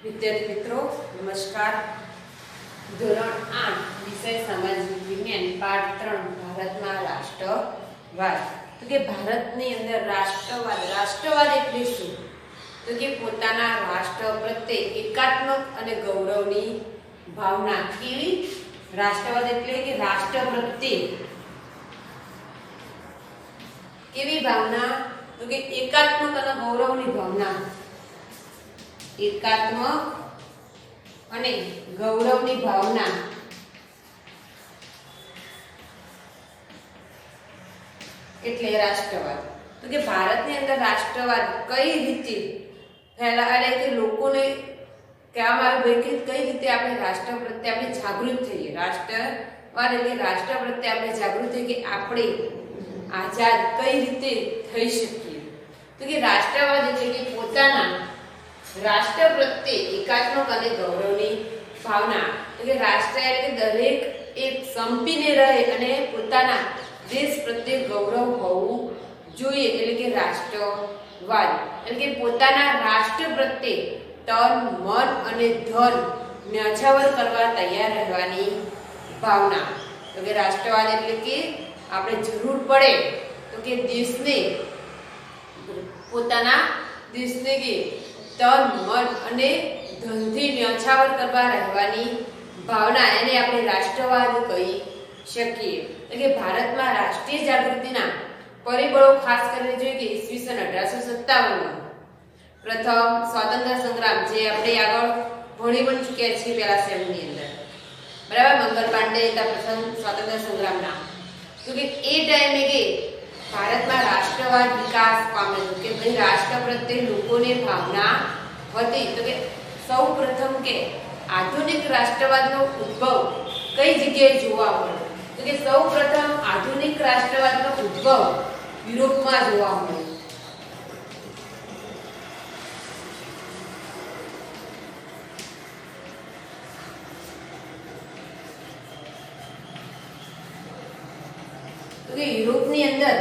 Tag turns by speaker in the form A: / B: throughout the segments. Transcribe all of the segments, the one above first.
A: વિદ્યાર્થી મિત્રો નમસ્કાર. ધોરણ 8 વિષય સામાજિક વિજ્ઞાન પાઠ 3 ભારતમાં રાષ્ટ્રવાદ. તો કે ભારતની અંદર રાષ્ટ્રવાદ એટલે શું? તો કે પોતાના રાષ્ટ્ર પ્રત્યે એકાત્મક અને ગૌરવની ભાવના. કેવી? રાષ્ટ્રવાદ એટલે કે રાષ્ટ્ર પ્રત્યે કેવી ભાવના? તો કે એકાત્મક અને ગૌરવની ભાવના. એકાત્મક અને ગૌરવની ભાવના એટલે રાષ્ટ્રવાદ. તો કે ભારતની અંદર રાષ્ટ્રવાદ કઈ રીતે ફેલાય કે લોકોને કહેવામાં આવે કે કઈ રીતે આપણે રાષ્ટ્ર પ્રત્યે આપણે જાગૃત થઈએ. રાષ્ટ્રવાદ એટલે રાષ્ટ્ર પ્રત્યે આપણે જાગૃત થઈએ કે આપણે આઝાદ કઈ રીતે થઈ શકીએ. તો કે રાષ્ટ્રવાદ એટલે કે પોતાના રાષ્ટ્ર પ્રત્યે એકાત્મક અને ગૌરવની ભાવના. તો કે રાષ્ટ્ર એટલે દરેક એક સંપીને રહે અને પોતાના દેશ પ્રત્યે ગૌરવ હોવું જોઈએ એટલે કે રાષ્ટ્રવાદ. એટલે કે પોતાના રાષ્ટ્ર પ્રત્યે તન મન અને ધન ન્યાછાવર કરવા તૈયાર રહેવાની ભાવના. તો કે રાષ્ટ્રવાદ એટલે કે આપણે જરૂર પડે તો કે દેશને પોતાના દેશને કે તન મન અને ધનથી ન્યાછાવર કરવા રહેવાની ભાવના, એને આપણે રાષ્ટ્રવાદ કહી શકીએ. એટલે કે ભારતમાં રાષ્ટ્રીય જાગૃતિના પરિબળો ખાસ કરીને જોઈએ કે ઈસવીસન 1857માં પ્રથમ સ્વાતંત્ર્ય સંગ્રામ, જે આપણે આગળ ભણી પણ ચૂક્યા છીએ પહેલા સેમની અંદર, બરાબર. મંગલ પાંડે હતા પ્રથમ સ્વાતંત્ર્ય સંગ્રામના. તો કે એ ટાઈમે કે ભારતમાં રાષ્ટ્રવાદ વિકાસ પામેલો કે ભાઈ રાષ્ટ્ર પ્રત્યે લોકોને ભાવના હતી. તો કે સૌ પ્રથમ કે આધુનિક રાષ્ટ્રવાદનો ઉદ્ભવ કઈ જગ્યાએ જોવા મળ્યો? તો કે સૌ પ્રથમ આધુનિક રાષ્ટ્રવાદનો ઉદ્ભવ યુરોપમાં જોવા મળ્યો. તો કે યુરોપની અંદર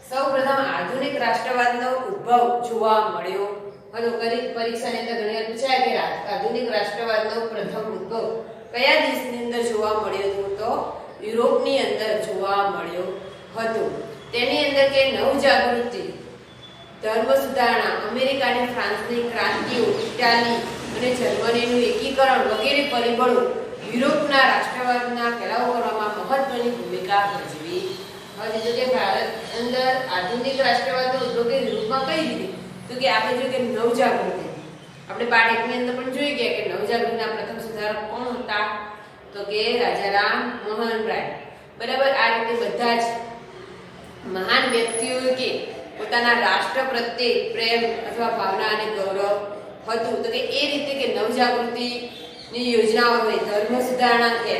A: સૌપ્રથમ આધુનિક રાષ્ટ્રવાદનો ઉદ્ભવ જોવા મળ્યો હતો. પરીક્ષાની અંદર ઘણી વાર પૂછાય કે આધુનિક રાષ્ટ્રવાદનો પ્રથમ ઉદ્ભવ કયા દેશની અંદર જોવા મળ્યો હતો? તો યુરોપની અંદર જોવા મળ્યો હતો. તેની અંદર કે નવજાગૃતિ, ધર્મ સુધારણા, અમેરિકા અને ફ્રાન્સની ક્રાંતિઓ, ઇટાલી અને જર્મનીનું એકીકરણ વગેરે પરિબળો યુરોપના રાષ્ટ્રવાદના ફેલાવો કરવામાં મહત્વની ભૂમિકા ભજવી. હવે જો કે ભારત અંદર આધુનિક રાષ્ટ્રવાદનો ઉદ્ભવ યુરોપમાં કઈ રીતે? તો કે આપણે જોઈએ કે નવજાગૃતિ, આપણે પાઠ 1 ની અંદર પણ જોઈ ગયા કે નવજાગૃતિના પ્રથમ સુધારક કોણ હતા? તો કે રાજારામ મોહન રાય, બરાબર. આ રીતે બધા જ મહાન વ્યક્તિઓ કે પોતાના રાષ્ટ્ર પ્રત્યે પ્રેમ અથવા ભાવના અને ગૌરવ હતું. તો કે એ રીતે કે નવજાગૃતિની યોજનાઓ હોય, ધર્મ સુધારણા છે,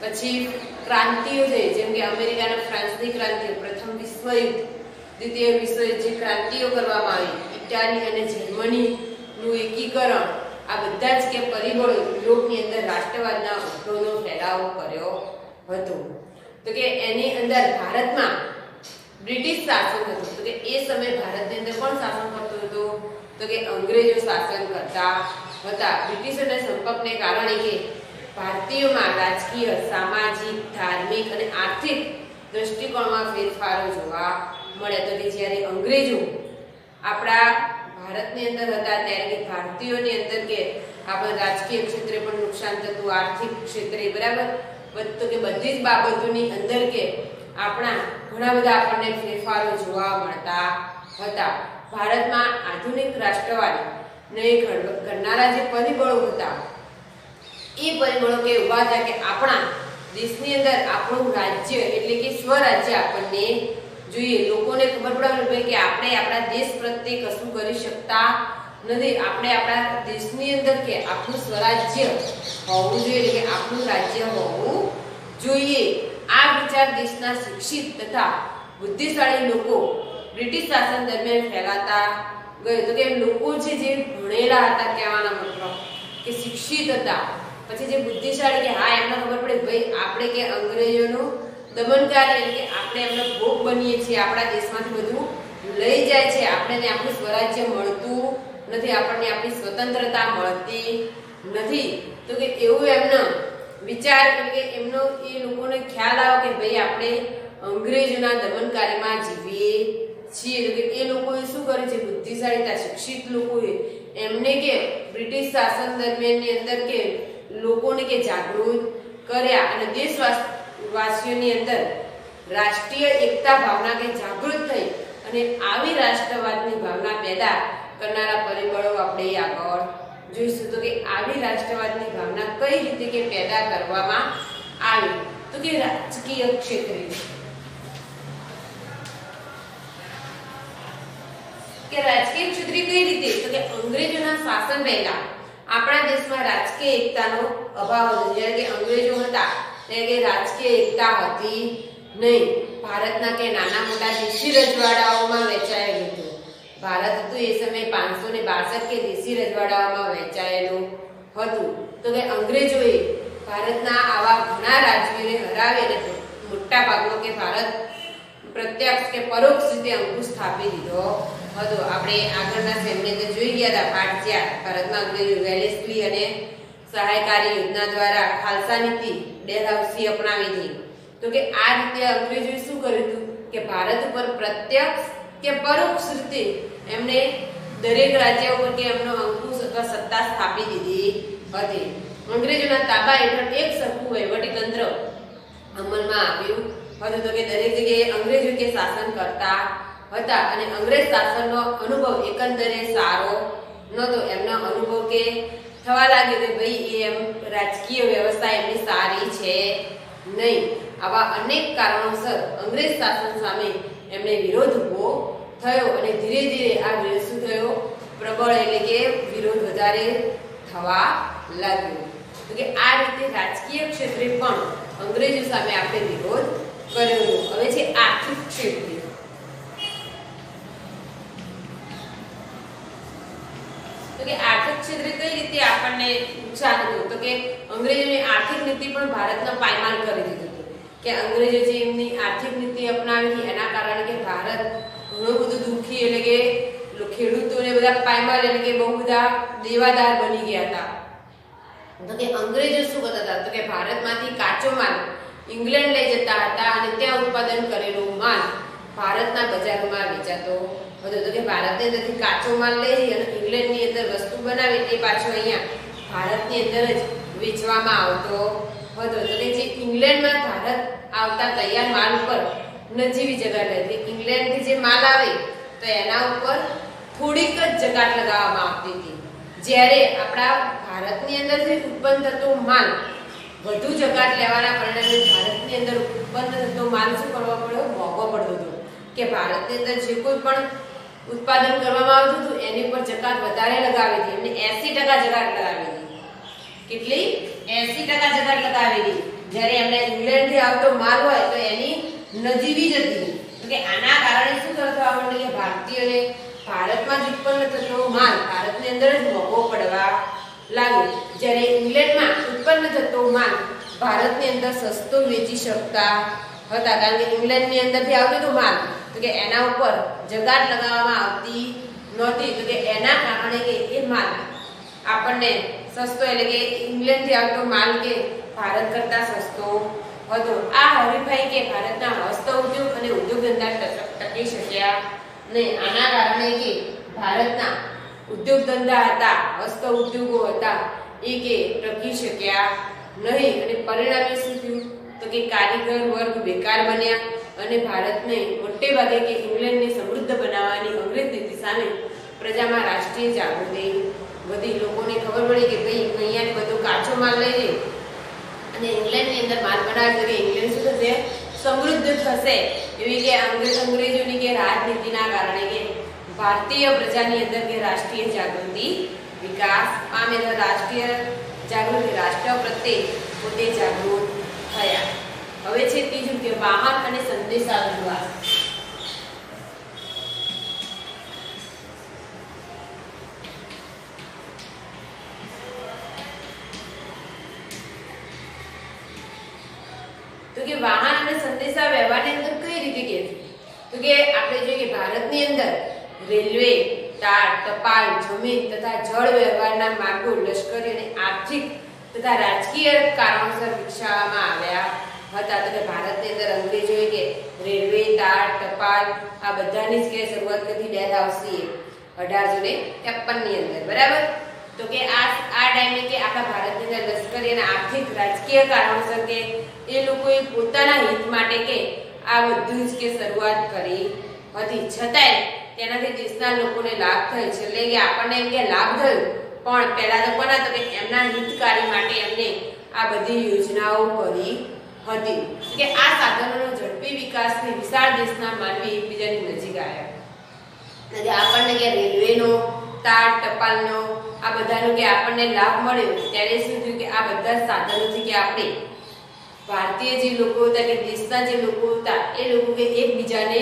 A: પછી ક્રાંતિઓ છે જેમ કે અમેરિકા અને ફ્રાન્સની ક્રાંતિઓ, પ્રથમ વિશ્વયુદ્ધ, દ્વિતીય વિશ્વયુદ્ધ જે ક્રાંતિઓ કરવામાં આવી, ઇટાલી અને જર્મનીનું એકીકરણ, આ બધા જ કે પરિબળો યુરોપની અંદર રાષ્ટ્રવાદના ઉદ્ભવનો ફેલાવો કર્યો હતો. તો કે એની અંદર ભારતમાં બ્રિટિશ શાસન હતું. તો કે એ સમયે ભારતની અંદર કોણ શાસન કરતું હતું? તો કે અંગ્રેજો શાસન કરતા હતા. બ્રિટિશોના સંપર્કને કારણે કે ભારતીયોમાં રાજકીય, સામાજિક, ધાર્મિક અને આર્થિક દ્રષ્ટિકોણમાં ફેરફારો જોવા મળ્યા. તો કે જ્યારે અંગ્રેજો આપણા ભારતની અંદર હતા ત્યારે કે ભારતીયોની અંદર કે આપણા રાજકીય ક્ષેત્રે પણ નુકસાન થતું, આર્થિક ક્ષેત્રે, બરાબર. તો કે બધી જ બાબતોની અંદર કે આપણા ઘણા બધા આપણને ફેરફારો જોવા મળતા હતા. ભારતમાં આધુનિક રાષ્ટ્રવાદને ઘડનારા જે પરિબળો હતા એ પરિબળો કે ઉભા થયા કે આપણા દેશની અંદર આપણું રાજ્ય એટલે કે સ્વરાજ્ય આપણને જોઈએ. લોકોને ખબર પડે કે આપણે આપણા દેશ પ્રત્યે કશું કરી શકતા નથી. આપણે આપણા દેશની અંદર કે આપણું સ્વરાજ્ય હોવું જોઈએ એટલે કે આપણું રાજ્ય હોવું જોઈએ. આ વિચાર દેશના શિક્ષિત તથા બુદ્ધિશાળી લોકો બ્રિટિશ શાસન દરમિયાન ફેલાતા ગયો. તો કે લોકો જે ભણેલા હતા, કહેવાના મતલબ કે શિક્ષિત હતા, પછી જે બુદ્ધિશાળી કે હા એમને ખબર પડે ભાઈ આપણે કે અંગ્રેજોનું દમનકારી એટલે કે આપણે એમનો ભોગ બનીએ છીએ, આપણા દેશમાંથી બધું લઈ જાય છે, આપણને આપણું સ્વરાજ્ય મળતું નથી, આપણને આપણી સ્વતંત્રતા મળતી નથી. તો કે એવું એમનો વિચાર કે એમનો એ લોકોને ખ્યાલ આવે કે ભાઈ આપણે અંગ્રેજોના દમનકારીમાં જીવીએ છીએ. તો કે એ લોકોએ શું કરે છે, બુદ્ધિશાળીતા શિક્ષિત લોકોએ એમને કે બ્રિટિશ શાસન દરમિયાનની અંદર કે લોકોને કે જાગૃત કર્યા અને દેશવાસીઓની અંદર રાષ્ટ્રીય એકતા ભાવના કે જાગૃત થઈ અને આવી રાષ્ટ્રવાદની ભાવના પેદા કરનારા પરિબળો આપણે આગળ જોઈશું. તો કે આવી રાષ્ટ્રવાદની ભાવના કઈ રીતે કે પેદા કરવામાં આવી, તો કે રાજકીય ક્ષેત્રે કે રાજકીય ક્ષેત્રે કઈ રીતે, તો કે અંગ્રેજોના શાસન પહેલા આપણા દેશમાં રાજકીય એકતાનો અભાવ હતો. જ્યારે કે અંગ્રેજો હતા ત્યારે કે રાજકીય એકતા હતી નહીં. ભારતના કે નાના મોટા દેશી રજવાડાઓમાં વહેંચાયેલું હતું. ભારત હતું એ સમયે 562 કે દેશી રજવાડાઓમાં વહેંચાયેલું હતું. તો કે અંગ્રેજોએ ભારતના આવા ઘણા રાજ્યોને હરાવી અને મોટા ભાગનો કે ભારત પ્રત્યક્ષ કે પરોક્ષ રીતે અંકુશ સ્થાપી દીધો હતો. આપણે આગળના સેમની અંદર જોઈ ગયા હતા પાઠ 4. ભારતમાં અંગ્રેજો વેલેસ્લી અને સહાયકારી યોજના દ્વારા ખાલસા નીતિ ડેલહાઉસી અપનાવી હતી. તો કે આ રીતે અંગ્રેજોએ શું કર્યું હતું કે ભારત ઉપર પ્રત્યક્ષ કે પરોક્ષ રીતે એમને દરેક રાજ્ય ઉપર કે એમનો અંકુશ અથવા સત્તા સ્થાપી દીધી હતી. અંગ્રેજોના તાબા હેઠળ એક સરખું વહીવટી તંત્ર અમલમાં આવ્યું હતું. તો કે દરેક જગ્યાએ અંગ્રેજો કે શાસન કરતા હતા અને અંગ્રેજ શાસનનો અનુભવ એકંદરે સારો નહોતો. એમનો અનુભવ કે થવા લાગ્યો કે ભાઈ એમ રાજકીય વ્યવસ્થા એમની સારી છે નહીં. આવા અનેક કારણોસર અંગ્રેજ શાસન સામે એમને વિરોધ ઉભો થયો અને ધીરે ધીરે આ વિરોધ શું થયો, પ્રબળ એટલે કે વિરોધ વધારે થવા લાગ્યો. તો કે આ રીતે રાજકીય ક્ષેત્રે પણ અંગ્રેજો સામે આપણે વિરોધ કર્યો. હવે છે આર્થિક ક્ષેત્રે. તો કે આર્થિક ક્ષેત્રે કઈ રીતે આપણને નુકસાન હતું, તો કે અંગ્રેજોની આર્થિક નીતિ પણ ભારતને પાયમાલ કરી દીધું હતું. કે અંગ્રેજો જે એમની આર્થિક નીતિ અપનાવી એના કારણે કે ભારત ઘણું બધું દુઃખી એટલે કે ખેડૂતોને બધા પાયમાલ એટલે કે બહુ બધા દેવાદાર બની ગયા હતા. તો કે અંગ્રેજો શું કરતા હતા, તો કે ભારતમાંથી કાચો માલ ઇંગ્લેન્ડ લઈ જતા હતા અને ત્યાં ઉત્પાદન કરેલો માલ ભારતના બજારોમાં વેચાતો હતો. તો કે ભારતની અંદરથી કાચો માલ લઈ જઈ અને ઇંગ્લેન્ડની અંદર વસ્તુ બનાવી તે પાછો અહીંયા ભારતની અંદર જ વેચવામાં આવતો હતો. તો કે જે ઇંગ્લેન્ડમાં ભારત આવતા તૈયાર માલ ઉપર નજીવી જગાટ હતી. ઇંગ્લેન્ડથી જે માલ આવે તો એના ઉપર થોડીક જ જગાટ લગાવવામાં આવતી હતી. જ્યારે આપણા ભારતની અંદરથી ઉત્પન્ન થતો માલ વધુ જગાટ લેવાના પરિણામે ભારતની અંદર ઉત્પન્ન થતો માલ શું કરવા પડ્યો, મોંઘો પડતો હતો. કે ભારતની અંદર જે કોઈ પણ ઉત્પાદન કરવામાં આવતું હતું એની ઉપર જકાત વધારે લગાવી હતી. એમને 80% જકાત લગાવી હતી. કેટલી? 80% જકાત લગાવી હતી. જ્યારે એમને ઇંગ્લેન્ડથી આવતો માલ હોય તો એની નજીવી જ હતી. તો કે આના કારણે શું થવા માંડ્યું કે ભારતીયોને ભારતમાં જ ઉત્પન્ન થતો માલ ભારતની અંદર જ મોંઘો પડવા લાગ્યો. જ્યારે ઇંગ્લેન્ડમાં ઉત્પન્ન થતો માલ ભારતની અંદર સસ્તો વેચી શકતા હતા. કારણ કે ઇંગ્લેન્ડની અંદરથી આવતો હતો માલ તો કે એના ઉપર જગાટ લગાવવામાં આવતી નહોતી. તો કે એના કારણે કે એ માલ આપણને સસ્તો એટલે કે ઇંગ્લેન્ડથી આવતો માલ કે ભારત કરતા સસ્તો હતો. આ હરીફાઈ કે ભારતના હસ્ત ઉદ્યોગ અને ઉદ્યોગ ધંધા ટકી શક્યા નહીં. આના કારણે કે ભારતના ઉદ્યોગ ધંધા હતા, હસ્ત ઉદ્યોગો હતા એ કે ટકી શક્યા નહીં. અને પરિણામે શું થયું, તો કે કારીગર વર્ગ બેકાર બન્યા અને ભારતને મોટે ભાગે કે ઇંગ્લેન્ડને સમૃદ્ધ બનાવવાની અંગ્રેજ નીતિ સામે પ્રજામાં રાષ્ટ્રીય જાગૃતિ વધી. લોકોને ખબર પડી કે ભાઈ અહીંયાથી બધો કાચો માલ લઈ લે અને ઇંગ્લેન્ડની અંદર માલ બનાવે તો કે ઇંગ્લેન્ડ શું થશે, સમૃદ્ધ થશે. એવી કે અંગ્રેજોની કે રાજનીતિના કારણે કે ભારતીય પ્રજાની અંદર કે રાષ્ટ્રીય જાગૃતિ વિકાસ પામે. રાષ્ટ્રીય જાગૃતિ રાષ્ટ્ર પ્રત્યે પોતે જાગૃત થયા. હવે છે ત્રીજું કે વાહન અને સંદેશા વ્યવહાર. તો કે વાહન અને સંદેશા વ્યવહારની અંદર કઈ રીતે કે તો કે આપણે જોઈએ કે ભારતની અંદર રેલવે તાર, ટપાલ, જમીન તથા જળ વ્યવહારના માર્ગો લશ્કરી અને આર્થિક તથા રાજકીય કારણોસર વિકસાવવામાં આવ્યા હતા. તો કે ભારતની અંદર અંગ્રેજોએ કે રેલવે, તાર, ટપાલ આ બધાની જ કે શરૂઆત કરી ડેલહાઉસી 1853 ની અંદર. બરાબર. તો કે આ ટાઈમે કે આપણા ભારતની અંદર લશ્કરી અને આર્થિક રાજકીય કારણોસર કે એ લોકોએ પોતાના હિત માટે કે આ બધું જ કે શરૂઆત કરી હતી. છતાંય તેનાથી દેશના લોકોને લાભ થયો. એટલે કે આપણને એમ કે લાભ થયો, પણ પહેલા તો કોના તો કે એમના હિતકારી માટે એમને આ બધી યોજનાઓ કરી હતી કે આ સાધનોનો ઝડપી વિકાસથી વિશાળ દેશના માનવી એકબીજાની નજીક આવ્યા. આપણને કે રેલવેનો, તાર, ટપાલનો આ બધાનો કે આપણને લાભ મળ્યો, ત્યારે શું થયું કે આ બધા સાધનોથી કે આપણે ભારતીય જે લોકો હતા કે દેશના જે લોકો હતા એ લોકો કે એકબીજાને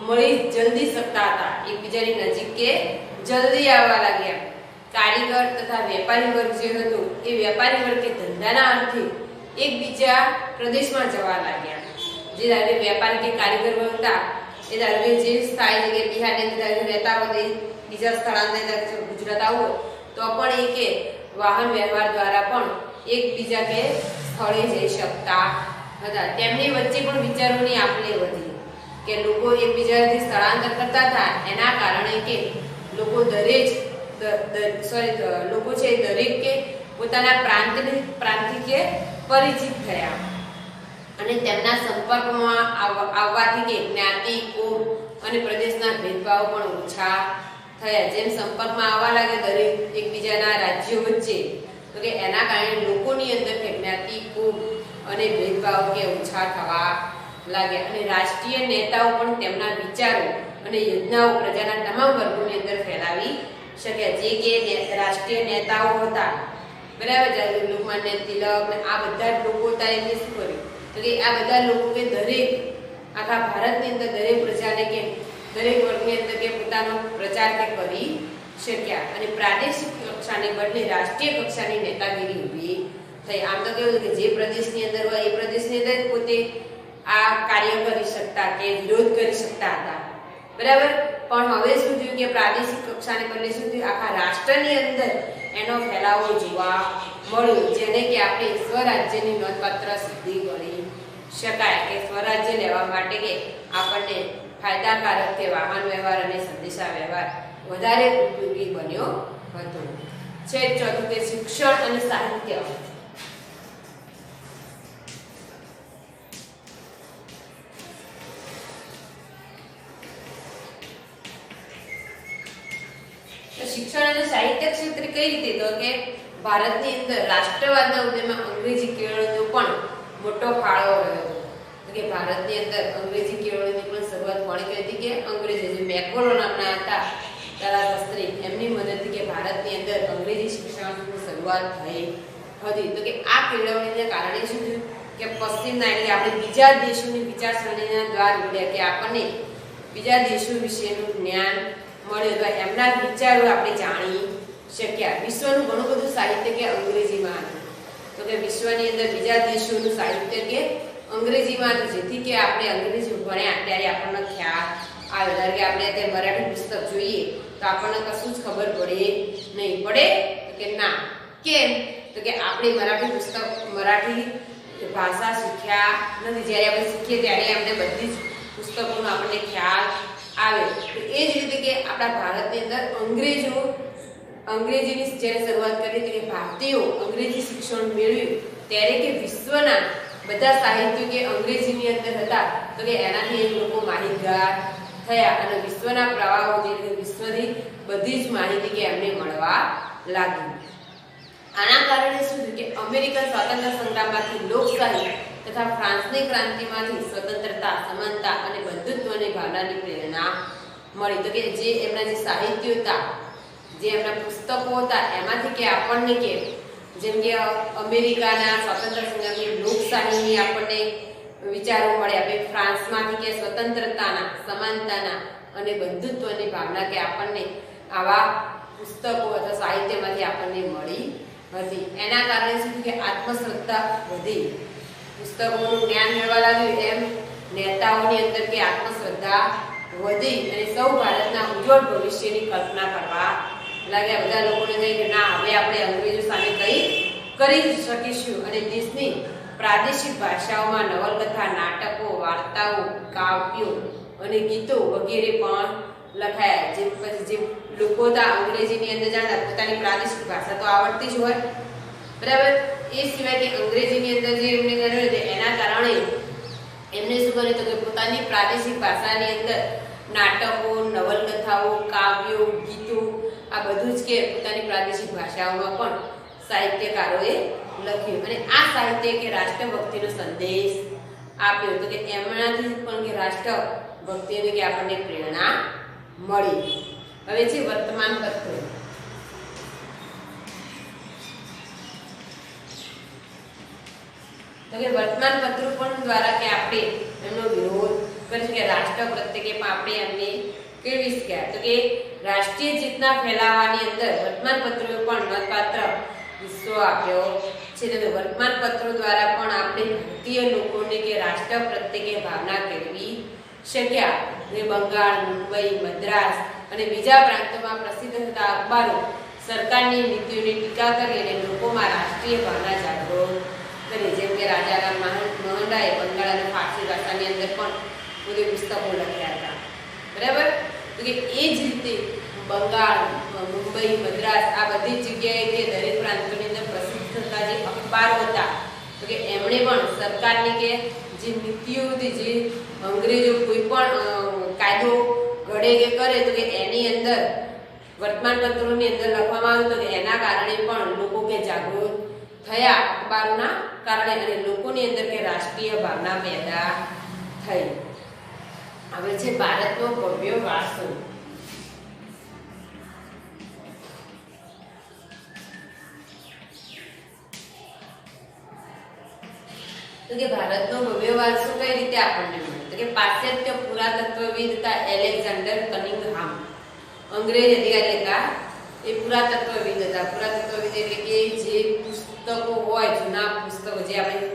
A: મળી જલ્દી શકતા હતા, એકબીજાની નજીક કે જલ્દી આવવા લાગ્યા. કારીગર તથા વેપારી વર્ગ જે હતો એ વેપારી વર્ગ કે ધંધાના અર્થે એકબીજા પ્રદેશમાં જવા લાગ્યા. જે ધારે વેપારી કે કારીગર વર્ગ હતા એ ધારે જે સ્થાયી જગ્યાએ બિહારની અંદર રહેતા હોય બીજા સ્થળાંતર ગુજરાત આવું તો પણ એ કે વાહન વ્યવહાર દ્વારા પણ એકબીજા કે સ્થળે જઈ શકતા હતા. તેમની વચ્ચે પણ વિચારોની આપ-લે વધી કે લોકો એકબીજાથી સ્થળાંતર કરતા હતા. એના કારણે કે લોકો લોકો છે દરેક કે પોતાના પ્રાંતથી કે પરિચિત થયા અને તેમના સંપર્કમાં આવવાથી કે જ્ઞાતિ, કોમ અને પ્રદેશના ભેદભાવ પણ ઓછા થયા. જેમ સંપર્કમાં આવવા લાગે દરેક એકબીજાના રાજ્યો વચ્ચે તો કે એના કારણે લોકોની અંદર કે જ્ઞાતિ, કોમ અને ભેદભાવ કે ઓછા થવા લાગ્યા. અને રાષ્ટ્રીય નેતાઓ પણ તેમના વિચારો અને યોજનાઓ પ્રજાના તમામ વર્ગોની અંદર ફેલાવી શક્યા. જે કે રાષ્ટ્રીય નેતાઓ હતા, બરાબર, લોકમાન્ય તિલક આ બધા લોકો હતા, એમને શું કર્યું તો કે આ બધા લોકો કે દરેક આખા ભારતની અંદર દરેક પ્રજાને કે દરેક વર્ગની અંદર કે પોતાનો પ્રચાર કે કરી શક્યા. અને પ્રાદેશિક કક્ષાને બદલે રાષ્ટ્રીય કક્ષાની નેતાગીરી ઊભી થઈ. આમ તો કેવું કે જે પ્રદેશની અંદર હોય એ પ્રદેશની અંદર પોતે આ કાર્ય કરી શકતા કે વિરોધ કરી શકતા હતા, બરાબર. પણ હવે શું થયું કે પ્રાદેશિક કક્ષાને બદલે શું થયું આખા રાષ્ટ્રની અંદર એનો ફેલાવો જોવા મળ્યો, જેને કે આપણે સ્વરાજ્યની નોંધપાત્ર સિદ્ધિ ગણી શકાય. કે સ્વરાજ્ય લેવા માટે કે આપણને ફાયદાકારક કે વાહન વ્યવહાર અને સંદેશા વ્યવહાર વધારે ઉપયોગી બન્યો હતો. છે ચોથું કે શિક્ષણ અને સાહિત્ય. શિક્ષણ અને સાહિત્ય ક્ષેત્રે કઈ રીતે તો કે ભારતની અંદર રાષ્ટ્રવાદના ઉદયમાં અંગ્રેજી કેળવણીનો પણ મોટો ફાળો રહ્યો હતો. કે ભારતની અંદર અંગ્રેજી કેળવણીની પણ શરૂઆત કોણે કરી હતી કે અંગ્રેજો જે મેકોલો નામના હતા કલાશાસ્ત્રી એમની મદદથી કે ભારતની અંદર અંગ્રેજી શિક્ષણની શરૂઆત થઈ હતી. તો કે આ કેળવણીને કારણે શું થયું કે પશ્ચિમના એટલે આપણે બીજા દેશોની વિચારસરણીના દ્વાર ખોલ્યા કે આપણને બીજા દેશો વિશેનું જ્ઞાન મળ્યું, એમના વિચારો આપણે જાણી શક્યા. વિશ્વનું ઘણું બધું સાહિત્ય કે અંગ્રેજીમાં હતું. તો કે વિશ્વની અંદર બીજા દેશોનું સાહિત્ય કે અંગ્રેજીમાં હતું, જેથી કે આપણે અંગ્રેજી ભણ્યા ત્યારે આપણને ખ્યાલ આવે. ધારો કે આપણે અત્યારે મરાઠી પુસ્તક જોઈએ તો આપણને કશું જ ખબર પડે નહીં. પડે કે ના, કેમ તો કે આપણે મરાઠી પુસ્તક મરાઠી ભાષા શીખ્યા નથી. જ્યારે આપણે શીખીએ ત્યારે આપણે બધી જ પુસ્તકોનો આપણને ખ્યાલ આવે. તો એ જ રીતે કે આપણા ભારતની અંદર અંગ્રેજીની જ્યારે શરૂઆત કરી હતી કે ભારતીયો અંગ્રેજી શિક્ષણ મેળવ્યું ત્યારે કે વિશ્વના બધા સાહિત્યો કે અંગ્રેજીની અંદર હતા. તો કે એનાથી એ લોકો માહિતગાર થયા અને વિશ્વના પ્રવાહો જે વિશ્વની બધી જ માહિતી કે એમને મળવા લાગી. આના કારણે શું થયું કે અમેરિકન સ્વાતંત્ર્ય સંગ્રામમાંથી લોકશાહી તથા ફ્રાન્સની ક્રાંતિમાંથી સ્વતંત્રતા, સમાનતા અને બંધુત્વની ભાવનાની પ્રેરણા મળી. તો કે જે એમના જે સાહિત્યો હતા, જે એમના પુસ્તકો હતા, એમાંથી કે આપણને કે જેમ કે અમેરિકાના સ્વાતંત્ર્ય સંગ્રામની લોકશાહીની આપણને વિચારો મળ્યા. આપણે ફ્રાન્સમાંથી કે સ્વતંત્રતાના, સમાનતાના અને બંધુત્વની ભાવના કે આપણને આવા પુસ્તકો અથવા સાહિત્યમાંથી આપણને મળી હતી. એના કારણે શું કે આત્મશ્રદ્ધા વધી. પુસ્તકોનું જ્ઞાન મેળવવા લાગ્યું એમ નેતાઓની અંદર કે આત્મશ્રદ્ધા વધી અને સૌ ભારતના ઉજ્જવળ ભવિષ્યની કલ્પના કરવા લાગ્યા. બધા લોકોને કહે કે ના, હવે આપણે અંગ્રેજો સામે કંઈ કરી શકીશું અને દેશની પ્રાદેશિક ભાષાઓમાં નવલકથા, નાટકો, વાર્તાઓ, કાવ્યો અને ગીતો વગેરે પણ લખાયા. જે પછી જે લોકો હતા અંગ્રેજીની અંદર જાણતા, પોતાની પ્રાદેશિક ભાષા તો આવડતી જ હોય, બરાબર. એ સિવાય કે અંગ્રેજીની અંદર જે એમને કર્યું છે એના કારણે એમને શું કર્યું તો કે પોતાની પ્રાદેશિક ભાષાની અંદર નાટકો, નવલકથાઓ, કાવ્યો, ગીતો આ બધું જ કે પોતાની પ્રાદેશિક ભાષાઓમાં પણ સાહિત્યકારોએ લખ્યું અને આ સાહિત્ય કે રાષ્ટ્રભક્તિનો સંદેશ આપ્યો. તો કે એમનાથી પણ કે રાષ્ટ્રભક્તિની કે આપણને પ્રેરણા મળી. હવે છે વર્તમાન પત્રો. તો કે વર્તમાન પત્રો પણ દ્વારા કે આપણે એમનો વિરોધ કરી કે રાષ્ટ્ર પ્રત્યે કે આપણે એમને કેળવી શક્યા. તો કે રાષ્ટ્રીય ચેતના ફેલાવવાની અંદર વર્તમાન પત્રોએ પણ નોંધપાત્ર હિસ્સો આપ્યો છે. તો વર્તમાન પત્રો દ્વારા પણ આપણે ભારતીય લોકોને કે રાષ્ટ્ર પ્રત્યે કે ભાવના કેળવી શક્યા. બંગાળ, મુંબઈ, મદ્રાસ અને બીજા પ્રાંતોમાં પ્રસિદ્ધ થતા અખબારો સરકારની નીતિઓની ટીકા કરી અને લોકોમાં રાષ્ટ્રીય ભાવના જાગૃત કરી. જેમ કે રાજારામ મોહનરાય બંગાળ અને ફારસી ભાષાની અંદર પણ બધી પુસ્તકો લખ્યા હતા, બરાબર. તો કે એ જ રીતે બંગાળ, મુંબઈ, મદ્રાસ આ બધી જગ્યાએ કે દરેક પ્રાંતોની અંદર પ્રસિદ્ધ થતા જે અખબારો હતા તો કે એમણે પણ સરકારની કે જે નીતિઓ હતી, જે અંગ્રેજો કોઈ પણ કાયદો ઘડે કે કરે તો કે એની અંદર વર્તમાન પત્રોની અંદર લખવામાં આવ્યું તો કે એના કારણે પણ લોકો કે જાગૃત થયા અખબારોના કારણે અને લોકોની અંદર કે રાષ્ટ્રીય ભાવના પેદા થઈ. હવે છે ભારતનો ભવ્ય વારસો. તો કે ભારતનો ભવ્ય વારસો કઈ રીતે આપણને મળ્યો તો કે પાશ્ચાત્ય પુરાતત્વવિદ હતા એલેક્ઝાન્ડર કનિંગહામ, અંગ્રેજ અધિકારી હતા, એ પુરાતત્વવિદ હતા. પુરાતત્વવિદ એટલે કે જે પુસ્તકો હોય, જૂના પુસ્તકો જે આપણે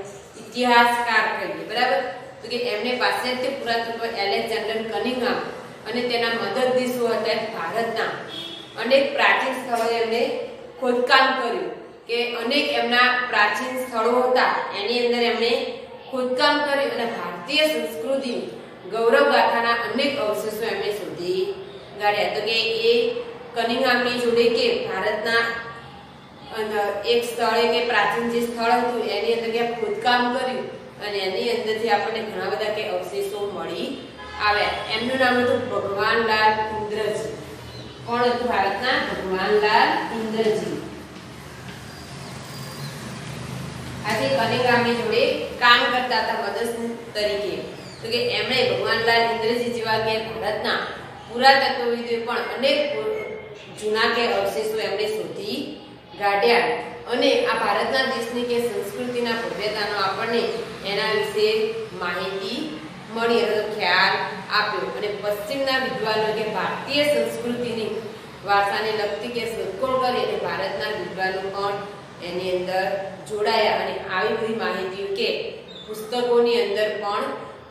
A: ઇતિહાસકાર કહીએ, બરાબર. તો કે એમને પાશ્ચાત્ય પુરાતત્વ એલેક્ઝાન્ડર કનિંગહામ અને તેના મદદનીશો હતા ભારતના અનેક પ્રાચીન સ્થળોએ એમને ખોદકામ કર્યું કે અનેક એમના પ્રાચીન સ્થળો હતા એની અંદર એમણે ખોદકામ કર્યું અને ભારતીય સંસ્કૃતિની ગૌરવ ગાથાના અનેક અવશેષો એમણે શોધી કાઢ્યા. તો કે એ કનિંગહામની જોડે કે ભારતના એક સ્થળે કે પ્રાચીન જે સ્થળ હતું એની અંદર કે ખોદકામ કર્યું અને એની અંદરથી આપણને ઘણા બધા કે અવશેષો મળી આવ્યા. એમનું નામ હતું ભગવાનલાલ ઇન્દ્રજી. કોણ હતું? ભારતના ભગવાનલાલ ઇન્દ્રજી. આજે કનિંગહામની જોડે કામ કરતા હતા મદદનીશ તરીકે. તો કે એમણે ભગવાનલાલ ઇન્દ્રજી જેવા કે ભારતના પુરાતત્વવિદોએ પણ અનેક જૂના કે અવશેષો એમણે શોધી કાઢ્યા અને આ ભારતના દેશની કે સંસ્કૃતિના ભવ્યતાનો આપણને એના વિશે માહિતી મળી, એનો ખ્યાલ આપ્યો અને પશ્ચિમના વિદ્વાનો કે ભારતીય સંસ્કૃતિની વારસાને લગતી કે શોધખોળ કરી અને ભારતના વિદ્વાનો પણ એની અંદર જોડાયા અને આવી બધી માહિતીઓ કે પુસ્તકોની અંદર પણ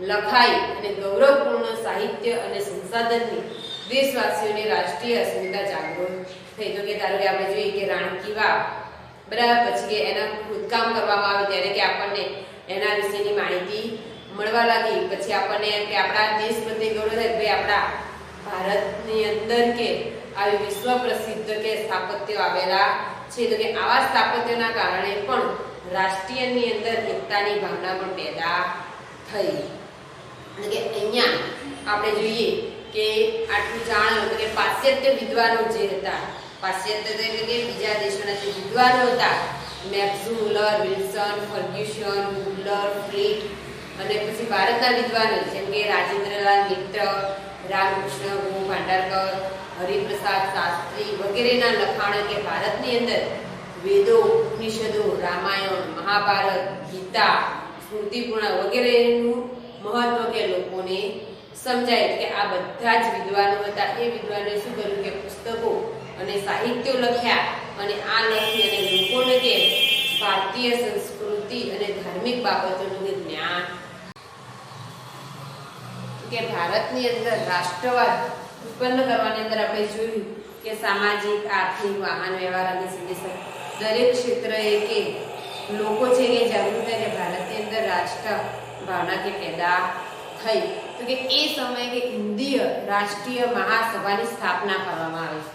A: લખાઈ અને ગૌરવપૂર્ણ સાહિત્ય અને સંસાધનની દેશવાસીઓની રાષ્ટ્રીય અસ્મિતા જાગૃત થઈ. તો કે ધારો કે આપણે જોઈએ કે રાણી કી વાવ, બરાબર, પછી કે એના ખોદકામ કરવામાં આવે ત્યારે કે આપણને એના વિશેની માહિતી મળવા લાગી. પછી આપણને એમ કે આપણા દેશ પ્રત્યે ગૌરવ થાય, ભાઈ આપણા ભારતની અંદર કે આવી વિશ્વ પ્રસિદ્ધ કે સ્થાપત્યો આવેલા છે. તો કે આવા સ્થાપત્યોના કારણે પણ રાષ્ટ્રીયની અંદર એકતાની ભાવના પણ પેદા થઈ. એટલે કે અહીંયા આપણે જોઈએ કે આટલું જાણ્યું તો કે પાશ્ચાત્ય વિદ્વાનો જે હતા, પાશ્ચાત્ય એટલે કે બીજા દેશોના જે વિદ્વાનો હતા, Max Muller, Wilson, Fergusson, Muller, Fleet અને પછી ભારતના વિદ્વાનો જેમ કે રાજેન્દ્રલાલ મિત્ર, રામકૃષ્ણ ગો ભાંડારકર, હરિપ્રસાદ શાસ્ત્રી વગેરેના લખાણો કે ભારતની અંદર વેદો, ઉપનિષદો, રામાયણ, મહાભારત, ગીતા, સ્મૃતિપૂર્ણ વગેરેનું મહત્વ કે લોકોને સમજાય કે આ બધા જ વિદ્વાનો હતા. એ વિદ્વાનોએ શું કર્યું કે પુસ્તકો અને સાહિત્યો લખ્યા અને આ લખી અને લોકોને કે ભારતીય સંસ્કૃતિ અને ધાર્મિક બાબતોનું જ્ઞાન. કે ભારતની અંદર રાષ્ટ્રવાદ ઉત્પન્ન કરવાની અંદર આપણે જોયું કે સામાજિક, આર્થિક, વાહન વ્યવહાર અને સંદેશા દરેક ક્ષેત્રએ કે લોકો છે કે જાગૃત થાય કે ભારતની અંદર રાષ્ટ્ર ભાવના કે પેદા થઈ. તો કે એ સમયે કે હિન્દી રાષ્ટ્રીય મહાસભાની સ્થાપના કરવામાં આવી.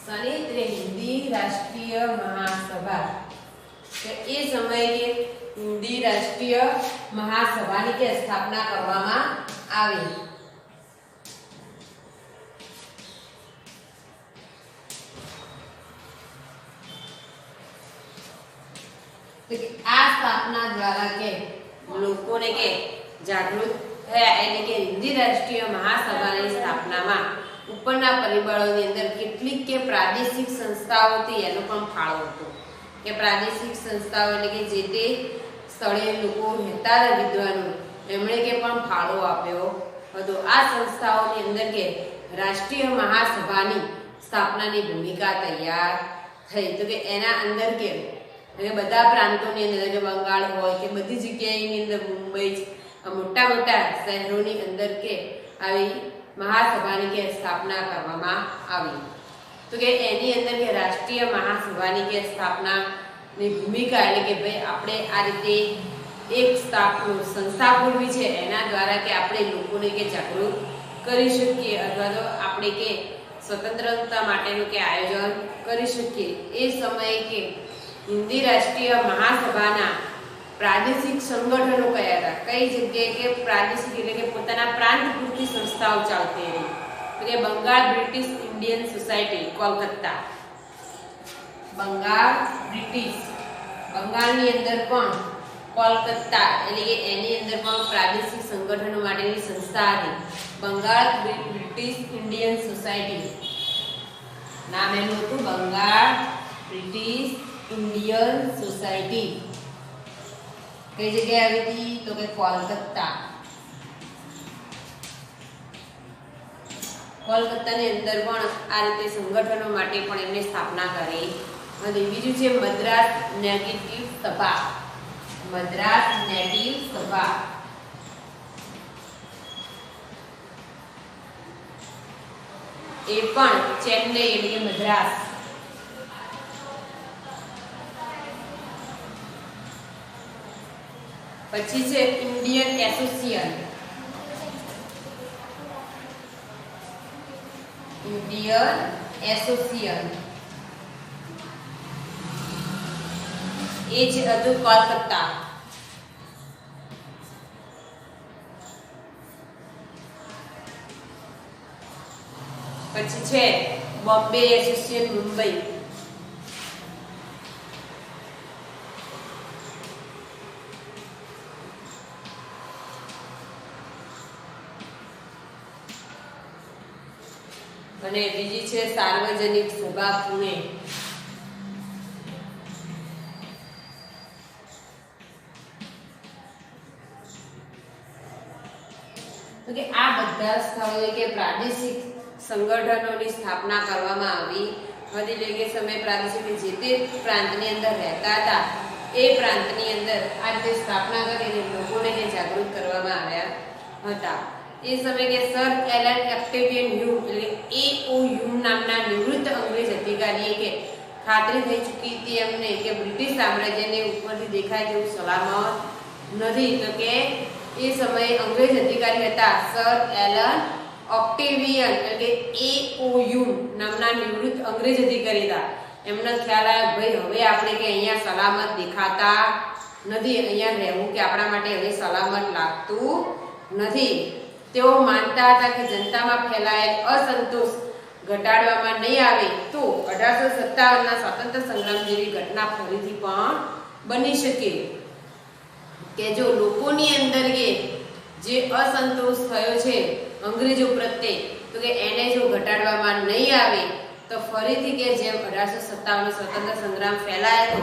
A: શનિ એટલે હિન્દી રાષ્ટ્રીય મહાસભા. એ સમયે કે હિન્દી રાષ્ટ્રીય મહાસભાની કે સ્થાપના કરવામાં આવી. આ સ્થાપના દ્વારા કે લોકોને કે જાગૃત થયા એટલે કે હિન્દી રાષ્ટ્રીય મહાસભાની સ્થાપનામાં ઉપરના પરિબળોની અંદર કેટલીક કે પ્રાદેશિક સંસ્થાઓથી એનો પણ ફાળો હતો. કે પ્રાદેશિક સંસ્થાઓ એટલે કે જે તે સ્થળે લોકો રહેતા હતા વિદ્વાનો એમણે કે પણ ફાળો આપ્યો હતો. આ સંસ્થાઓની અંદર કે રાષ્ટ્રીય મહાસભાની સ્થાપનાની ભૂમિકા તૈયાર થઈ. તો કે એના અંદર કે બધા પ્રાંતોની અંદર કે બંગાળ હોય કે બધી જગ્યાએની અંદર મુંબઈ મોટા મોટા શહેરોની અંદર કે આવી મહાસભાની કે સ્થાપના કરવામાં આવી. તો કે એની અંદર કે રાષ્ટ્રીય મહાસભાની કે સ્થાપનાની ભૂમિકા એટલે કે ભાઈ આપણે આ રીતે એક સંસ્થા ખોલવી છે એના દ્વારા કે આપણે લોકોને કે જાગૃત કરી શકીએ અથવા તો આપણે કે સ્વતંત્રતા માટેનું કે આયોજન કરી શકીએ. એ સમયે કે હિન્દી રાષ્ટ્રીય મહાસભાના પ્રાદેશિક સંગઠનો કયા હતા, કઈ જગ્યાએ કે પ્રાદેશિક એટલે કે પોતાના પ્રાંત પૂરતી સંસ્થાઓ ચાલતી હતી. તો કે Bengal British Indian society Kolkata, બંગાળની અંદર પણ કોલકાતા એટલે કે એની અંદર પણ પ્રાદેશિક સંગઠનો માટેની સંસ્થા હતી. બંગાળ બ્રિટિશ ઇન્ડિયન સોસાયટી નામ એનું હતું બંગાળ બ્રિટિશ ઇન્ડિયન સોસાયટી. કઈ જગ્યાએ આવી હતી તો કે કોલકાતા. કોલકાતાની અંદર પણ આ રીતે સંગઠનો માટે પણ એમને સ્થાપના કરી હતી. બીજું છે મદ્રાસ નેટિવ સભા. મદ્રાસ નેટિવ સભા એ પણ ચેન્નઈ એટલે મદ્રાસ. પછી છે ઇન્ડિયન એસોસિએશન. ઇન્ડિયન એસોસિએશન એ છે હતું કોલકાતા. પછી છે બોમ્બે એસોસિએશન મુંબઈ. અને બીજી છે સાર્વજનિક સભા પુણે. તો કે આ બધા સ્થળોએ કે પ્રાદેશિક સંગઠનોની સ્થાપના કરવામાં આવી હતી. એટલે કે સમય પ્રાદેશિક જે તે પ્રાંતની અંદર રહેતા હતા એ પ્રાંતની અંદર આ રીતે સ્થાપના કરીને લોકોને કે જાગૃત કરવામાં આવ્યા હતા. એ સમયે કે સર એલન ઓક્ટેવિયન હ્યુમ એટલે AOHume નામના નિવૃત્ત અંગ્રેજ અધિકારીએ કે ખાતરી થઈ ચૂકી હતી એમને કે બ્રિટિશ સામ્રાજ્યને ઉપરથી દેખાય તેવું સલામત નથી. તો કે એ સમયે અંગ્રેજ અધિકારી હતા સર એલન ઓક્ટેવિયન એટલે AOHume નામના નિવૃત્ત અંગ્રેજ અધિકારી હતા. એમને ખ્યાલ આવ્યો ભાઈ હવે આપણે કે અહીંયા સલામત દેખાતા નથી, અહીંયા રહેવું કે આપણા માટે હવે સલામત લાગતું નથી. તેઓ માનતા હતા કે જનતામાં ફેલાયેલ અસંતોષ ઘટાડવામાં નહીં આવે તો 1857ના સ્વાતંત્ર્ય સંગ્રામ જેવી ઘટના ફરીથી પણ બની શકે. કે જો લોકોની અંદર કે જે અસંતોષ થયો છે અંગ્રેજો પ્રત્યે તો કે એને જો ઘટાડવામાં નહીં આવે તો ફરીથી કે જેમ 1857 સ્વતંત્ર સંગ્રામ ફેલાયો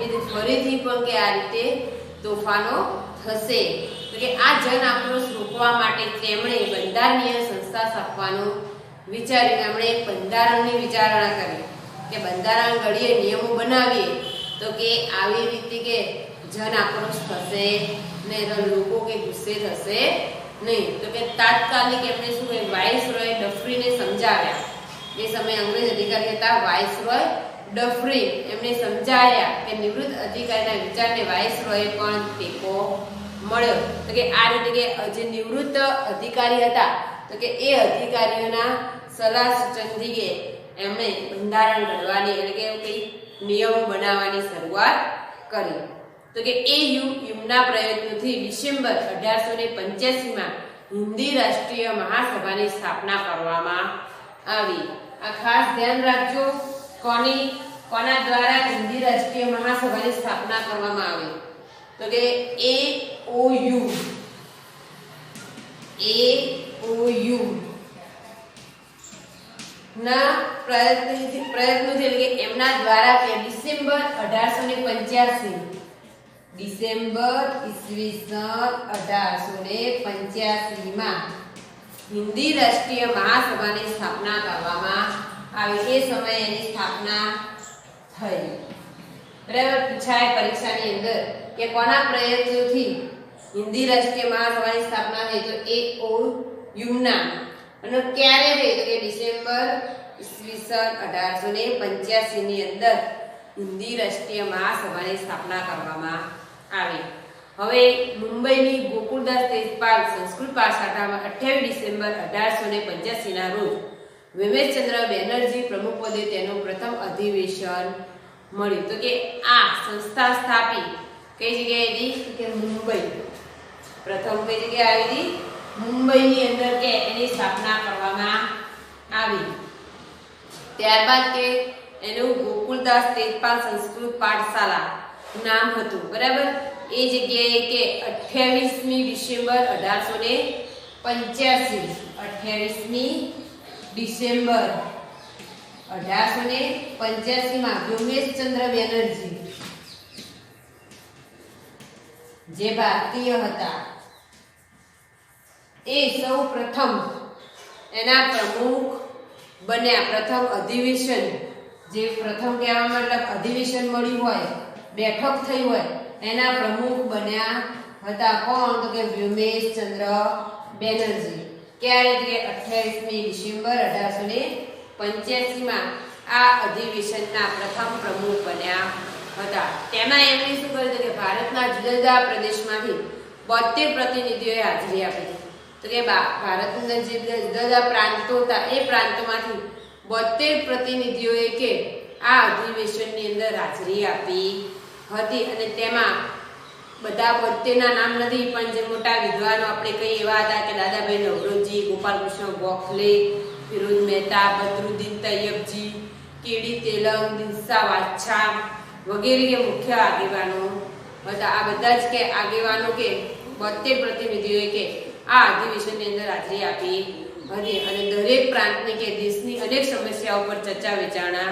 A: એ ફરીથી પણ કે આ રીતે તોફાનો થશે. તો કે આ જન આક્રોશ રોકવા માટે તેમણે બંધારણીય સંસ્થા સ્થાપવાનું વિચાર્યું. એમણે એક બંધારણની વિચારણા કરી કે બંધારણ ઘડીએ નિયમો બનાવીએ તો કે આવી રીતે કે જન આક્રોશ થશે ને લોકો કે ગુસ્સે થશે નહીં. તો કે તાત્કાલિક એમને શું કહે વાઇસરોય ડફરીને સમજાવ્યા. એ સમયે અંગ્રેજ અધિકારી હતા વાઇસરોય ડફરી. એમને સમજાયા કે નિવૃત્ત અધિકારીના વિચારને વાઇસરોયે પણ ટેકો મળ્યો. તો કે આ રીતે કે જે નિવૃત્ત અધિકારી હતા તો કે એ અધિકારીઓના સલાહ સૂચનથી કે એમણે બંધારણ ઘડવાની એટલે કે કઈ નિયમો બનાવવાની શરૂઆત કરી. તો કે એ યુમના પ્રયત્નોથી ડિસેમ્બર 1885 હિન્દી રાષ્ટ્રીય મહાસભાની સ્થાપના કરવામાં આવી. આ ખાસ ધ્યાન રાખજો કોના દ્વારા હિન્દી રાષ્ટ્રીય મહાસભાની સ્થાપના કરવામાં આવી. તો કે AOU ના પ્રયત્નોથી એટલે કે એમના દ્વારા કે ડિસેમ્બર 1885 માં હિન્દી રાષ્ટ્રીય મહાસભાની સ્થાપના કરવામાં આવી. એ સમયે એની સ્થાપના થઈ. બરાબર, પૂછાય પરીક્ષાની અંદર કે કોના પ્રયત્નોથી હિન્દી રાષ્ટ્રીય મહાસભાની સ્થાપના થઈ? તો AOU ના. અને ક્યારે થઈ? તો કે ડિસેમ્બર 1885 ની અંદર હિન્દી રાષ્ટ્રીય મહાસભાની સ્થાપના કરવામાં આવી. હવે મુંબઈની ગોકુળદાસ તેજપાલ સંસ્કૃત પાઠશાળામાં 28 ડિસેમ્બર 1885 ના રોજ વિમેશચંદ્ર બેનર્જી પ્રમુખ પદે તેનું પ્રથમ અધિવેશન મળ્યું. તો કે આ સંસ્થા સ્થાપી કઈ જગ્યાએ હતી? કે મુંબઈ. પ્રથમ કઈ જગ્યાએ આવી હતી? મુંબઈની અંદર કે એની સ્થાપના કરવામાં આવી. ત્યારબાદ કે એનું ગોકુળદાસ તેજપાલ સંસ્કૃત પાઠશાળા નામ હતું. બરાબર, એ જગ્યાએ કે 28મી ડિસેમ્બર 1885 28મી ડિસેમ્બર 1885 માં વિમેશચંદ્ર બેનર્જી જે ભારતીય હતા એ સૌ પ્રથમ એના પ્રમુખ બન્યા. પ્રથમ અધિવેશન જે પ્રથમ કહેવા મતલબ અધિવેશન મળ્યું હોય, બેઠક થઈ હોય, એના પ્રમુખ બન્યા હતા. કોણ? તો કે વિમેશચંદ્ર બેનર્જી. ક્યારે? કે 28મી ડિસેમ્બર 1885 માં આ અધિવેશનના પ્રથમ પ્રમુખ બન્યા હતા. તેમાં એમણે શું કર્યું કે ભારતના જુદા જુદા પ્રદેશમાંથી 72 પ્રતિનિધિઓએ હાજરી આપી. તો કે ભારતના જે જુદા જુદા પ્રાંતો હતા એ પ્રાંતોમાંથી 72 પ્રતિનિધિઓએ કે આ અધિવેશનની અંદર હાજરી આપી હતી. અને તેમાં બધા 72 ના નામ નથી, પણ જે મોટા વિદ્વાનો આપણે કઈ એવા હતા કે દાદાભાઈ નવરોજી, ગોપાલકૃષ્ણ ગોખલે, ફિરોઝ મહેતા, બદરુદ્દીન તૈયબજી, કેડી તેલંગ, દિનસા વાચ્છા વગેરે કે મુખ્ય આગેવાનો હતા. આ બધા જ કે આગેવાનો કે 72 પ્રતિનિધિઓએ કે આ અધિવેશનની અંદર હાજરી આપી હતી. અને દરેક પ્રાંતની કે દેશની અનેક સમસ્યાઓ પર ચર્ચા વિચારણા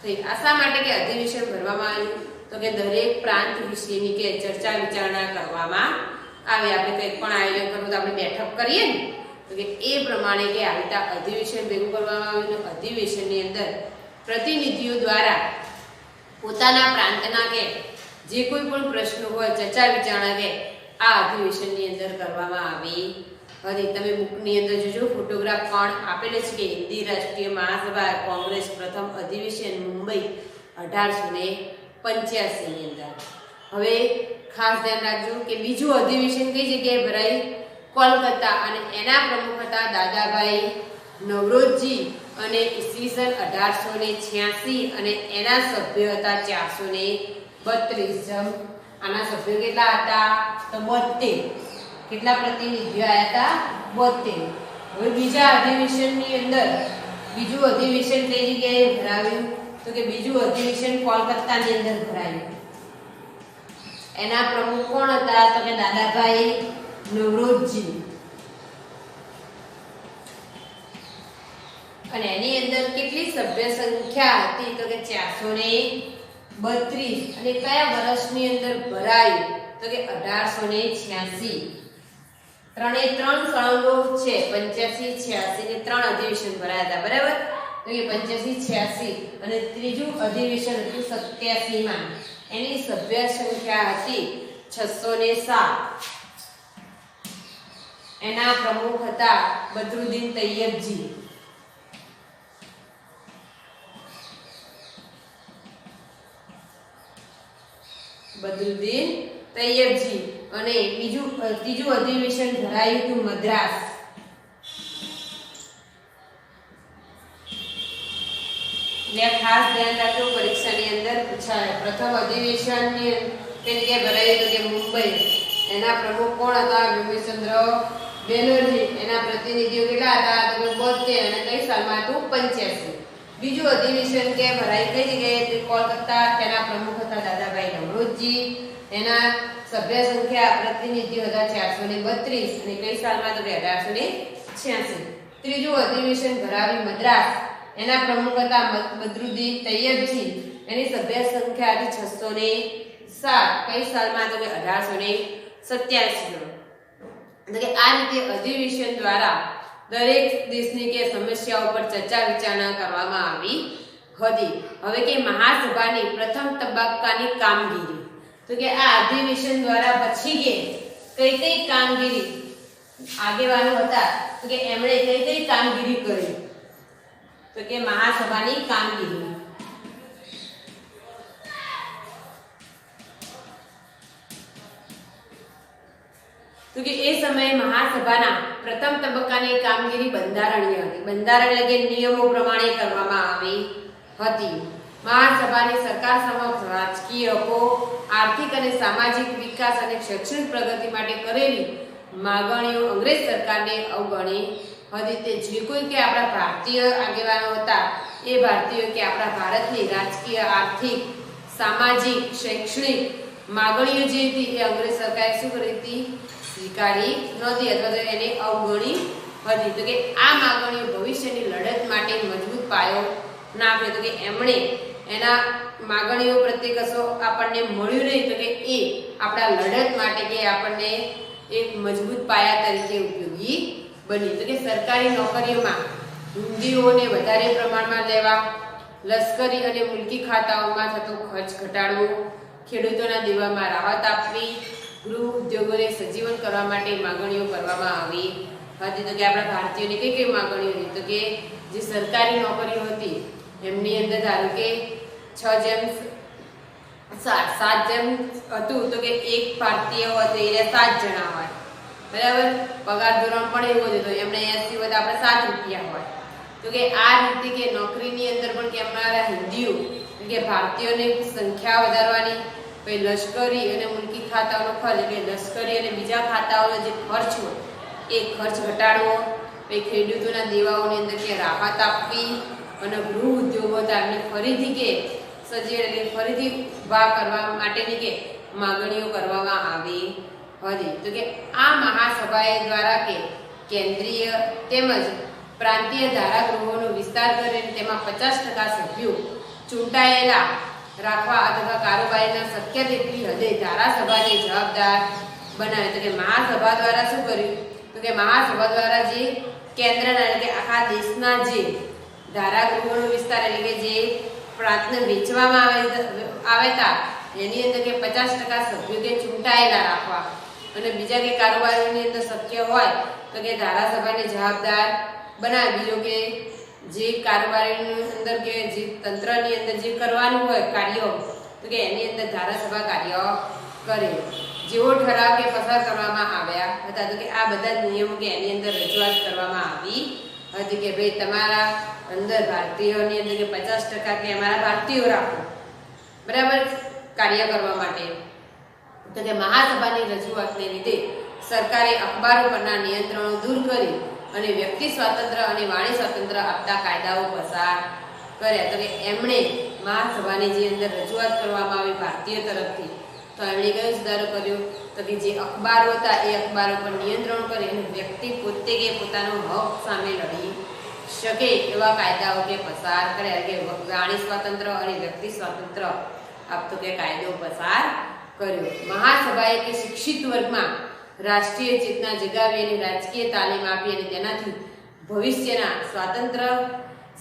A: થઈ. આશા માટે કે અધિવેશન ભરવામાં આવ્યું તો કે દરેક પ્રાંત વિશેની કે ચર્ચા વિચારણા કરવામાં આવે. આપણે કંઈક પણ આયોજન કરવું તો આપણે બેઠક કરીએ ને, તો કે એ પ્રમાણે કે આવી રીતે અધિવેશન ભેગું કરવામાં આવ્યું. અધિવેશનની અંદર પ્રતિનિધિઓ દ્વારા પોતાના પ્રાંતના કે જે કોઈ પણ પ્રશ્નો હોય ચર્ચા વિચારણા કે આ અધિવેશનની અંદર કરવામાં આવી હતી. તમે બુકની અંદર જોજો ફોટોગ્રાફ પણ આપેલો છે કે હિન્દી રાષ્ટ્રીય મહાસભા કોંગ્રેસ પ્રથમ અધિવેશન મુંબઈ 1885 ની અંદર. હવે ખાસ ધ્યાન રાખજો કે બીજું અધિવેશન કઈ જગ્યાએ ભરાયું? કોલકાતા. અને એના પ્રમુખ હતા દાદાભાઈ નવરોજી અને ઈસવીસન 1886 અને એના સભ્યો હતા 432 જણ. આના સભ્યો કેટલા હતા? તો 72. કેટલા પ્રતિનિધિઓ આવ્યા હતા? 72. હવે બીજા અધિવેશનની અંદર બીજું અધિવેશન કઈ જગ્યાએ ભરાયું? તો કે બીજું અધિવેશન કોલકાતાની અંદર ભરાયું. એના પ્રમુખ કોણ હતા? તો કે દાદાભાઈ નવરોજી. અને એની અંદર કેટલી સભ્ય સંખ્યા હતી? તો કે 432. અને કયા વર્ષની અંદર ભરાયું? તો કે 1886. ત્રણે ત્રણ સળંગો છે 85, 86 ને 3 અધિવેશન ભરાયા હતા. બરાબર, તો કે 85, 86 અને ત્રીજું અધિવેશન હતું 87 માં. એની સભ્ય સંખ્યા હતી 607. એના પ્રમુખ હતા બદરુદ્દીન તૈયબજી. બદરુદ્દીન તૈયબજી. અને ત્રીજું અધિવેશન ભરાયું હતું મદ્રાસ. ને ખાસ ધ્યાન રાખજો, પરીક્ષાની અંદર પૂછાય. પ્રથમ અધિવેશનની કે ભરાયું હતું કે મુંબઈ. એના પ્રમુખ કોણ હતા? બિપિનચંદ્ર બેનર્જી. એના પ્રતિનિધિઓ કેટલા હતા? તો 72. અને કઈ સાલમાં હતું? 85. બીજું અધિવેશન કે ભરાય કઈ જગ્યાએ? કોલકાતા. તેના પ્રમુખ હતા દાદાભાઈ નવરોજી. એના સભ્ય સંખ્યા પ્રતિનિધિઓ હતા 432. અને કઈ સાલમાં? તો 1886. ત્રીજું અધિવેશન ભરાવી મદ્રાસ. એના પ્રમુખ હતા બદરુદ્દીન તૈયબજી. એની સભ્ય સંખ્યા હતી 607. કઈ સાલમાં? તો 1887. એટલે કે આ રીતે અધિવેશન દ્વારા દરેક દેશની કે સમસ્યાઓ પર ચર્ચા વિચારણા કરવામાં આવી હતી. હવે કે મહાસભાની પ્રથમ તબક્કાની કામગીરી. તો કે આ અધિવેશન દ્વારા પછી કે કઈ કામગીરી આગેવાનો હતા, તો કે એમણે કઈ કામગીરી કરી? તો કે મહાસભાની કામગીરી. તો કે એ સમયે મહાસભાના પ્રથમ તબક્કાની કામગીરી બંધારણીય હતી. બંધારણ એટલે કે નિયમો પ્રમાણે કરવામાં આવી હતી. મહાસભાની સરકાર સમક્ષ રાજકીય હકો, આર્થિક અને સામાજિક વિકાસ અને શૈક્ષણિક પ્રગતિ માટે કરેલી માગણીઓ અંગ્રેજ સરકારને અવગણી હતી. તે જે કોઈ કે આપણા ભારતીય આગેવાનો હતા, એ ભારતીયો કે આપણા ભારતની રાજકીય, આર્થિક, સામાજિક, શૈક્ષણિક માગણીઓ જે હતી એ અંગ્રેજ સરકારે શું કરી હતી? સ્વીકારી નહોતી અથવા તો એને અવગણી હતી. તો કે આ માગણીઓ ભવિષ્યની લડત માટે મજબૂત પાયો નાખ્યો. તો કે એમણે એના માગણીઓ પ્રત્યે કશો આપણને મળ્યું નહીં, તો કે એ આપણા લડત માટે કે આપણને એક મજબૂત પાયા તરીકે ઉપયોગી બની. તો કે સરકારી નોકરીઓમાં હિન્દીઓને વધારે પ્રમાણમાં લેવા, લશ્કરી અને મુલકી ખાતાઓમાં થતો ખર્ચ ઘટાડવો, ખેડૂતોના દેવામાં રાહત આપવી, ગૃહ ઉદ્યોગોને સજીવન કરવા માટે માગણીઓ કરવામાં આવી હતી. તો કે આપણા ભારતીયોની કઈ માગણીઓ હતી? તો કે જે સરકારી નોકરીઓ હતી એમની અંદર ધારો કે 6:7 હતું, તો કે એક ભારતીય હોય તો એ 7 જણા હોય, બરાબર. પગાર ધોરણ પણ એવો જ હતો, એમણે 80 હોય તો આપણે 7 રૂપિયા હોય. તો કે આ રીતે કે નોકરીની અંદર પણ કે અમારા હિન્દીઓ કે ભારતીયોની સંખ્યા વધારવાની, પછી લશ્કરી અને મુલકી ખાતાઓનો ખર્ચ એટલે લશ્કરી અને બીજા ખાતાઓનો જે ખર્ચ હોય એ ખર્ચ ઘટાડવો, પછી ખેડૂતોના દેવાઓની અંદર કે રાહત આપવી, અને ગૃહ ઉદ્યોગો હતા એમને ફરીથી કે સજીવ ફરીથી ઊભા કરવા માટેની કે માગણીઓ કરવામાં આવી હતી. તો કે આ મહાસભાએ દ્વારા કે કેન્દ્રીય તેમજ પ્રાંતીય ધારાગૃહોનો વિસ્તાર કરીને તેમાં 50% સભ્યો ચૂંટાયેલા રાખવા અથવા કારોબારીના શક્ય તેટલી હદે ધારાસભાને જવાબદાર બનાવે. તો કે મહાસભા દ્વારા શું કર્યું? તો કે મહાસભા દ્વારા જે કેન્દ્રના એટલે કે આખા દેશના જે ધારાગૃહોનો વિસ્તાર એટલે કે જે પ્રાંતને વેચવામાં આવેતા એની અંદર કે 50% સભ્યો કે ચૂંટાયેલા રાખવા, અને બીજા કે કારોબારીની અંદર શક્ય હોય તો કે ધારાસભાને જવાબદાર બનાવે. બીજો કે જે કારોબારીની અંદર કે જે તંત્રની અંદર જે કરવાનું હોય કાર્યો, તો કે એની અંદર ધારાસભા કાર્ય કરે. જેવો ઠરાવ કે પસાર કરવામાં આવ્યા હતા, તો કે આ બધા જ નિયમો કે એની અંદર રજૂઆત કરવામાં આવી હતી કે ભાઈ તમારા અંદર ભારતીયોની અંદર કે 50% કે અમારા ભારતીયો રાખો, બરાબર, કાર્ય કરવા માટે. તો કે મહાસભાની રજૂઆતને લીધે સરકારે અખબારો પરના નિયંત્રણો દૂર કરી અને વ્યક્તિ સ્વાતંત્ર્ય અને વાણી સ્વાતંત્ર્ય આપતા કાયદાઓ પસાર કર્યા. તો કે એમણે મહાસભાની જે અંદર રજૂઆત કરવામાં આવી ભારતીય તરફથી, તો એમણે કયો સુધારો કર્યો? તો કે જે અખબારો હતા એ અખબારો પર નિયંત્રણ કરી અને વ્યક્તિ પોતે કે પોતાનો હક સામે લડી શકે એવા કાયદાઓ કે પસાર કર્યા. કે વાણી સ્વાતંત્ર્ય અને વ્યક્તિ સ્વાતંત્ર્ય આપતો કે કાયદો પસાર કર્યો. મહાસભાએ કે શિક્ષિત વર્ગમાં રાષ્ટ્રીય ચેતના જગાવી અને રાજકીય તાલીમ આપી અને તેનાથી ભવિષ્યના સ્વાતંત્ર્ય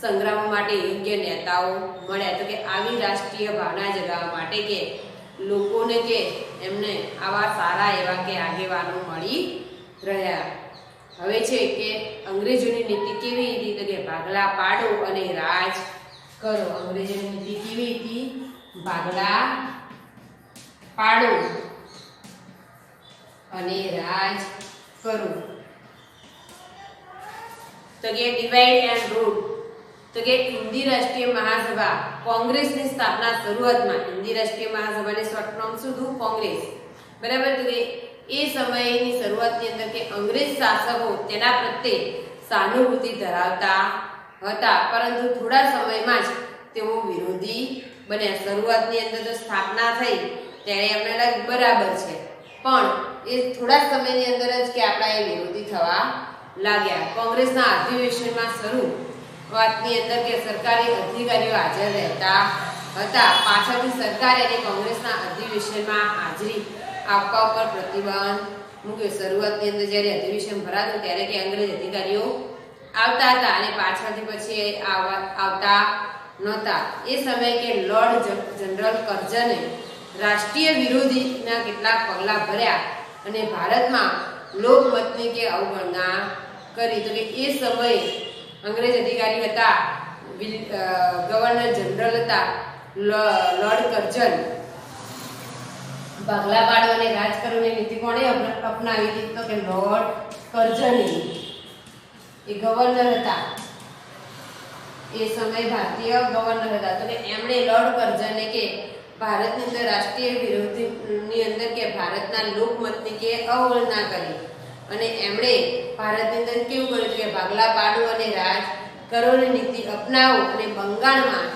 A: સંગ્રામો માટે યોગ્ય નેતાઓ મળ્યા. તો કે આવી રાષ્ટ્રીય ભાવના જગાવવા માટે કે લોકોને કે એમને આવા સારા એવા કે આગેવાનો મળી રહ્યા. હવે છે કે અંગ્રેજોની નીતિ કેવી હતી તો કે ભાગલા પાડો અને રાજ કરો. અંગ્રેજોની નીતિ કેવી હતી? ભાગલા પાડો અને રાજ કરો. તો કે ડિવાઇડ એન્ડ રૂલ. તો કે હિન્દી રાષ્ટ્રીય મહાસભા કોંગ્રેસની સ્થાપના શરૂઆતમાં હિન્દી રાષ્ટ્રીય મહાસભાની શોર્ટ ફોર્મ શું હતું? કોંગ્રેસ. બરાબર. તો કે એ સમયની શરૂઆતની અંદર કે અંગ્રેજ શાસકો તેના પ્રત્યે સહાનુભૂતિ ધરાવતા હતા, પરંતુ થોડા સમયમાં જ તેઓ વિરોધી બન્યા. શરૂઆતની અંદર તો સ્થાપના થઈ ત્યારે એમને લાગે બરાબર છે, પણ એ થોડા સમયની અંદર જ કે આપણા એ વિરોધી થવા લાગ્યા. કોંગ્રેસના અધિવેશનમાં શરૂઆતની અંદર કે સરકારી અધિકારીઓ હાજર રહેતા હતા. પાછળથી સરકારે અને કોંગ્રેસના અધિવેશનમાં હાજરી આપવા પર પ્રતિબંધ મૂક્યો. શરૂઆતની અંદર જ્યારે અધિવેશન ભરાતું ત્યારે કે અંગ્રેજ અધિકારીઓ આવતા હતા અને પાછળથી પછી આવતા નહોતા. એ સમયે કે લોર્ડ જનરલ કર્ઝને રાષ્ટ્રીય વિરોધીના કેટલાક પગલાં ભર્યા અને ભારતમાં લોકમતની કે અવગણના કરી. તો કે એ સમયે અંગ્રેજ અધિકારી હતા, ગવર્નર જનરલ હતા લોર્ડ કર્ઝન. ભાગલા પાડો અને રાજ કરવાની નીતિ કોણે અપનાવી હતી? તો કે લોર્ડ કર્ઝને. એ ગવર્નર હતા, એ સમય ભારતીય ગવર્નર હતા. તો કે એમણે લોર્ડ કર્ઝને કે ભારતની અંદર રાષ્ટ્રીય વિરોધીની અંદર કે ભારતના લોકમતની કે અવગણના કરી અને એમણે ભારતની અંદર કેવું કર્યું કે ભાગલા પાડો અને રાજ કરોની નીતિ અપનાવો અને બંગાળમાં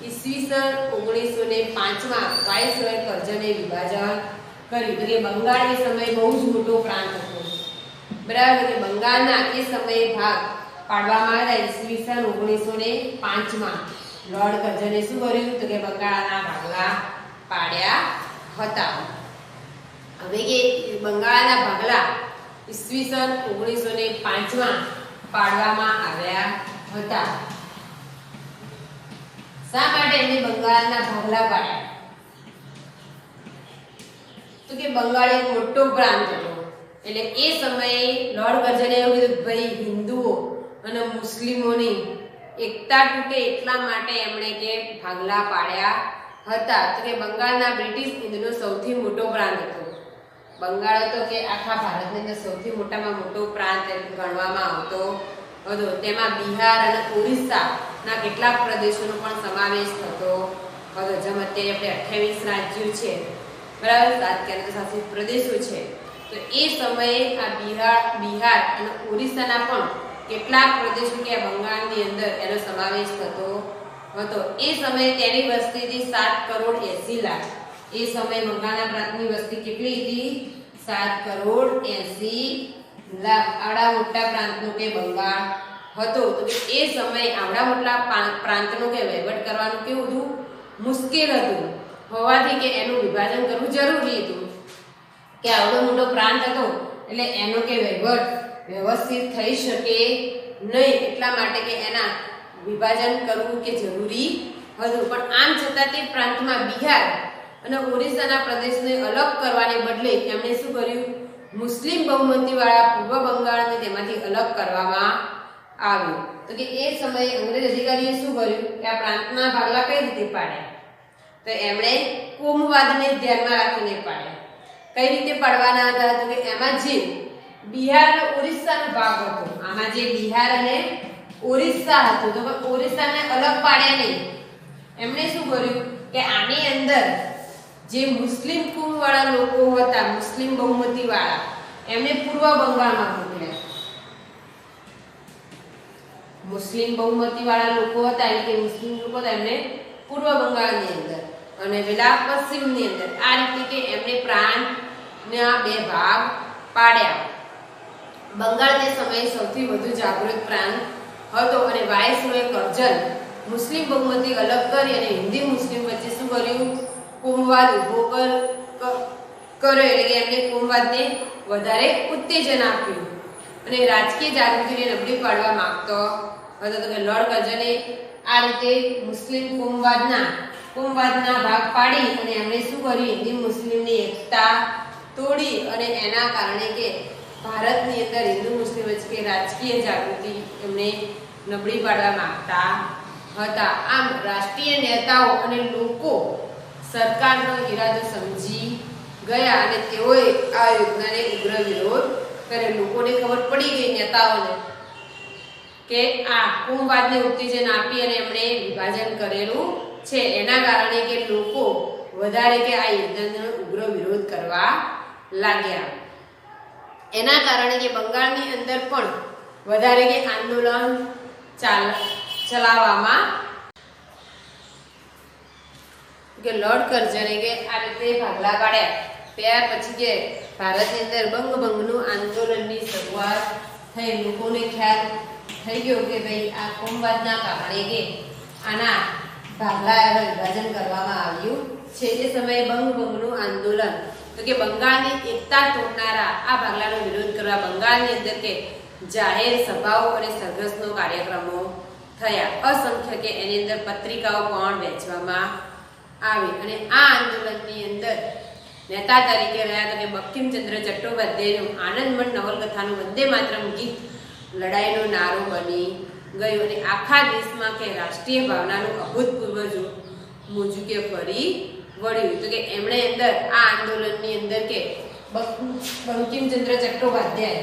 A: ઈસવીસન 1905માં વાઇસરોય કર્ઝને વિભાજન કર્યું. તો કે બંગાળ એ સમયે બહુ જ મોટો પ્રાંત હતો. બરાબર. કે બંગાળના એ સમયે ભાગ પાડવામાં આવ્યા ઈસવીસન 1905માં. લોર્ડ કર્ઝને શું કર્યું? તો કે બંગાળના ભાગલા પાડ્યા હતા. હવે કે બંગાળના ભાગલા ઈસવીસન 1905માં પાડવામાં આવ્યા હતા. શા માટે એમને બંગાળના ભાગલા પાડ્યા? તો કે બંગાળ એક મોટો પ્રાંત હતો, એટલે એ સમયે લોર્ડ કર્ઝને એવું કીધું ભાઈ હિન્દુઓ અને મુસ્લિમોની એકતા તૂટે એટલા માટે એમણે કે ભાગલા પાડ્યા હતા. તો કે બંગાળના બ્રિટિશ હિંદનો સૌથી મોટો પ્રાંત હતો. બંગાળ હતો કે આખા ભારતની અંદર સૌથી મોટામાં મોટો પ્રાંત ગણવામાં આવતો હતો. તેમાં બિહાર અને ઓરિસ્સાના કેટલાક પ્રદેશોનો પણ સમાવેશ થતો હતો. જેમ અત્યારે આપણે 28 રાજ્યો છે, બરાબર, 7 કેન્દ્રશાસિત પ્રદેશો છે. તો એ સમયે આ બિહાર અને ઓરિસ્સાના પણ કેટલાક પ્રદેશો કે બંગાળની અંદર એનો સમાવેશ થતો હતો. એ સમયે તેની વસ્તી હતી 7,80,00,000. એ સમયે બંગાળના પ્રાંતની વસ્તી કેટલી હતી? 7,80,00,000. આવડા મોટા પ્રાંતનું કે બંગાળ હતો. તો એ સમયે આવડા મોટા પ્રાંતનો કે વહીવટ કરવાનું કેવું હતું? મુશ્કેલ હતું. હોવાથી કે એનું વિભાજન કરવું જરૂરી હતું. કે આવડો મોટો પ્રાંત હતો એટલે એનો કે વહીવટ વ્યવસ્થિત થઈ શકે નહીં, એટલા માટે કે એના વિભાજન કરવું કે જરૂરી હતું. પણ આમ છતાં તે પ્રાંતમાં બિહાર અને ઓરિસ્સાના પ્રદેશને અલગ કરવાને બદલે એમણે શું કર્યું? મુસ્લિમ બહુમતીવાળા પૂર્વ બંગાળને તેમાંથી અલગ કરવામાં આવ્યું. તો કે એ સમયે અંગ્રેજ અધિકારીએ શું કર્યું કે આ પ્રાંતના ભાગલા કઈ રીતે પાડ્યા? તો એમણે કોમવાદને ધ્યાનમાં રાખીને પાડ્યા. કઈ રીતે પાડવાના હતા? તો કે એમાં જે બિહાર અને ઓરિસ્સાનો ભાગ હતો, આમાં જે બિહાર અને ઓરિસ્સા હતું, તો ઓરિસ્સાને અલગ પાડ્યા નહીં. એમણે શું કર્યું કે આની અંદર જે મુસ્લિમ કુળવાળા લોકો હતા, મુસ્લિમ બહુમતી વાળા, એમને પૂર્વ બંગાળમાં મોકલ્યા. મુસ્લિમ બહુમતી વાળા લોકો હતા એટલે કે મુસ્લિમ લોકો હતા એમને પૂર્વ બંગાળની અંદર અને પેલા પશ્ચિમની અંદર. આ રીતે કે એમને પ્રાંતના બે ભાગ પાડ્યા. બંગાળ તે સમયે સૌથી વધુ જાગૃત પ્રાંત હતો અને વાઇસરોય કર્ઝન મુસ્લિમ બહુમતી અલગ કરી અને હિન્દી મુસ્લિમ વચ્ચે શું કર્યું? કોમવાદ ઉભો કર્યો. એટલે કે એમને કોમવાદને વધારે ઉત્તેજન આપ્યું અને રાજકીય જાગૃતિને નબળી પાડવા માંગતો હતો. તો કે લોર્ડ કર્ઝને આ રીતે મુસ્લિમ કોમવાદના ભાગ પાડી અને એમણે શું કર્યું? હિન્દી મુસ્લિમની એકતા તોડી અને એના કારણે કે ભારતની અંદર હિન્દુ મુસ્લિમ વચ્ચે રાજકીય જાગૃતિ એમને નબળી પાડવા માંગતા હતા. આમ રાષ્ટ્રીય નેતાઓ અને લોકો સરકારનો ઈરાદો સમજી ગયા અને તેઓએ આ યોજનાને ઉગ્ર વિરોધ કર્યો. લોકોને ખબર પડી ગઈ નેતાઓને કે આ કુંભવાદને ઉત્તેજન આપી અને એમણે વિભાજન કરેલું છે. એના કારણે કે લોકો વધારે કે આ યોજનાનો ઉગ્ર વિરોધ કરવા લાગ્યા. એના કારણે કે બંગાળની અંદર પણ વધારે કે આંદોલન ચલાવવામાં કે લોર્ડ કર્ઝને કે આ રીતે ભાગલા પાડ્યા. ત્યાર પછી કે ભારતની અંદર બંગભંગનું આંદોલનની શરૂઆત થઈ. લોકોને ખ્યાલ થઈ ગયો કે ભાઈ આ કોમવાદના કારણે કે આના ભાગલા વિભાજન કરવામાં આવ્યું છે. તે સમયે બંગભંગનું આંદોલન તો કે બંગાળની એકતા તોડનારા આ ભાગલાનો વિરોધ કરવા બંગાળની અંદર કે જાહેર સભાઓ અને સરઘસનો કાર્યક્રમો થયા. અસંખ્ય કે એની અંદર પત્રિકાઓ પણ વહેંચવામાં આવી અને આ આંદોલનની અંદર નેતા તરીકે રહ્યા તો કે બંકિમચંદ્ર ચટ્ટોપાધ્યાયનું આનંદમઠ નવલકથાનું વંદે માતરમ ગીત લડાઈનો નારો બની ગયું અને આખા દેશમાં કે રાષ્ટ્રીય ભાવનાનું અભૂતપૂર્વ મોજું કે ફરી વળ્યું. તો કે એમણે અંદર આ આંદોલનની અંદર કે બંકિમચંદ્ર ચટ્ટોપાધ્યાય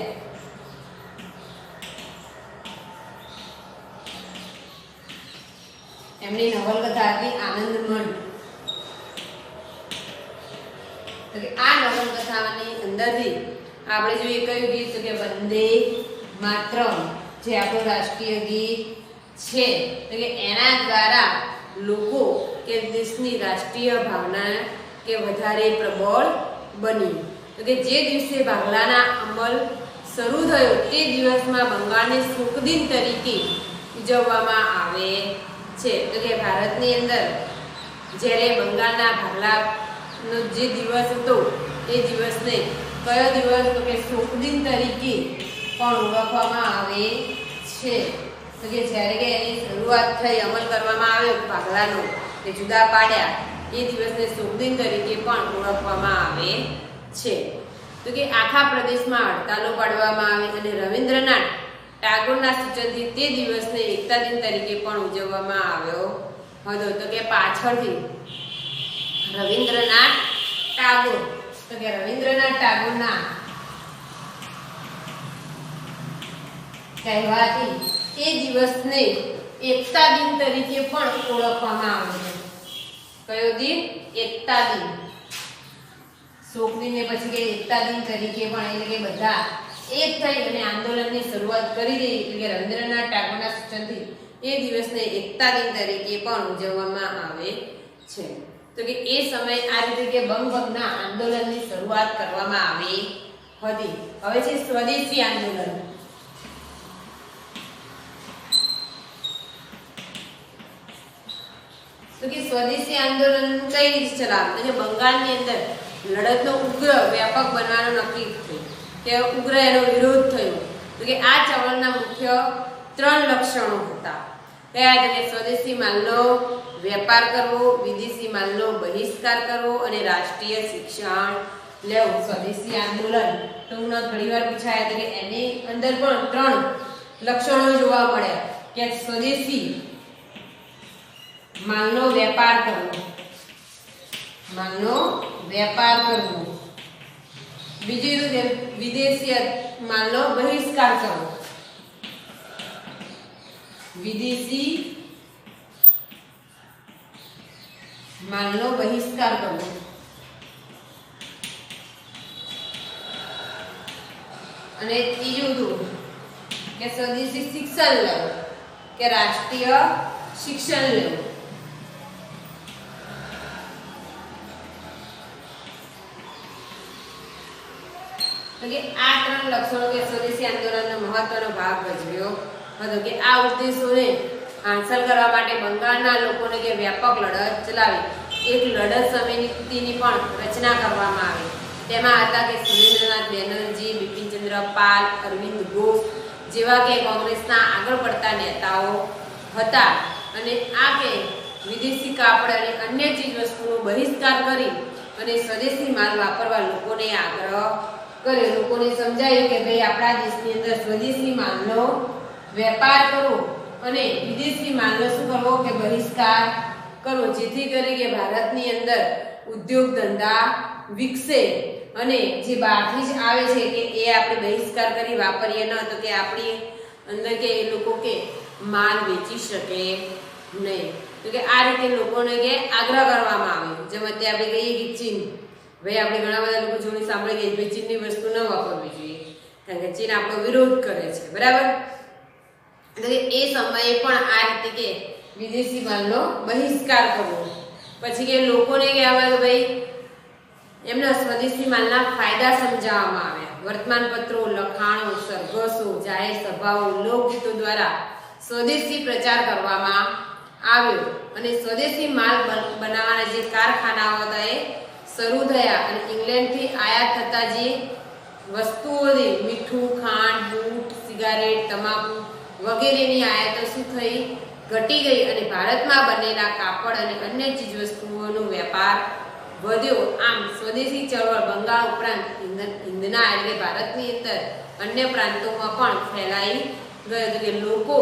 A: એમની નવલકથા હતી આનંદમઠ. તો કે આ નવલકથાની અંદરથી આપણે જોઈએ કયું ગીત તો કે વંદે માતરમ જે આપણું રાષ્ટ્રીય ગીત છે. તો કે એના દ્વારા લોકો કે દેશની રાષ્ટ્રીય ભાવના કે વધારે પ્રબળ બની. તો કે જે દિવસે ભાગલાના અમલ શરૂ થયો તે દિવસમાં બંગાળને શોક દિન તરીકે ઉજવવામાં આવે છે. તો કે ભારતની અંદર જ્યારે બંગાળના ભાગલાનો જે દિવસ હતો તે દિવસને કયો દિવસ તો કે શોક દિન તરીકે પણ ઓળખવામાં આવે છે. તો કે જ્યારે કે એની શરૂઆત થઈ અમલ કરવામાં આવ્યો ભાગલાનો કે જુદા પાડ્યા એ દિવસને શોક દિન તરીકે પણ ઓળખવામાં આવે છે. તો કે આખા પ્રદેશમાં હડતાલો પાડવામાં આવી અને રવિન્દ્રનાથ ટાગોરના સૂચનથી તે દિવસને એકતા દિન તરીકે પણ ઉજવવામાં આવ્યો હતો. તો કે પાછળથી રવિન્દ્રનાથ ટાગોર તો કે રવિન્દ્રનાથ ટાગોરના કહેવાથી તે દિવસને એકતા દિન તરીકે પણ ઓળખવામાં આવે છે. કયો દિન? એકતા દિન. શોક દિન ને પછી કે એકતા દિન તરીકે પણ એટલે કે બધા એક થઈ અને આંદોલનની શરૂઆત કરી દે એટલે કે રવિન્દ્રનાથ ટાગોરના સૂચનથી એ દિવસને એકતા દિન તરીકે પણ ઉજવવામાં આવે છે. તો કે એ સમયે આ રીતે કે બંગભંગના આંદોલનની શરૂઆત કરવામાં આવી હતી. હવે છે સ્વદેશી આંદોલન. તો કે સ્વદેશી આંદોલન કઈ રીતે ચલાવ્યું એટલે બંગાળની અંદર લડતનો ઉગ્ર વ્યાપક બનવાનું નક્કી થયું કે ઉગ્ર એનો વિરોધ થયો. તો કે આ ચળવળના મુખ્ય 3 લક્ષણો હતા. કયા? તો કે સ્વદેશી માલનો વેપાર કરવો, વિદેશી માલનો બહિષ્કાર કરવો અને રાષ્ટ્રીય શિક્ષણ લેવું. સ્વદેશી આંદોલન તો ઘણીવાર પૂછાય તો કે એની અંદર પણ 3 લક્ષણો જોવા મળ્યા કે સ્વદેશી માલનો વેપાર કરવો, માલનો વેપાર કરવો. બીજું કે વિદેશી માલનો બહિષ્કાર કરવો, વિદેશી માલનો બહિષ્કાર કરવો. અને ત્રીજું કે સ્વદેશી શિક્ષણ લેવું કે રાષ્ટ્રીય શિક્ષણ લેવું. તો કે આ 3 લક્ષણો કે સ્વદેશી આંદોલનનો મહત્વનો ભાગ ભજવ્યો હતો કે આ ઉદ્દેશોને હાંસલ કરવા માટે બંગાળના લોકોને કે વ્યાપક લડત ચલાવી. એક લડત સમિતિની પણ રચના કરવામાં આવી. તેમાં હતા કે સુરેન્દ્રનાથ બેનર્જી, બિપિનચંદ્ર પાલ, અરવિંદ ઘોષ જેવા કે કોંગ્રેસના આગળ પડતા નેતાઓ હતા. અને આ કે વિદેશી કાપડ અને અન્ય ચીજ વસ્તુનો બહિષ્કાર કરી અને સ્વદેશી માલ વાપરવા લોકોને આગ્રહ કર્યો, લોકોને સમજાયું કે ભાઈ આપણા દેશની અંદર સ્વદેશી માલનો વેપાર કરવો અને વિદેશી માલનો શું કરવો કે બહિષ્કાર કરવો, જેથી કરી કે ભારતની અંદર ઉદ્યોગ ધંધા વિકસે અને જે બહારથી જ આવે છે કે એ આપણે બહિષ્કાર કરી વાપરીએ ન તો કે આપણી અંદર કે એ લોકો કે માલ વેચી શકે નહીં. તો કે આ રીતે લોકોને કે આગ્રહ કરવામાં આવ્યો. જેમ અત્યારે આપણે કહીએ કે ચીન, ભાઈ આપણે ઘણા બધા લોકો જોડે સાંભળીએ કે ચીનની વસ્તુ ન વાપરવી જોઈએ કારણ કે ચીન આપણો વિરોધ કરે છે, બરાબર. એટલે એ સમયે પણ આ રીતે કે વિદેશી માલનો બહિષ્કાર કરવો. પછી કે લોકોને કહેવાય કે ભાઈ એમના સ્વદેશી માલના ફાયદા સમજાવવામાં આવ્યા. વર્તમાનપત્રો, લખાણો, સરઘસો, જાહેર સભાઓ, લોકગીતો દ્વારા સ્વદેશી પ્રચાર કરવામાં આવ્યો અને સ્વદેશી માલ બનાવવાના જે કારખાનાઓ હતા એ શરૂ થયા અને ઇંગ્લેન્ડથી આયાત થતા જે વસ્તુઓની મીઠું, ખાંડ, બૂટ, સિગારેટ, તમાકુ વગેરેની આયાતો શું થઈ ઘટી ગઈ અને ભારતમાં બનેલા કાપડ અને અન્ય ચીજવસ્તુઓનો વેપાર વધ્યો. આમ સ્વદેશી ચળવળ બંગાળ ઉપરાંત હિંદના એટલે ભારતની અંદર અન્ય પ્રાંતોમાં પણ ફેલાઈ ગયો કે લોકો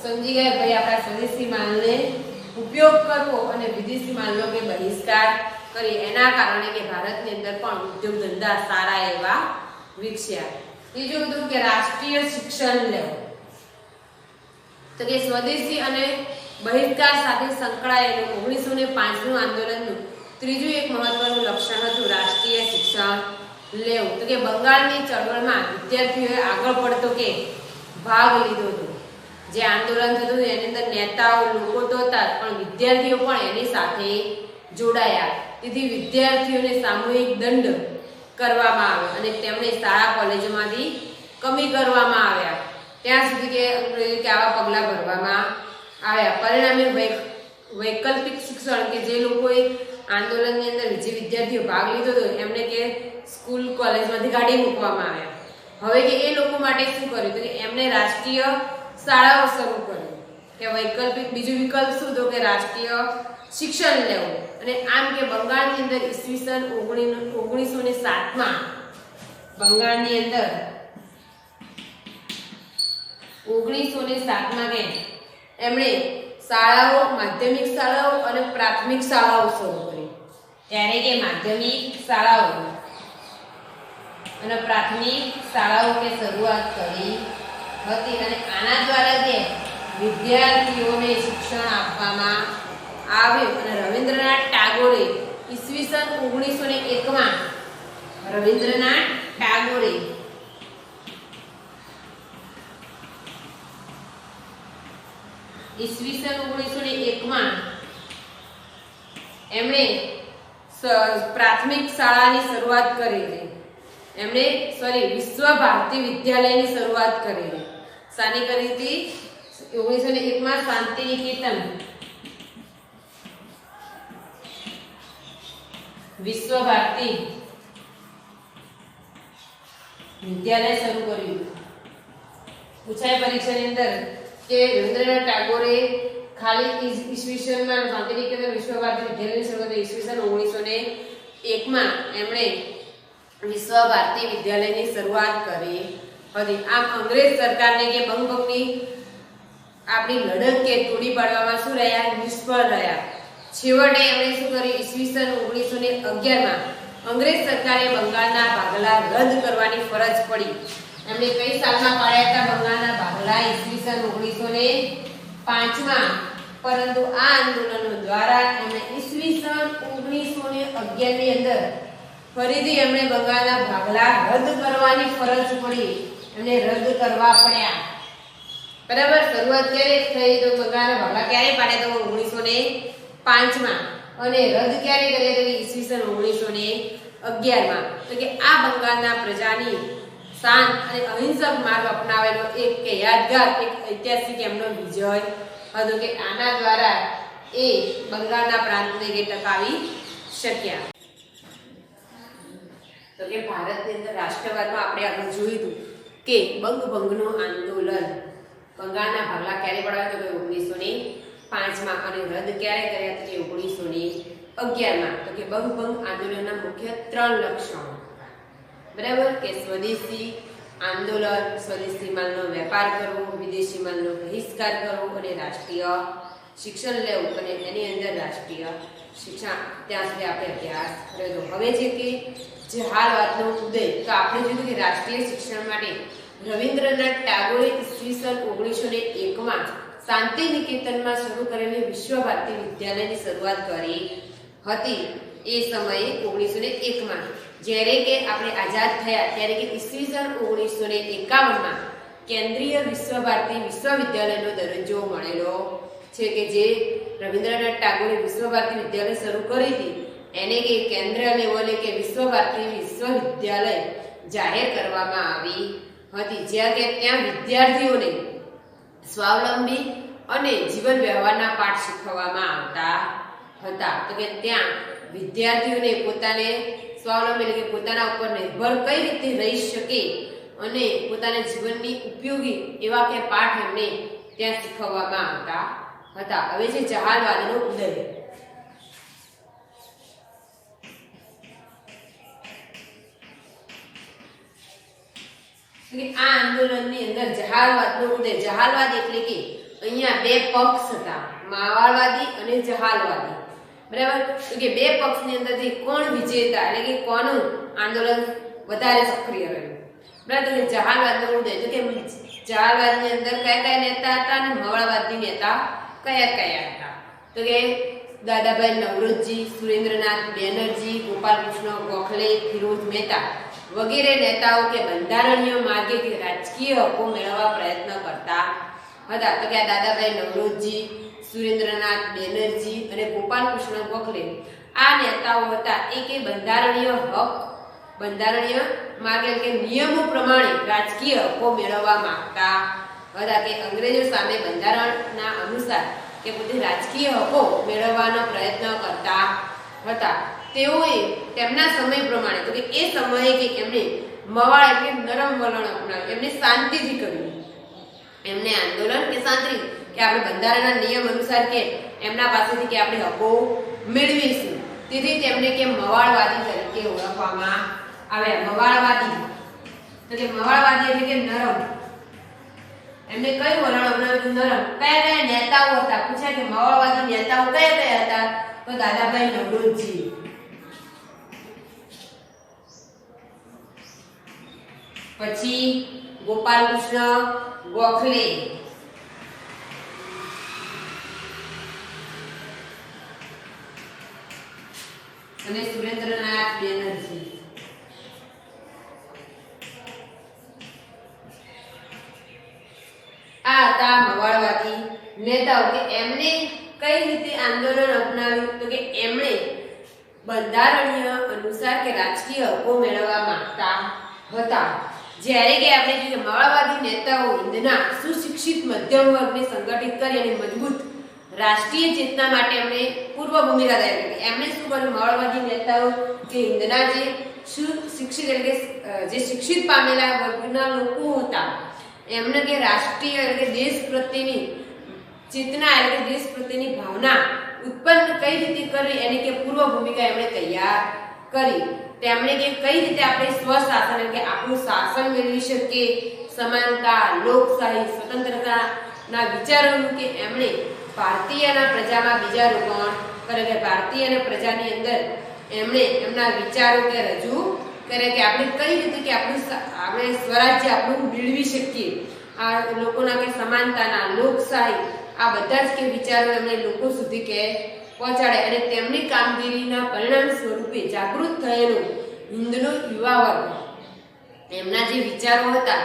A: સમજી ગયા ભાઈ આપણા સ્વદેશી માલને ઉપયોગ કરવો અને વિદેશી માલનો કે બહિષ્કાર કરી. એના કારણે કે ભારતની અંદર પણ ઉદ્યોગ ધંધા સારા એવા વિકસ્યા. ત્રીજું હતું કે રાષ્ટ્રીય શિક્ષણ લેવું. તો કે સ્વદેશી અને બહિષ્કાર સાથે સંકળાયેલું 1905નું આંદોલનનું ત્રીજું એક મહત્વનું લક્ષણ હતું રાષ્ટ્રીય શિક્ષણ લેવું. તો કે બંગાળની ચળવળમાં વિદ્યાર્થીઓએ આગળ પડતો કે ભાગ લીધો હતો. જે આંદોલન થતું હતું એની અંદર નેતાઓ લોકો તો હતા પણ વિદ્યાર્થીઓ પણ એની સાથે જોડાયા. તેથી વિદ્યાર્થીઓને સામૂહિક દંડ કરવામાં આવ્યો અને તેમણે શાળા કોલેજોમાંથી કમી કરવામાં આવ્યા. ત્યાં સુધી કે આવા પગલાં ભરવામાં આવ્યા. પરિણામે વૈકલ્પિક શિક્ષણ કે જે લોકોએ આંદોલનની અંદર જે વિદ્યાર્થીઓ ભાગ લીધો હતો એમને કે સ્કૂલ કોલેજમાંથી કાઢી મૂકવામાં આવ્યા. હવે કે એ લોકો માટે શું કર્યું તો કે એમને રાષ્ટ્રીય શાળાઓ શરૂ કરી કે વૈકલ્પિક બીજું વિકલ્પ શું તો કે રાષ્ટ્રીય શિક્ષણ લેવું. અને આમ કે બંગાળની અંદર ઈસવીસન 1907માં બંગાળની અંદર 1907માં કે એમણે શાળાઓ, માધ્યમિક શાળાઓ અને પ્રાથમિક શાળાઓ શરૂ કરી. ત્યારે કે માધ્યમિક શાળાઓ અને પ્રાથમિક શાળાઓ કે શરૂઆત કરી હતી અને આના દ્વારા કે વિદ્યાર્થીઓને શિક્ષણ આપવામાં આવ્યું. અને રવિન્દ્રનાથ ટાગોરે ઈસવીસન 1901માં રવિન્દ્રનાથ ટાગોરે ઈસવીસન 1901માં એમણે પ્રાથમિક શાળાની શરૂઆત કરી હતી. એમણે વિશ્વ ભારતી વિદ્યાલયની શરૂઆત કરી હતી. શાની કરી હતી 1901માં શાંતિનિકેતન વિશ્વ ભારતી વિદ્યાલય શરૂ કર્યું. પૂછાય પરીક્ષાની અંદર કે રવિન્દ્રનાથ ટાગોરે ખાલી ઈસવીસનમાં શાંતિનિકેતન વિશ્વ ભારતી વિદ્યાલયની શરૂઆત ઈસવીસન 1901માં એમણે વિશ્વ ભારતી વિદ્યાલયની શરૂઆત કરી હતી. આમ અંગ્રેજ સરકારને કે બંગભંગની આપણી લડત કે તોડી પાડવામાં શું રહ્યા નિષ્ફળ રહ્યા. છેવટે એમણે શું કર્યું ઈસવીસન 1911માં અંગ્રેજ સરકારે બંગાળના ભાગલા રદ કરવાની ફરજ પડી. એમણે કઈ સાલમાં પાડ્યા હતા બંગાળના ભાગલા ઈસવીસન 1905માં. પરંતુ આ આંદોલનો દ્વારા એમણે ઈસવીસન 1911 ની અંદર ફરીથી એમણે બંગાળના ભાગલા રદ કરવાની ફરજ પડી. એમને રદ કરવા પડ્યા. બરાબર. શરૂઆત ક્યારે થઈ તો બંગાળના ભાગલા ક્યારે પાડ્યા તો 1905માં અને રદ ક્યારે કર્યા તો ઈસવીસન 1911માં. તો કે આ બંગાળના પ્રજાની શાંત અને અહિંસક માર્ગ અપનાવેલો એક કે યાદગાર એક ઐતિહાસિક એમનો વિજય હતો કે આના દ્વારા એ બંગાળના પ્રાંતને કે ટકાવી શક્યા. તો કે ભારતની અંદર રાષ્ટ્રવાદમાં આપણે આગળ જોયું કે બંગભંગનું આંદોલન બંગાળના ભાગલા ક્યારે પડાવ્યા તો 1905માં અને રદ ક્યારે કર્યા તો 1911માં. તો કે બંગભંગ આંદોલનના મુખ્ય 3 લક્ષણો બરાબર, કે સ્વદેશી આંદોલન, સ્વદેશી માલનો વેપાર કરવો, વિદેશી માલનો બહિષ્કાર કરવો અને રાષ્ટ્રીય શિક્ષણ લેવું અને એની અંદર રાષ્ટ્રીય શિક્ષણ ત્યાં સુધી આપણે અભ્યાસ કર્યો. હવે છે કે જહાલવાદનો ઉદય, તો આપણે જોયું કે રાષ્ટ્રીય શિક્ષણ માટે રવિન્દ્રનાથ ટાગોરે ઈસવીસન 1901માં શાંતિ નિકેતનમાં શરૂ કરેલી વિશ્વ ભારતી વિદ્યાલયની શરૂઆત કરી હતી. એ સમયે 1901માં જ્યારે કે આપણે આઝાદ થયા ત્યારે કે ઈસવીસન 1951માં કેન્દ્રીય વિશ્વ ભારતી વિશ્વવિદ્યાલયનો દરજ્જો મળેલો છે, કે જે રવિન્દ્રનાથ ટાગોરે વિશ્વ ભારતી વિદ્યાલય શરૂ કરી હતી એને કે કેન્દ્ર લેવલે કે વિશ્વ ભારતી વિશ્વવિદ્યાલય જાહેર કરવામાં આવી હતી, જ્યાં કે ત્યાં વિદ્યાર્થીઓને સ્વાવલંબી અને જીવન વ્યવહારના પાઠ શીખવવામાં આવતા હતા. તો કે ત્યાં વિદ્યાર્થીઓને પોતાને સ્વાવલંબી એટલે કે પોતાના ઉપર નિર્ભર કઈ રીતે રહી શકે અને પોતાના જીવનની ઉપયોગી એવા કે પાઠ એમને ત્યાં શીખવવામાં આવતા હતા. હવે છે જહાલવાદનો ઉદય. આ આંદોલનની અંદર જહાલવાદનો ઉદય. જહાલવાદ એટલે કે અહીંયા બે પક્ષ હતા, માવાળવાદી અને જહાલવાદી. બરાબર, તો કે બે પક્ષની અંદરથી કોણ વિજેતા એટલે કે કોનું આંદોલન વધારે સક્રિય રહ્યું. બરાબર, તો કે જહાલવાદનો ઉદય, તો કે જહાલવાદની અંદર કયા કયા નેતા હતા અને માવાળવાદી નેતા કયા કયા હતા. તો કે દાદાભાઈ નવરોજી, સુરેન્દ્રનાથ બેનર્જી, ગોપાલકૃષ્ણ ગોખલે, ફિરોઝ મહેતા વગેરે નેતાઓ કે બંધારણીય માર્ગે કે રાજકીય હકો મેળવવા પ્રયત્ન કરતા હતા. તો કે આ દાદાભાઈ નવરોજી, સુરેન્દ્રનાથ બેનર્જી અને ગોપાલકૃષ્ણ ગોખલે આ નેતાઓ હતા એ કે બંધારણીય માર્ગે કે નિયમો પ્રમાણે રાજકીય હકો મેળવવા માંગતા હતા, કે અંગ્રેજો સામે બંધારણના અનુસાર કે પોતે રાજકીય હકો મેળવવાનો પ્રયત્ન કરતા હતા. તેઓએ તેમના સમય પ્રમાણે, તો કે એ સમયે કે એમને મવાળ એટલે નરમ વલણ અપનાવ્યું, એમને શાંતિથી કર્યું, એમને આંદોલન કે શાંતિ કે આપણે બંધારણના નિયમ અનુસાર કે એમના પાસેથી કે આપણે હકો મેળવીશું. તેથી તેમને કે મવાળવાદી તરીકે ઓળખવામાં આવે. મવાળવાદી, તો કે મવાળવાદી એટલે કે નરમ. એમને કયું વલણ અપનાવ્યું? નરમ. કયા કયા નેતાઓ હતા પૂછ્યા કે મવાળવાદી નેતાઓ કયા કયા હતા? તો દાદાભાઈ નવરોજી, પછી ગોપાલકૃષ્ણ ગોખલે, અને સુરેન્દ્રનાથ બેનર્જી. આ હતા મવાળવાદી નેતાઓ, કે એમને કઈ રીતે આંદોલન અપનાવ્યું? તો કે એમણે બંધારણીય અનુસાર કે રાજકીય હકો મેળવવા માંગતા હતા. જ્યારે કે આપણે જોઈએ મવાળવાદી નેતાઓ હિંદના સુશિક્ષિત મધ્યમ વર્ગને સંગઠિત કરી અને મજબૂત રાષ્ટ્રીય ચેતના માટે એમણે પૂર્વ ભૂમિકા દાખવી. એમણે શું કર્યું? મવાળવાદી નેતાઓ કે હિંદના જે સુશિક્ષિત એટલે કે જે શિક્ષિત પામેલા વર્ગના લોકો હતા એમને કે રાષ્ટ્રીય એટલે કે દેશ પ્રત્યેની ચેતના એટલે કે દેશ પ્રત્યેની ભાવના ઉત્પન્ન કઈ રીતે કરવી એની કે પૂર્વ ભૂમિકા એમણે તૈયાર કરી. તેમણે કે કઈ રીતે આપણે સ્વશાસન એટલે કે આપણું શાસન મેળવી શકીએ, સમાનતા, લોકશાહી, સ્વતંત્રતાના વિચારોનું કે એમણે ભારતીયના પ્રજામાં બીજારોપણ કરે, કે ભારતીય પ્રજાની અંદર એમણે એમના વિચારો કે રજૂ કરે કે આપણે કઈ રીતે કે આપણે સ્વરાજ્ય આપણું મેળવી શકીએ. આ લોકોના કે સમાનતાના, લોકશાહી આ બધા જ કે વિચારો એમણે લોકો સુધી કે પહોંચાડે અને તેમની કામગીરીના પરિણામ સ્વરૂપે જાગૃત થયેલો હિન્દનો યુવા વર્ગ એમના જે વિચારો હતા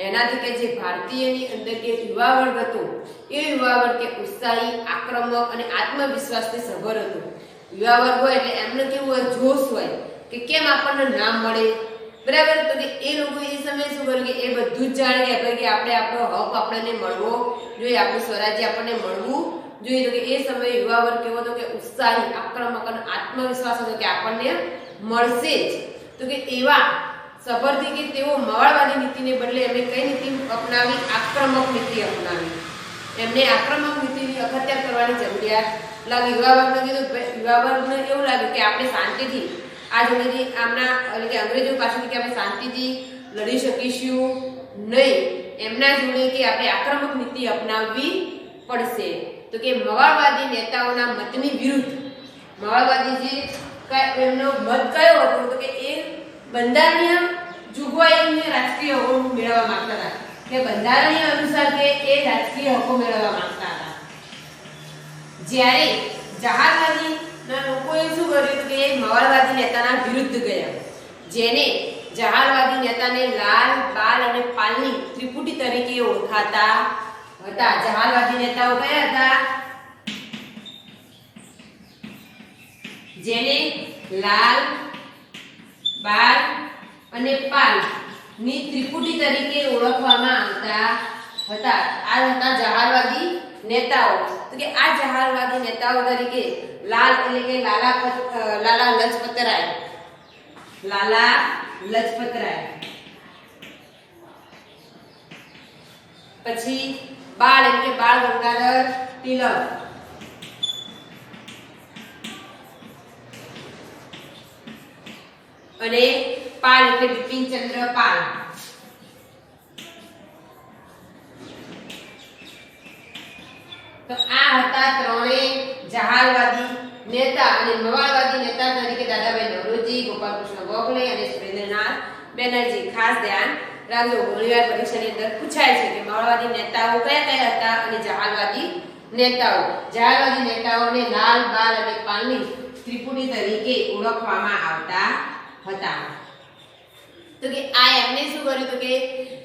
A: એનાથી કે જે ભારતીયની અંદર કે યુવા વર્ગ હતો એ યુવા વર્ગ કે ઉત્સાહી, આક્રમક અને આત્મવિશ્વાસથી સભર હતો. યુવા વર્ગ હોય એટલે એમને કેવું હોય? જોશ હોય કે કેમ આપણને નામ મળે. બરાબર, તો કે એ લોકો એ સમયે શું કર્યું કે એ બધું જ જાણે કે આપણે આપણો હક આપણને મળવો જોઈએ, આપણું સ્વરાજ્ય આપણને મળવું જોઈએ. તો કે એ સમયે યુવા વર્ગ કેવો હતો કે ઉત્સાહી, આક્રમક અને આત્મવિશ્વાસ હતો કે આપણને મળશે જ. તો કે એવા સભરથી કે તેઓ મવાળવાદી નીતિને બદલે એમણે કઈ નીતિ અપનાવી? આક્રમક નીતિ અપનાવી. એમને આક્રમક નીતિની અખત્યાર કરવાની જરૂરિયાત લાગી. યુવા વર્ગને કીધું, યુવા વર્ગને એવું લાગ્યું કે આપણે શાંતિથી આ જોડેથી આમના એટલે કે અંગ્રેજો પાસેથી કે આપણે શાંતિથી લડી શકીશું નહીં, એમના જોડે કે આપણે આક્રમક નીતિ અપનાવવી પડશે. તો કે મવાળવાદી નેતાઓના મતની વિરુદ્ધ મવાળવાદી જે એમનો મત કયો હતો તો કે એ બંધારણીય જોગવાઈને રાજકીય હકો મેળવવા માંગતા હતા, કે બંધારણીય અનુસાર કે એ રાજકીય હકો મેળવવા માંગતા હતા. જ્યારે જહાલવાદીના લોકોએ શું કર્યું કે મવાળવાદી નેતાના વિરુદ્ધ ગયા, જેને જહાલવાદી નેતાને લાલ, બાલ અને પાલની ત્રિપુટી તરીકે ઓળખાતા હતા. જહાલવાદી નેતાઓ કયા હતા? જેને લાલ, બાલ અને પાલ ની ત્રિપુટી તરીકે ઓળખવામાં આવતા હતા. આ હતા જહાલવાદી નેતાઓ. તો કે આ જહાલવાદી નેતાઓ તરીકે લાલ એટલે કે લાલા લજપત રાય, પછી બાળ એટલે કે બાળ ગંગાધર તિલક, અને પાલ એટલે બિપિનચંદ્ર પાલ. તો આ હતા ત્રણેય જહાલવાદી નેતા. અને મવાળવાદી નેતા તરીકે દાદાભાઈ નવરોજી, ગોપાલકૃષ્ણ ગોખલે અને સુરેન્દ્રનાથ બેનર્જી. ખાસ ધ્યાન રાખજો, ઘણીવાર પરીક્ષાની અંદર પૂછાય છે કે મવાળવાદી નેતાઓ કયા કયા હતા અને જહાલવાદી નેતાઓને લાલ, બાલ અને પાલની ત્રિપુટી તરીકે ઓળખવામાં આવતા હતા. તો કે આ એમને શું કર્યું તો કે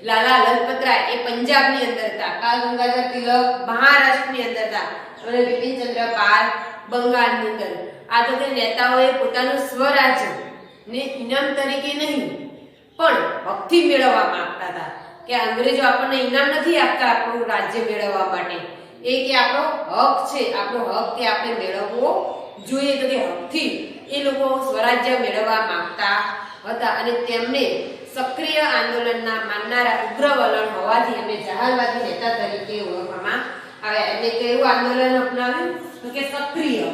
A: લાલા લજપત રાય એ પંજાબની અંદર હતા, બાલ ગંગાધર તિલક મહારાષ્ટ્રની અંદર હતા અને બિપિનચંદ્ર પાલ બંગાળની અંદર. આ તો કે નેતાઓએ પોતાનું સ્વરાજ્ય ને ઇનામ તરીકે નહીં પણ હકથી મેળવવા માંગતા હતા, કે અંગ્રેજો આપણને ઇનામ નથી આપતા આપણું રાજ્ય મેળવવા માટે, એ કે આપણો હક છે, આપણો હક કે આપણે મેળવવો જોઈએ. તો કે હકથી એ લોકો સ્વરાજ્ય મેળવવા માંગતા હતા અને તેમને સક્રિય આંદોલનના માનનારા ઉગ્ર વલણ હોવાથી એમને જહાલવાદી નેતા તરીકે ઓળખવામાં આવ્યા. એટલે કેવું આંદોલન અપનાવ્યું તો કે સક્રિય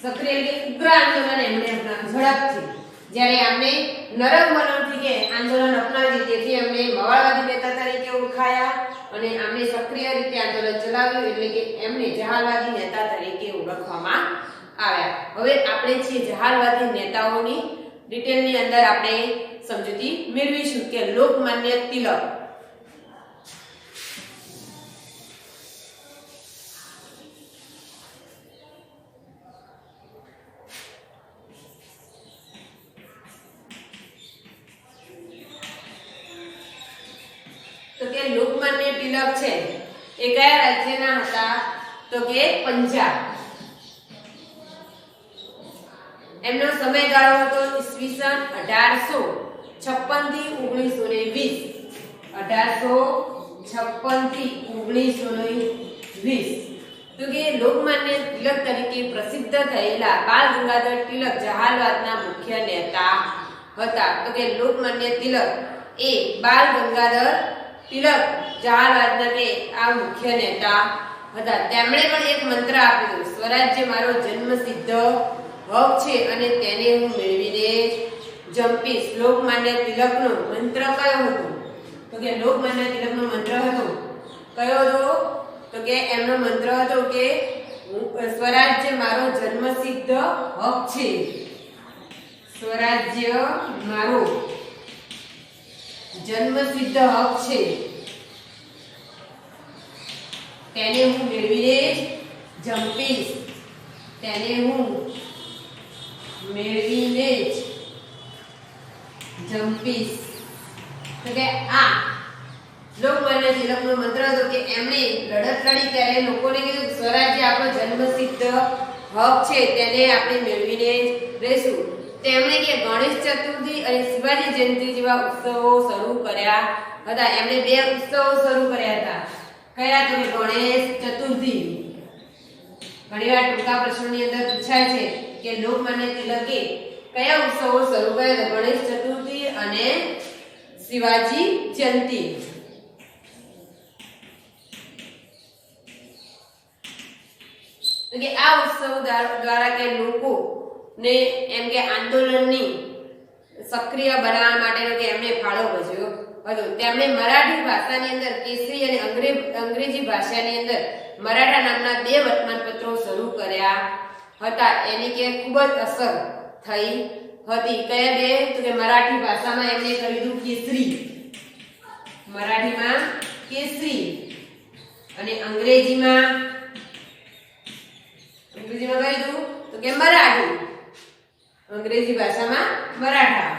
A: એટલે ઉગ્ર આંદોલન એમણે અપનાવ્યું ઝડપથી. જ્યારે એમણે નરમ વલણથી કે આંદોલન અપનાવી તેથી એમને મવાળવાદી નેતા તરીકે ઓળખાયા અને એમણે સક્રિય રીતે આંદોલન ચલાવ્યું એટલે કે એમને જહાલવાદી નેતા તરીકે ઓળખવામાં આવ્યા. હવે આપણે છીએ જહાલવાદી નેતાઓની ડિટેલની અંદર આપણે સમજૂતી મેળવીશું કે લોકમાન્ય તિલક. તો કે લોકમાન્ય તિલક છે એ કયા રાજ્યના હતા તો કે પંજાબ. એમનો સમયગાળો હતો ઈસવીસન 1856 થી 1920. 1856 થી 1920. તો કે લોકમાન્ય તિલક તરીકે પ્રસિદ્ધ થયેલા બાલ ગંગાધર તિલક જહાલવાદના મુખ્ય નેતા હતા. તો કે લોકમાન્ય તિલક એ બાલ ગંગાધર તિલક જહાલવાદના કે આ મુખ્ય નેતા હતા. તેમણે પણ એક મંત્ર આપ્યો, સ્વરાજ્ય મારો જન્મસિદ્ધ હક છે અને તેને હું મેળવીને જંપીશ. લોકમાન્ય તિલકનો મંત્ર કયો હતો તો કે લોકમાન્ય તિલકનો મંત્ર હતો કયો હતો તો કે એમનો મંત્ર હતો કે સ્વરાજ્ય મારો જન્મસિદ્ધ હક છે. સ્વરાજ્ય મારો જન્મસિદ્ધ હક છે, તેને હું મેળવીને જંપીશ. તેને હું મેળવીને જંપીશ. તો કે આ લોકમાન્ય તિલકનો મંત્ર હતો કે એમણે લડત લડી ત્યારે લોકોને કીધું સ્વરાજ્ય આપણો જન્મસિદ્ધ હક છે, તેને આપણે મેળવીને રહેશું. તેમણે કે ગણેશ ચતુર્થી અને શિવાજી જયંતિ જેવા ઉત્સવો શરૂ કર્યા હતા. એમણે બે ઉત્સવો શરૂ કર્યા હતા. કયા તો કે ગણેશ ચતુર્થી. ઘણીવાર ટૂંકા પ્રશ્નોની અંદર પૂછાય છે કે લોકમાન્ય તિલકે કયા ઉત્સવો શરૂ કર્યા હતા? ગણેશ ચતુર્થી અને શિવાજી જયંતિ. તો કે આ ઉત્સવ દ્વારા કે લોકો ને એમ કે આંદોલનની સક્રિય બનાવવા માટેનો કે એમણે ફાળો ભજવ્યો હતો. તેમણે મરાઠી ભાષાની અંદર કેસરી અને અંગ્રેજી ભાષાની અંદર મરાઠા નામના 2 વર્તમાનપત્રો શરૂ કર્યા હતા. એની કે ખૂબ જ અસર થઈ હતી. કયા 2? તો કે મરાઠી ભાષામાં એમણે કર્યું કેસરી, મરાઠીમાં કેસરી, અને અંગ્રેજીમાં કહ્યું તો કે મરાઠી, અંગ્રેજી ભાષામાં મરાઠા.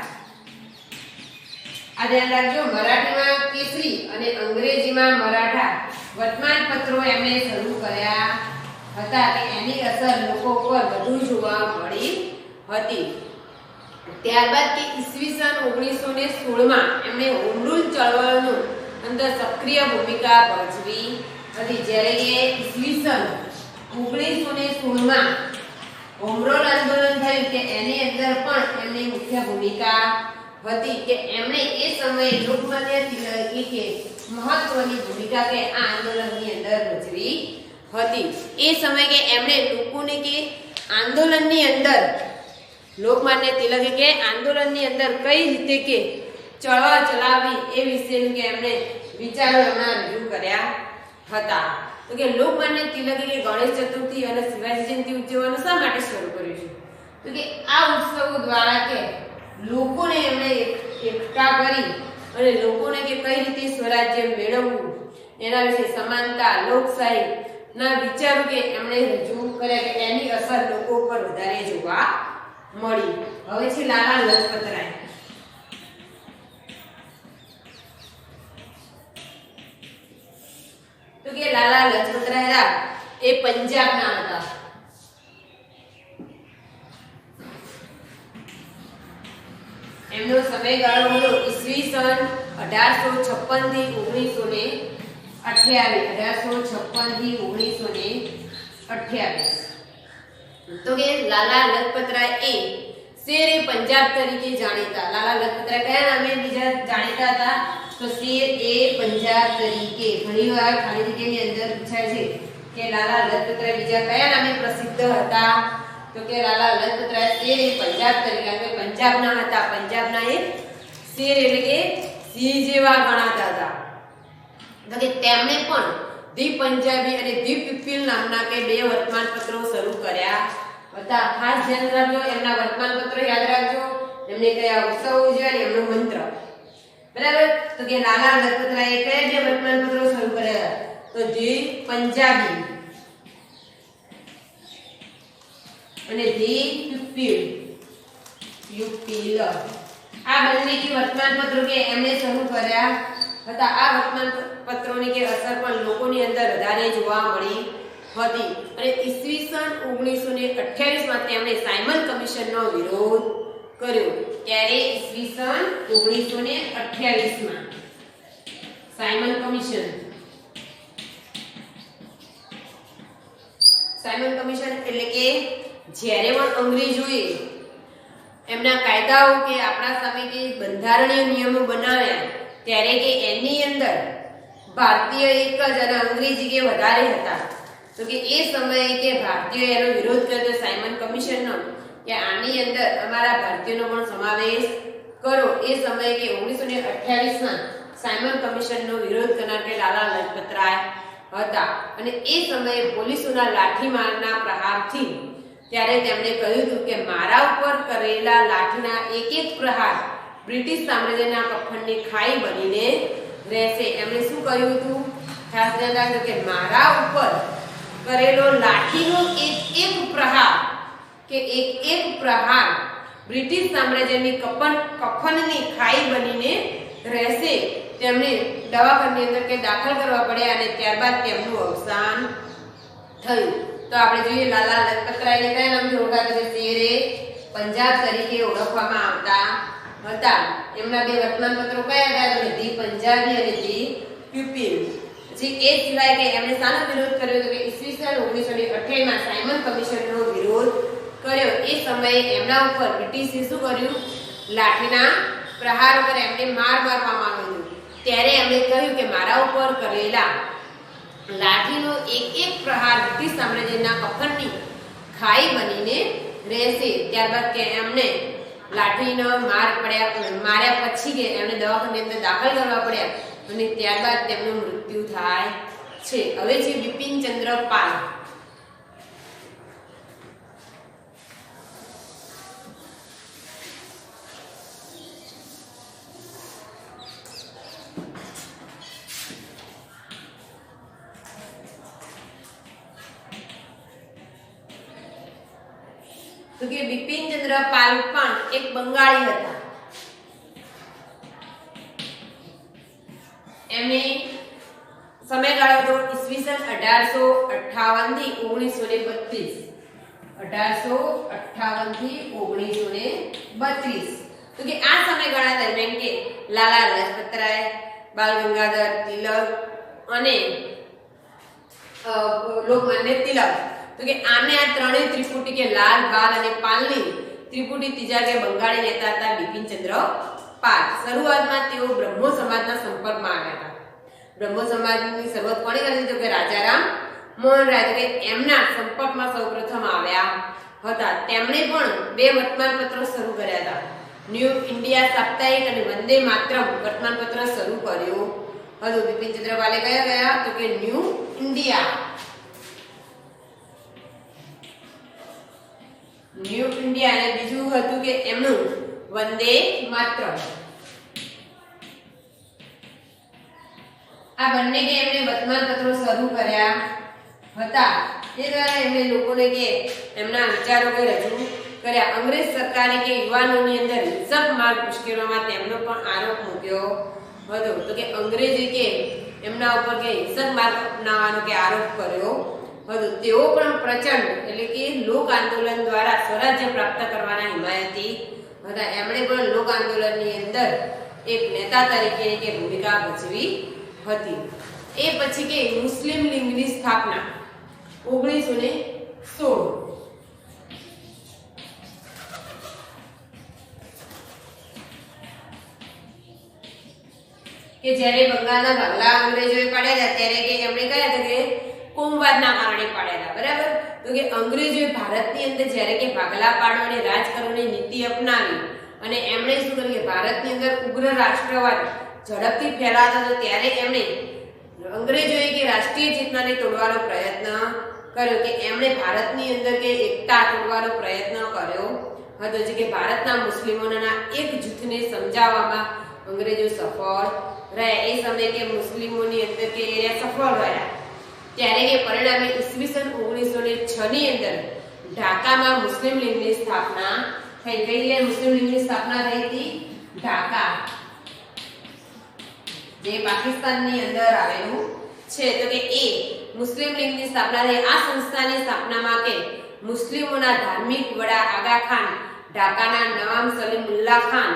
A: આ ધ્યાન રાખજો, મરાઠીમાં કેસરી અને અંગ્રેજીમાં મરાઠા વર્તમાનપત્રો એમણે શરૂ કર્યા હતા. કે એની અસર લોકો પર વધુ જોવા મળી હતી. ત્યારબાદ કે ઈસવીસન 1916 માં એમણે હોમ રૂલ ચળવળનું અંદર સક્રિય ભૂમિકા ભજવી હતી. જ્યારે કે ઈસવીસન 1916 માં હોમ રૂલ આંદોલન થયું કે એની અંદર પણ એમની મુખ્ય ભૂમિકા હતી. કે એમણે એ સમયે લોકમાન્ય તિલકે કે મહત્વની ભૂમિકા કે આ આંદોલનની અંદર ભજવી હતી. એ સમયે કે એમણે લોકોને કે આંદોલનની અંદર લોકમાન્ય તિલકે કે આંદોલનની અંદર કઈ રીતે કે ચળવળ ચલાવવી એ વિશેનું કે એમણે વિચારો એમના રજૂ કર્યા હતા. તો કે લોકમાન્ય તિલકે કે ગણેશ ચતુર્થી અને શિવાજી જયંતિ ઉજવવાનું શા માટે શરૂ કર્યું છે? તો કે આ ઉત્સવો દ્વારા કે લોકોને એમણે એકઠા કરી અને લોકોને કે કઈ રીતે સ્વરાજ્ય મેળવવું એના વિશે સમાનતા, લોકશાહી ના વિચારો કે એમણે રજૂ કર્યા. કે એની અસર લોકો પર વધારે જોવા મળી. હવે છે લાલા લજપત રાય. તો કે લાલા લજપત રાય એ પંજાબના હતા. એમનો સમયગાળો હતો ઈસવીસન 1856 થી 1928. તો કે લાલા લજપત રાય એ શેર એ પંજાબ તરીકે જાણીતા. લાલા લજપત રાય કયા નામે બીજા જાણીતા હતા? તો શેર એ પંજાબ તરીકે. ઘણીવાર ખાલી જગ્યાની અંદર પૂછાય છે કે લાલા લજપત રાય બીજા કયા નામે પ્રસિદ્ધ હતા? તો કે લાલા લજપત રાય શેર એ પંજાબ તરીકે, કે પંજાબના હતા. પંજાબના એક શેર એટલે કે સિંહ જેવા ગણાતા હતા. તો કે તેમણે પણ ધી પંજાબી અને ધી પીપલ નામના કે 2 વર્તમાનપત્રો શરૂ કર્યા હતા. ખાસ ધ્યાન રાખજો, એમના વર્તમાનપત્રો યાદ રાખજો. એમને કયા ઉત્સવ ઉજવ્યા, એમનો મંત્ર, બરાબર. તો કે લાલા લજપત રાયે કયા 2 વર્તમાનપત્રો શરૂ કર્યા? તો ધી પંજાબી અને ધી પીપલ. આ બંને કે વર્તમાનપત્રો કે એમણે શરૂ કર્યા હતા. આ વર્તમાનપત્રોની કે અસર પણ લોકોની અંદર વધારે જોવા મળી હતી. અને ઈસવીસન 1928 માં તેમણે સાયમન કમિશનનો વિરોધ કર્યો. ત્યારે ઈસવીસન 1928 માં સાયમન કમિશન. સાયમન કમિશન એટલે કે જ્યારે પણ અંગ્રેજોએ એમના કાયદાઓ કે આપણા સામે કે બંધારણીય નિયમો બનાવ્યા ત્યારે કે એની અંદર ભારતીય એક જ અને અંગ્રેજી કે વધારે હતા. તો કે એ સમયે કે ભારતીયોએ એનો વિરોધ કર્યો સાયમન કમિશનનો કે આની અંદર અમારા ભારતીયોનો પણ સમાવેશ કરો. એ સમયે કે 1928 માં સાયમન કમિશનનો વિરોધ કરનાર કે લાલા લજપત રાય હતા. અને એ સમયે પોલીસોના લાઠીમારના પ્રહારથી ત્યારે તેમણે કહ્યું હતું કે મારા ઉપર કરેલા લાઠીના એક એક પ્રહાર બ્રિટિશ સામ્રાજ્યના કફનની ખાઈ બનીને રહેશે. એમણે શું કહ્યું હતું? ખાસ ધ્યાન રાખજો કે મારા ઉપર કરેલો લાઠીનો એક એક પ્રહાર કે એક પ્રહાર બ્રિટિશ સામ્રાજ્યની કફનની ખાઈ બનીને રહેશે. તેમને દવાખાનાની અંદર કે દાખલ કરવા પડ્યા અને ત્યારબાદ તેમનું અવસાન થયું. તો આપણે જોઈએ લાલા લજપત રાયને કયા નામથી ઓળખાતા? શેરે પંજાબ તરીકે ઓળખવામાં આવતા હતા. એમના 2 વર્તમાનપત્રો કયા હતા? તો ધી પંજાબી અને ધી પીપલ. પછી એ સિવાય કે એમણે શાનો વિરોધ કર્યો? તો કે ઈસવીસન 1928 માં સાયમન કમિશનનો વિરોધ કર્યો. એ સમયે એમના ઉપર બ્રિટિશે શું કર્યું? લાઠીના પ્રહાર પર એમને મારવામાં આવ્યું. ત્યારે એમણે કહ્યું કે મારા ઉપર કરેલા લાઠીનો એક એક પ્રહાર બ્રિટિશ સામ્રાજ્યના કફનની ખાઈ બનીને રહેશે. ત્યારબાદ કે એમને લાઠીનો માર્યા પછી કે એમને દવાખાને અંદર દાખલ કરવા પડ્યા અને ત્યારબાદ તેમનું મૃત્યુ થાય છે. હવે છે બિપિનચંદ્ર પાલ. તો કે બિપિનચંદ્ર પાલ પણ એક બંગાળી હતા. એમની સમયગાળો તો ઈસવીસન 1858 થી 1932. 1858 થી 1932. તો કે આ સમયગાળા દરમિયાન કે લાલા લજપતરાય, બાલ ગંગાધર તિલક અને લોકમાન્ય તિલક, તો કે આને આ ત્રણેય ત્રિપુટી કે લાલ, બાલ અને પાલની ત્રિપુટી ત્રીજા કે બંગાળી નેતા હતા બિપિનચંદ્ર પાલ. શરૂઆતમાં તેઓ બ્રહ્મો સમાજના સંપર્કમાં આવ્યા હતા. બ્રહ્મો સમાજની શરૂઆત કોણે કરી તો કે રાજારામ મોહન રાય, કે એમના સંપર્કમાં સૌપ્રથમ આવ્યા હતા. તેમણે પણ બે વર્તમાનપત્રો શરૂ કર્યા હતા. ન્યૂ ઇન્ડિયા સાપ્તાહિક અને વંદે માતરમ વર્તમાનપત્ર શરૂ કર્યું હતું. બિપિનચંદ્ર પાલે કયા તો કે ન્યૂ ઇન્ડિયા અને બીજું હતું કે એમનું વંદે માતરમ. આ બંને કે એમણે વર્તમાનપત્રો શરૂ કર્યા હતા. તે દ્વારા એમણે લોકોને કે એમના વિચારો કે રજૂ કર્યા. અંગ્રેજ સરકારે કે યુવાનોની અંદર હિંસક માર્ગ ઉશ્કેરવામાં તેમનો પણ આરોપ મૂક્યો હતો. તો કે અંગ્રેજે કે એમના ઉપર કે હિંસક માર્ગ અપનાવવાનો કે આરોપ કર્યો હતો. તેઓ પણ પ્રચંડ એટલે કે લોક આંદોલન દ્વારા સ્વરાજ્ય પ્રાપ્ત કરવાના હિમાયતી હતા. એમણે પણ લોક આંદોલનની અંદર એક નેતા તરીકેની કે ભૂમિકા ભજવી હતી. એ પછી કે મુસ્લિમ લીગની સ્થાપના 1916. કે જ્યારે બંગાળના ભાગલા અંગ્રેજોએ પાડ્યા ત્યારે કે એમણે કહ્યા હતા કે કોમવાદના કારણે પાડ્યા હતા. બરાબર. તો કે અંગ્રેજોએ ભારતની અંદર જ્યારે કે ભાગલા પાડો અને રાજ કરવાની નીતિ અપનાવી અને એમણે શું કર્યું કે ભારતની અંદર ઉગ્ર રાષ્ટ્રવાદ ઝડપથી ફેલાતો હતો ત્યારે એમણે અંગ્રેજોએ કે રાષ્ટ્રીય ચેતનાને તોડવાનો પ્રયત્ન કર્યો. કે એમણે ભારતની અંદર કે એકતા તોડવાનો પ્રયત્ન કર્યો હતો. જે કે ભારતના મુસ્લિમોના એક જૂથને સમજાવવામાં અંગ્રેજો સફળ રહ્યા. એ સમયે કે મુસ્લિમોની અંદર કે એ સફળ રહ્યા. ત્યારે કે પરિણામે ઈસવીસન 1906 ની અંદર ઢાકામાં મુસ્લિમ લીગની સ્થાપના થઈ. કઈ મુસ્લિમ લીગની સ્થાપના થઈ હતી? ઢાકા, જે પાકિસ્તાનની અંદર આવેલું છે. તો કે એ મુસ્લિમ લીગની સ્થાપના થઈ. આ સંસ્થાની સ્થાપનામાં કે મુસ્લિમોના ધાર્મિક વડા આગા ખાન, ઢાકાના નવાબ સલીમુલ્લાહ ખાન,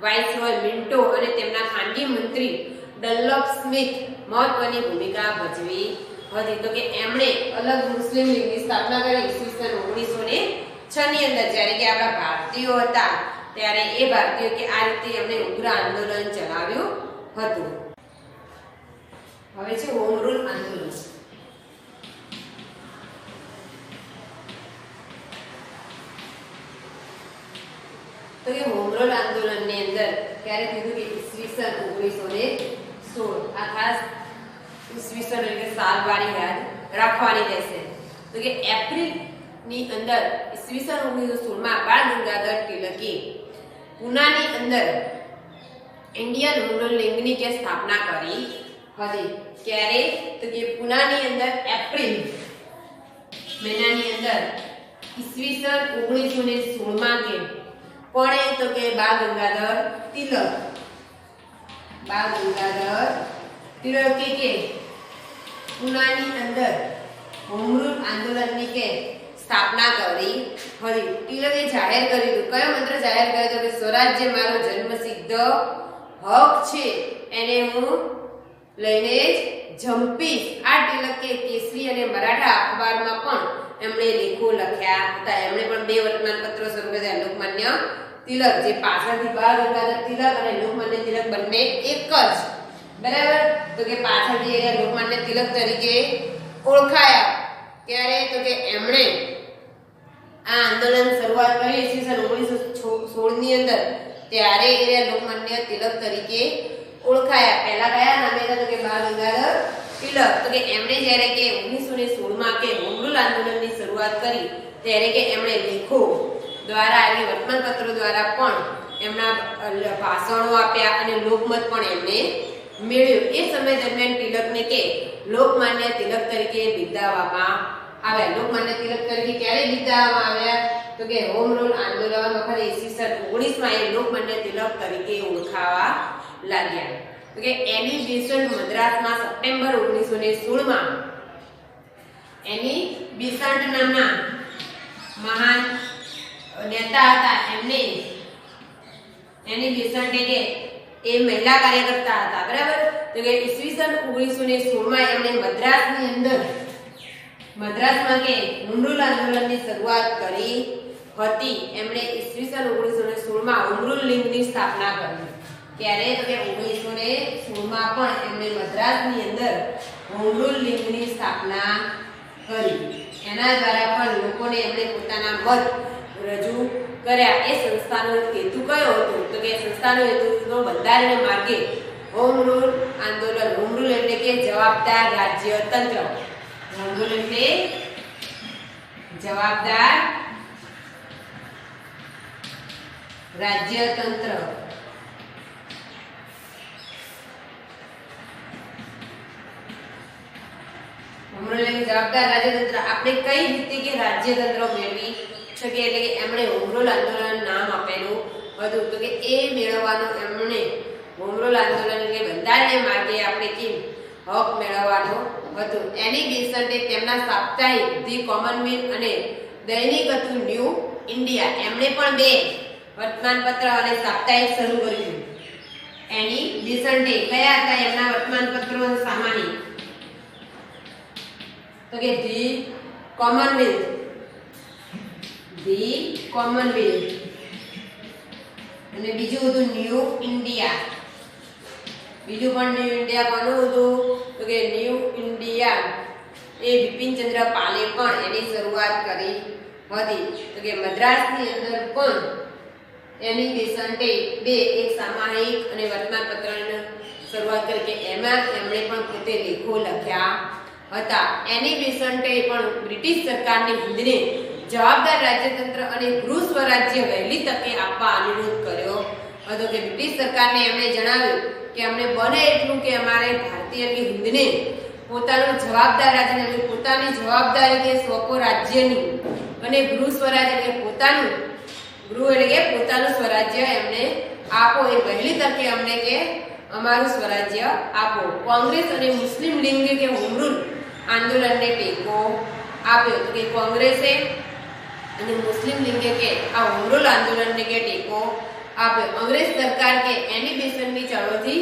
A: વાઇસરોય મિન્ટો અને તેમના ખાનગી મંત્રી ડનલોપ સ્મિથ મહત્વની ભૂમિકા ભજવી હતી. તો કે એમણે અલગ મુસ્લિમ લીગની સ્થાપના કરી ઈસવીસન 1906 ની અંદર. જ્યારે કે આપણા ભારતીયો હતા ત્યારે એ ભારતીયો કે આ રીતે એમણે ઉગ્ર આંદોલન ચલાવ્યું હતું. હવે છે હોમ રૂલ આંદોલન. તો કે હોમ રૂલ આંદોલનની અંદર ક્યારે કીધું કે ઈસવીસન 1916. આ ખાસ ઈસવીસન એટલે કે સાલવારી યાદ રાખવાની રહેશે. તો કે એપ્રિલ ની અંદર ઈસવીસન 1916 માં બાળ ગંગાધર તિલકે પુનાની અંદર ઇન્ડિયન હોમ રૂલ લીગની કે સ્થાપના કરી હતી. ક્યારે તો કે પુનાની અંદર એપ્રિલ મહિનાની અંદર ઈસવીસન 1916 માં કે કોણે તો કે બાળ ગંગાધર તિલકે કે પુનાની અંદર હોમ રૂલ આંદોલનની કે સ્થાપના કરી હતી. તિલકે જાહેર કર્યું. કયો મંત્ર જાહેર કર્યો તો કે સ્વરાજ્ય મારો જન્મસિદ્ધ હક છે, એને હું લઈને જ જંપીશ. આ તિલકે કેસરી અને મરાઠા અખબારમાં પણ એમણે લેખો લખ્યા હતા. એમણે પણ બે વર્તમાનપત્રો શરૂ કર્યા. લોકમાન્ય તિલક, જે પાછળથી બાળ ગંગાધર તિલક અને લોકમાન્ય તિલક બંને એક જ. બરાબર. તો કે પાછળથી એ લોકમાન્ય તિલક તરીકે ઓળખાયા. ક્યારે તો કે એમણે આ આંદોલન શરૂઆત કરી ઈસવીસન 1916 ની અંદર, ત્યારે એ લોકમાન્ય તિલક તરીકે ઓળખાયા. પહેલા કયા નામે હતા તો કે બાળ ગંગાધર તિલક. તો કે એમણે જ્યારે કે 1916 માં કે હોમ રૂલ આંદોલનની શરૂઆત કરી, ત્યારે કે એમણે લેખો દ્વારા અને વર્તમાનપત્રો દ્વારા પણ એમના ભાષણો આપ્યા અને લોકમત પણ એમણે મેળવ્યું. એ સમય દરમિયાન તિલકને કે લોકમાન્ય તિલક તરીકે બિરદાવવામાં આવ્યા. લોકમાન્ય તિલક તરીકે ક્યારે બિરદાવવામાં આવ્યા તો કે હોમ રૂલ આંદોલન વખતે ઈસવીસન 19 માં એ લોકમાન્ય તિલક તરીકે ઓળખાવા લાગ્યા. તો કે એની બેસન્ટ મદ્રાસમાં સપ્ટેમ્બર 1916 માં એની બેસન્ટ નામના મહાન નેતા હતા. એમને એની બેસન્ટ કે એ મહિલા કાર્યકર્તા હતા, બરાબર. તો કે ઈસવીસન 1916 માં એમણે મદ્રાસમાં કે હોમ રૂલ આંદોલનની શરૂઆત કરી હતી. એમણે ઈસવીસન 1916 માં હોમ રૂલ લીગની સ્થાપના કરી. ત્યારે તો કે 1916 માં પણ એમણે મદ્રાસની અંદર હોમ રૂલ લીગની સ્થાપના કરી. એના દ્વારા પણ લોકોને એમણે પોતાના મત રજૂ કર્યા. એ સંસ્થાનો હેતુ કયો હતો તો કે સંસ્થાનો હેતુ હતો બંધારણીય માર્ગે હોમ રૂલ આંદોલન. હોમ રૂલ એટલે કે જવાબદાર રાજ્યતંત્ર. હોમ રૂલ એટલે જવાબદાર રાજ્યતંત્ર. હોમ રૂલ એટલે જવાબદાર રાજ્યતંત્ર. આપણે કઈ રીતે કે રાજ્યતંત્ર મેળવી શકે, એટલે કે એમણે હોમ રૂલ આંદોલન નામ આપેલું હતું. તો કે એ મેળવવાનો એમણે હોમ રૂલ આંદોલન એટલે બંધારણીય માર્ગે આપણે કેમ હક મેળવવાનો હતો. એની બેસન્ટે તેમના સાપ્તાહિક ધી કોમનવેલ્થ અને દૈનિક હતું ન્યૂ ઇન્ડિયા. એમણે પણ બે વર્તમાનપત્ર અને સાપ્તાહિક શરૂ કર્યું. એની બેસન્ટે કયા હતા એમના વર્તમાનપત્રો સામાન્ય તો કે ધી કોમનવેલ્થ અને બીજું હતું ન્યૂ ઇન્ડિયા. બીજું પણ ન્યૂ ઇન્ડિયા કોનું હતું તો કે ન્યૂ ઇન્ડિયા એ બિપિનચંદ્ર પાલે પણ એની શરૂઆત કરી હતી. તો કે મદ્રાસની અંદર પણ એની બેસન્ટે બે એક સામાયિક અને વર્તમાનપત્રની શરૂઆત કરી કે એમાં એમણે પણ પોતે લેખો લખ્યા હતા. એની બેસન્ટે પણ બ્રિટિશ સરકારની હિંદને જવાબદાર રાજ્યતંત્ર અને ગૃહ સ્વરાજ્ય વહેલી તકે આપવા અનુરોધ કર્યો હતો. કે બ્રિટિશ સરકારને એમણે જણાવ્યું કે અમને બને એટલું કે અમારે ભારતીય હિંદને પોતાનું જવાબદાર રાજ્ય એટલે પોતાની જવાબદારી કે સ્વકો રાજ્યની અને ગૃહ સ્વરાજ્ય એટલે પોતાનું ગૃહ એટલે કે પોતાનું સ્વરાજ્ય એમને આપો. એ વહેલી તકે અમને કે અમારું સ્વરાજ્ય આપો. કોંગ્રેસ અને મુસ્લિમ લીગે કે હોમ રૂલ આંદોલનને ટેકો આપ્યો. તો કે કોંગ્રેસે અને મુસ્લિમ લીગે કે આ હોમ રૂલ આંદોલનને કે ટેકો આપ્યો. અંગ્રેજ સરકાર કે એની બેસન્ટની ચળવળથી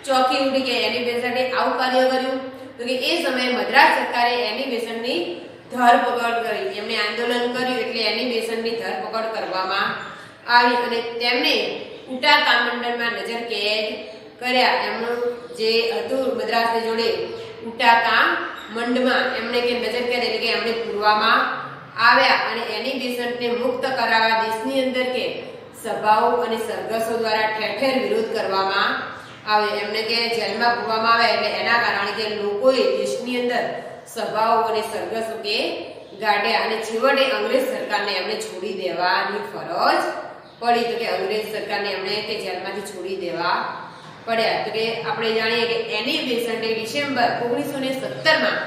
A: ચોકી ઉઠી કે એની બેસન્ટે આવું કાર્ય કર્યું. તો કે એ સમયે મદ્રાસ સરકારે એની બેસન્ટની ધરપકડ કરી. એમણે આંદોલન કર્યું એટલે એની બેસન્ટની ધરપકડ કરવામાં આવી અને તેમને ઉટા કામંડળમાં નજર કેદ કર્યા. એમનું જે હતું મદ્રાસની જોડે ઉટા કામંડમાં એમણે કે નજર કેદ એટલે કે એમણે પૂરવામાં આવ્યા અને એની બેસન્ટને મુક્ત કરાવવા દેશની અંદર કે સભાઓ અને સરઘસો દ્વારા ઠેર ઠેર વિરોધ કરવામાં આવે. એમને કે જેલમાં પૂરવામાં આવે એટલે એના કારણે કે લોકોએ દેશની અંદર સભાઓ અને સરઘસો કે ગાઢ્યા અને છેવટે અંગ્રેજ સરકારને એમણે છોડી દેવાની ફરજ પડી. તો કે અંગ્રેજ સરકારને એમણે કે જેલમાંથી છોડી દેવા પડ્યા. તો કે આપણે જાણીએ કે એની બેસન્ટે ડિસેમ્બર 1917 માં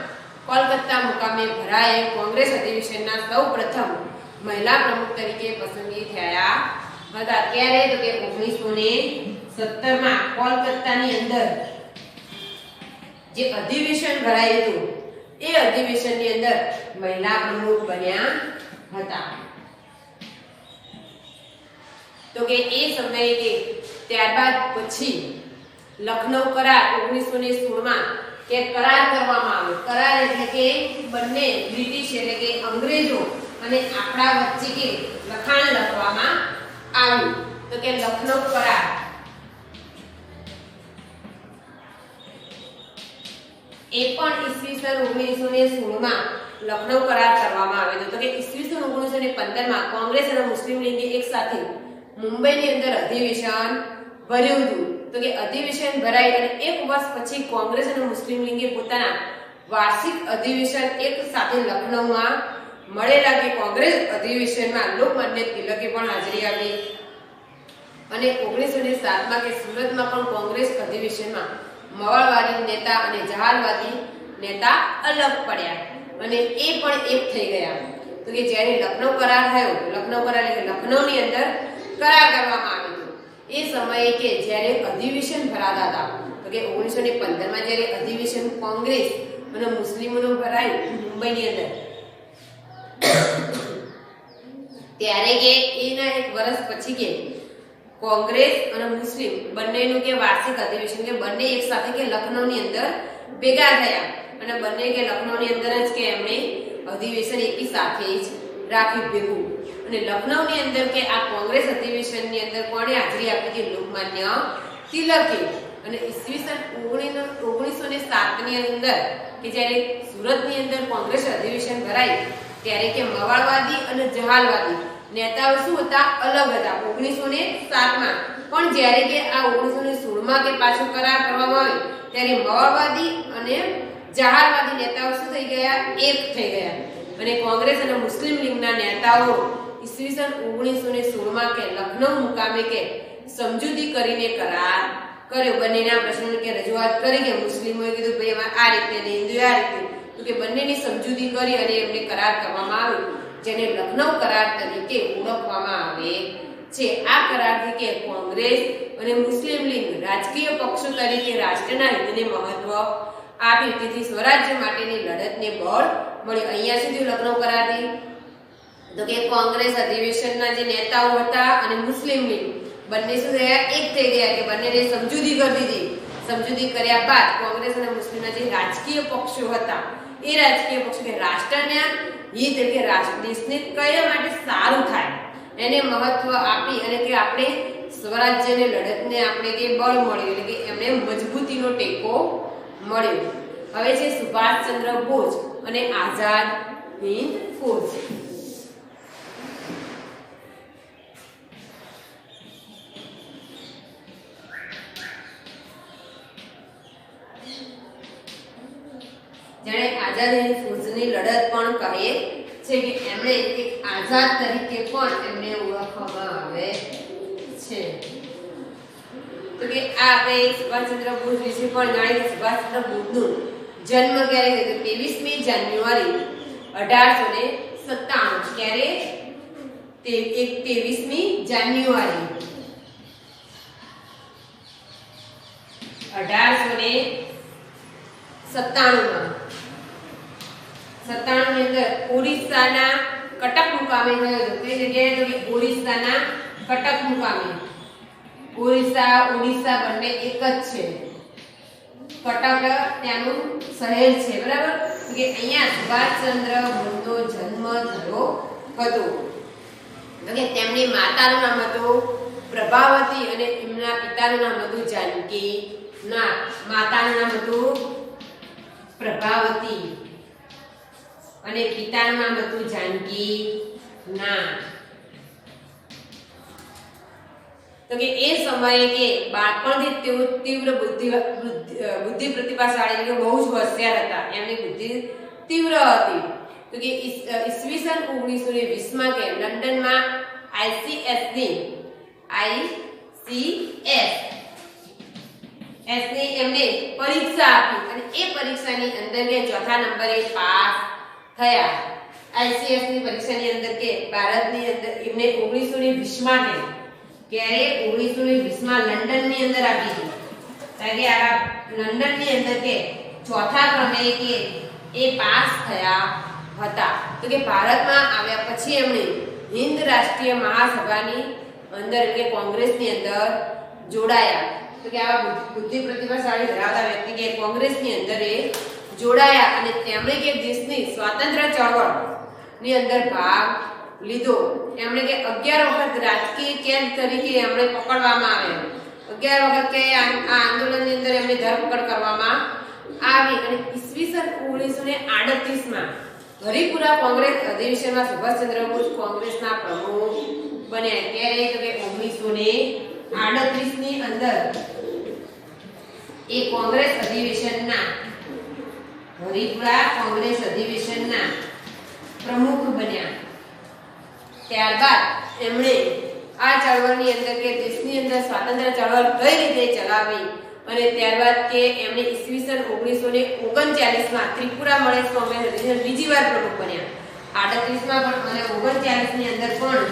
A: કોલકાતા મુકામે ભરાયેલ કોંગ્રેસ અધિવેશનના સૌપ્રથમ મહિલા પ્રમુખ તરીકે પસંદગી થયા હતા. ત્યારે તો કે 1917 માં કોલકાતાની અંદર જે અધિવેશન ભરાયું હતું એ અધિવેશનની અંદર મહિલા પ્રમુખ બન્યા હતા. તો કે એ સમયે કે ત્યારબાદ પછી લખનૌ કરાર 1916 માં કે કરાર કરવામાં આવ્યો. કરાર એટલે કે બંને બ્રિટિશ એટલે કે અંગ્રેજો અને આપણા વચ્ચે કે લખાણ લખવામાં આવ્યું. તો કે લખનૌ કરાર એ પણ ઈસવીસન 1916 માં લખનૌ કરાર કરવામાં આવ્યો હતો. તો કે ઈસવીસન 1915 માં કોંગ્રેસ અને મુસ્લિમ લીગે એક સાથે મુંબઈની અંદર અધિવેશન ભર્યું હતું. તો કે અધિવેશન ભરાઈ અને એક વર્ષ પછી કોંગ્રેસ અને મુસ્લિમ લીગે પોતાના વાર્ષિક અધિવેશન એક સાથે લખનૌમાં મળેલા. કે કોંગ્રેસ અધિવેશનમાં લોકમાન્ય તિલકે પણ હાજરી આપી અને 1907 માં કે સુરતમાં પણ કોંગ્રેસ અધિવેશનમાં મવાળવાદી નેતા અને જહાલવાદી નેતા અલગ પડ્યા અને એ પણ એક થઈ ગયા. તો કે જ્યારે લખનૌ કરાર થયો, લખનૌ કરાર એટલે લખનૌની અંદર કરાર કરવામાં આવ્યો હતો, એ સમયે કે જ્યારે અધિવેશન ભરાતા હતા. તો કે 1915 માં જ્યારે અધિવેશન કોંગ્રેસ અને મુસ્લિમોનું ભરાયું મુંબઈની અંદર, ત્યારે કે એના એક વર્ષ પછી કે કોંગ્રેસ અને મુસ્લિમ બંનેનું કે વાર્ષિક અધિવેશન કે બંને એક સાથે કે લખનૌની અંદર ભેગા થયા અને બંને કે લખનૌની અંદર જ કે એમણે અધિવેશન એકી સાથે જ રાખ્યું ભેગું. અને લખનૌની અંદર કે આ કોંગ્રેસ અધિવેશનની અંદર કોણે હાજરી આપી? કે લોકમાન્ય તિલકે. અને ઈસવીસન 1907 ની અંદર કે જ્યારે સુરતની અંદર કોંગ્રેસ અધિવેશન ભરાય ત્યારે કે મવાળવાદી અને જહાલવાદી નેતાઓ શું હતા? અલગ હતા 1907 માં. પણ જ્યારે કે આ 1916 માં કે પાછો કરાર કરવામાં આવ્યો ત્યારે મવાળવાદી અને જહાલવાદી નેતાઓ શું થઈ ગયા? એક થઈ ગયા. અને કોંગ્રેસ અને મુસ્લિમ લીગના નેતાઓ ઈસવીસન 1916 માં કે લખનૌ મુકામે કે સમજૂતી કરીને કરાર કર્યો. બંનેના પ્રશ્નોની કે રજૂઆત કરી કે મુસ્લિમોએ કીધું ભાઈ અમારે આ રીતે ને હિન્દુએ આ રીતે, તો કે બંનેની સમજૂતી કરી અને એમને કરાર કરવામાં આવ્યો જેને લખનૌ કરાર તરીકે ઓળખવામાં આવે છે. આ કરારથી કે કોંગ્રેસ અને મુસ્લિમ લીગ રાજકીય પક્ષો તરીકે રાષ્ટ્રના હિતને મહત્વ આપ્યું. તેથી સ્વરાજ્ય માટેની લડતને બળ મળ્યું. અહીંયા સુધી લખનૌ કરારથી તો કે કોંગ્રેસ અધિવેશનના જે નેતાઓ હતા અને મુસ્લિમ લીગ બંને શું થયા? એક થઈ ગયા. કે બંનેને સમજૂતી કરી દીધી. સમજૂતી કર્યા બાદ કોંગ્રેસ અને મુસ્લિમના જે રાજકીય પક્ષો હતા એ રાજકીય પક્ષો કે રાષ્ટ્રના હિત કે દેશને કયા માટે સારું થાય એને મહત્વ આપી અને કે આપણે સ્વરાજ્યની લડતને આપણે કે બળ મળ્યું એટલે કે એમને મજબૂતીનો ટેકો મળ્યો. હવે છે સુભાષચંદ્ર બોઝ અને આઝાદ હિન્દ ફોર્સ. જેણે આઝાદ હિન્દ ફોર્સની લડત પણ કહે છે કે એમણે એક આઝાદ તરીકે પણ એમને ઓળખવામાં આવે છે. તો કે આ આપણે સુભાષચંદ્ર બોઝ વિશે પણ જાણીએ. સુભાષચંદ્ર બોઝનો જન્મ ક્યારે થયો? 23મી જાન્યુઆરી 1857. ક્યારે? 23મી જાન્યુઆરી 1897 માં ની અંદર ઓડિશાના કટક મુકામે થયો હતો. કઈ જગ્યાએ? તો કે ઓડિશાના કટક મુકામે. ઓડિશા બંને એક જ છે. કટક ત્યાંનું શહેર છે, બરાબર. તો કે અહીંયા સુભાષચંદ્ર બોઝનો જન્મ થયો હતો. તો કે તેમની માતાનું નામ હતું પ્રભાવતી અને એમના પિતાનું નામ હતું જાનકી. ના, માતાનું નામ હતું પ્રભાવતી અને પિતાનું નામ હતું જાનકી ના. તો કે એ સમયે કે બાળપણથી તેઓ તીવ્ર બુદ્ધિ પ્રતિભાશાળી એટલે બહુ જ હોશિયાર હતા. એમની બુદ્ધિ તીવ્ર હતી. તો કે ઈસવીસન 1920 માં કે લંડનમાં ICS ની એમને પરીક્ષા આપી અને એ પરીક્ષાની અંદર કે ચોથા નંબરે પાસ થયા. ICS ની પરીક્ષાની અંદર કે ભારતની અંદર એમને 1920 માં કે ક્યારે? 1920 માં લંડન ની અંદર આપી હતી. ત્યારે આ લંડન ની અંદર કે ચોથા ક્રમે કે એ પાસ થયા હતા. તો કે ભારતમાં આવ્યા પછી એમણે હિન્દ રાષ્ટ્રીય મહાસભાની અંદર એટલે કોંગ્રેસની અંદર જોડાયા. તો કે આવા બુદ્ધિ પ્રતિભાશાળી ધરાવતા વ્યક્તિ કે કોંગ્રેસની અંદર એ જોડાયા અને તેમણે કે દેશની સ્વાતંત્ર્ય ચળવળ ની અંદર ભાગ લીધો. એમણે કે 11 વખત રાજકીય કેદ તરીકે એમણે પકડવામાં આવ્યા. 11 વખત કે આ આંદોલનની અંદર એમની ધરપકડ કરવામાં આવી અને ઈસવીસન 1938 માં હરિપુરા કોંગ્રેસ અધિવેશનમાં સુભાષચંદ્ર બોઝ કોંગ્રેસના પ્રમુખ બન્યા. ક્યારે? તો કે 1938 ની અંદર એ કોંગ્રેસ અધિવેશનના હરિપુરા કોંગ્રેસ અધિવેશનના પ્રમુખ બન્યા. ત્યારબાદ એમણે આ ચળવળની અંદર કે દેશની અંદર સ્વાતંત્ર્ય ચળવળ કઈ રીતે ચલાવી અને ત્યારબાદ કે એમણે ઈસવીસન 1939 માં ત્રિપુરા મળેશ કોંગ્રેસ અધિવેશન બીજી વાર પ્રમુખ બન્યા. 38 માં પણ અને 39 ની અંદર પણ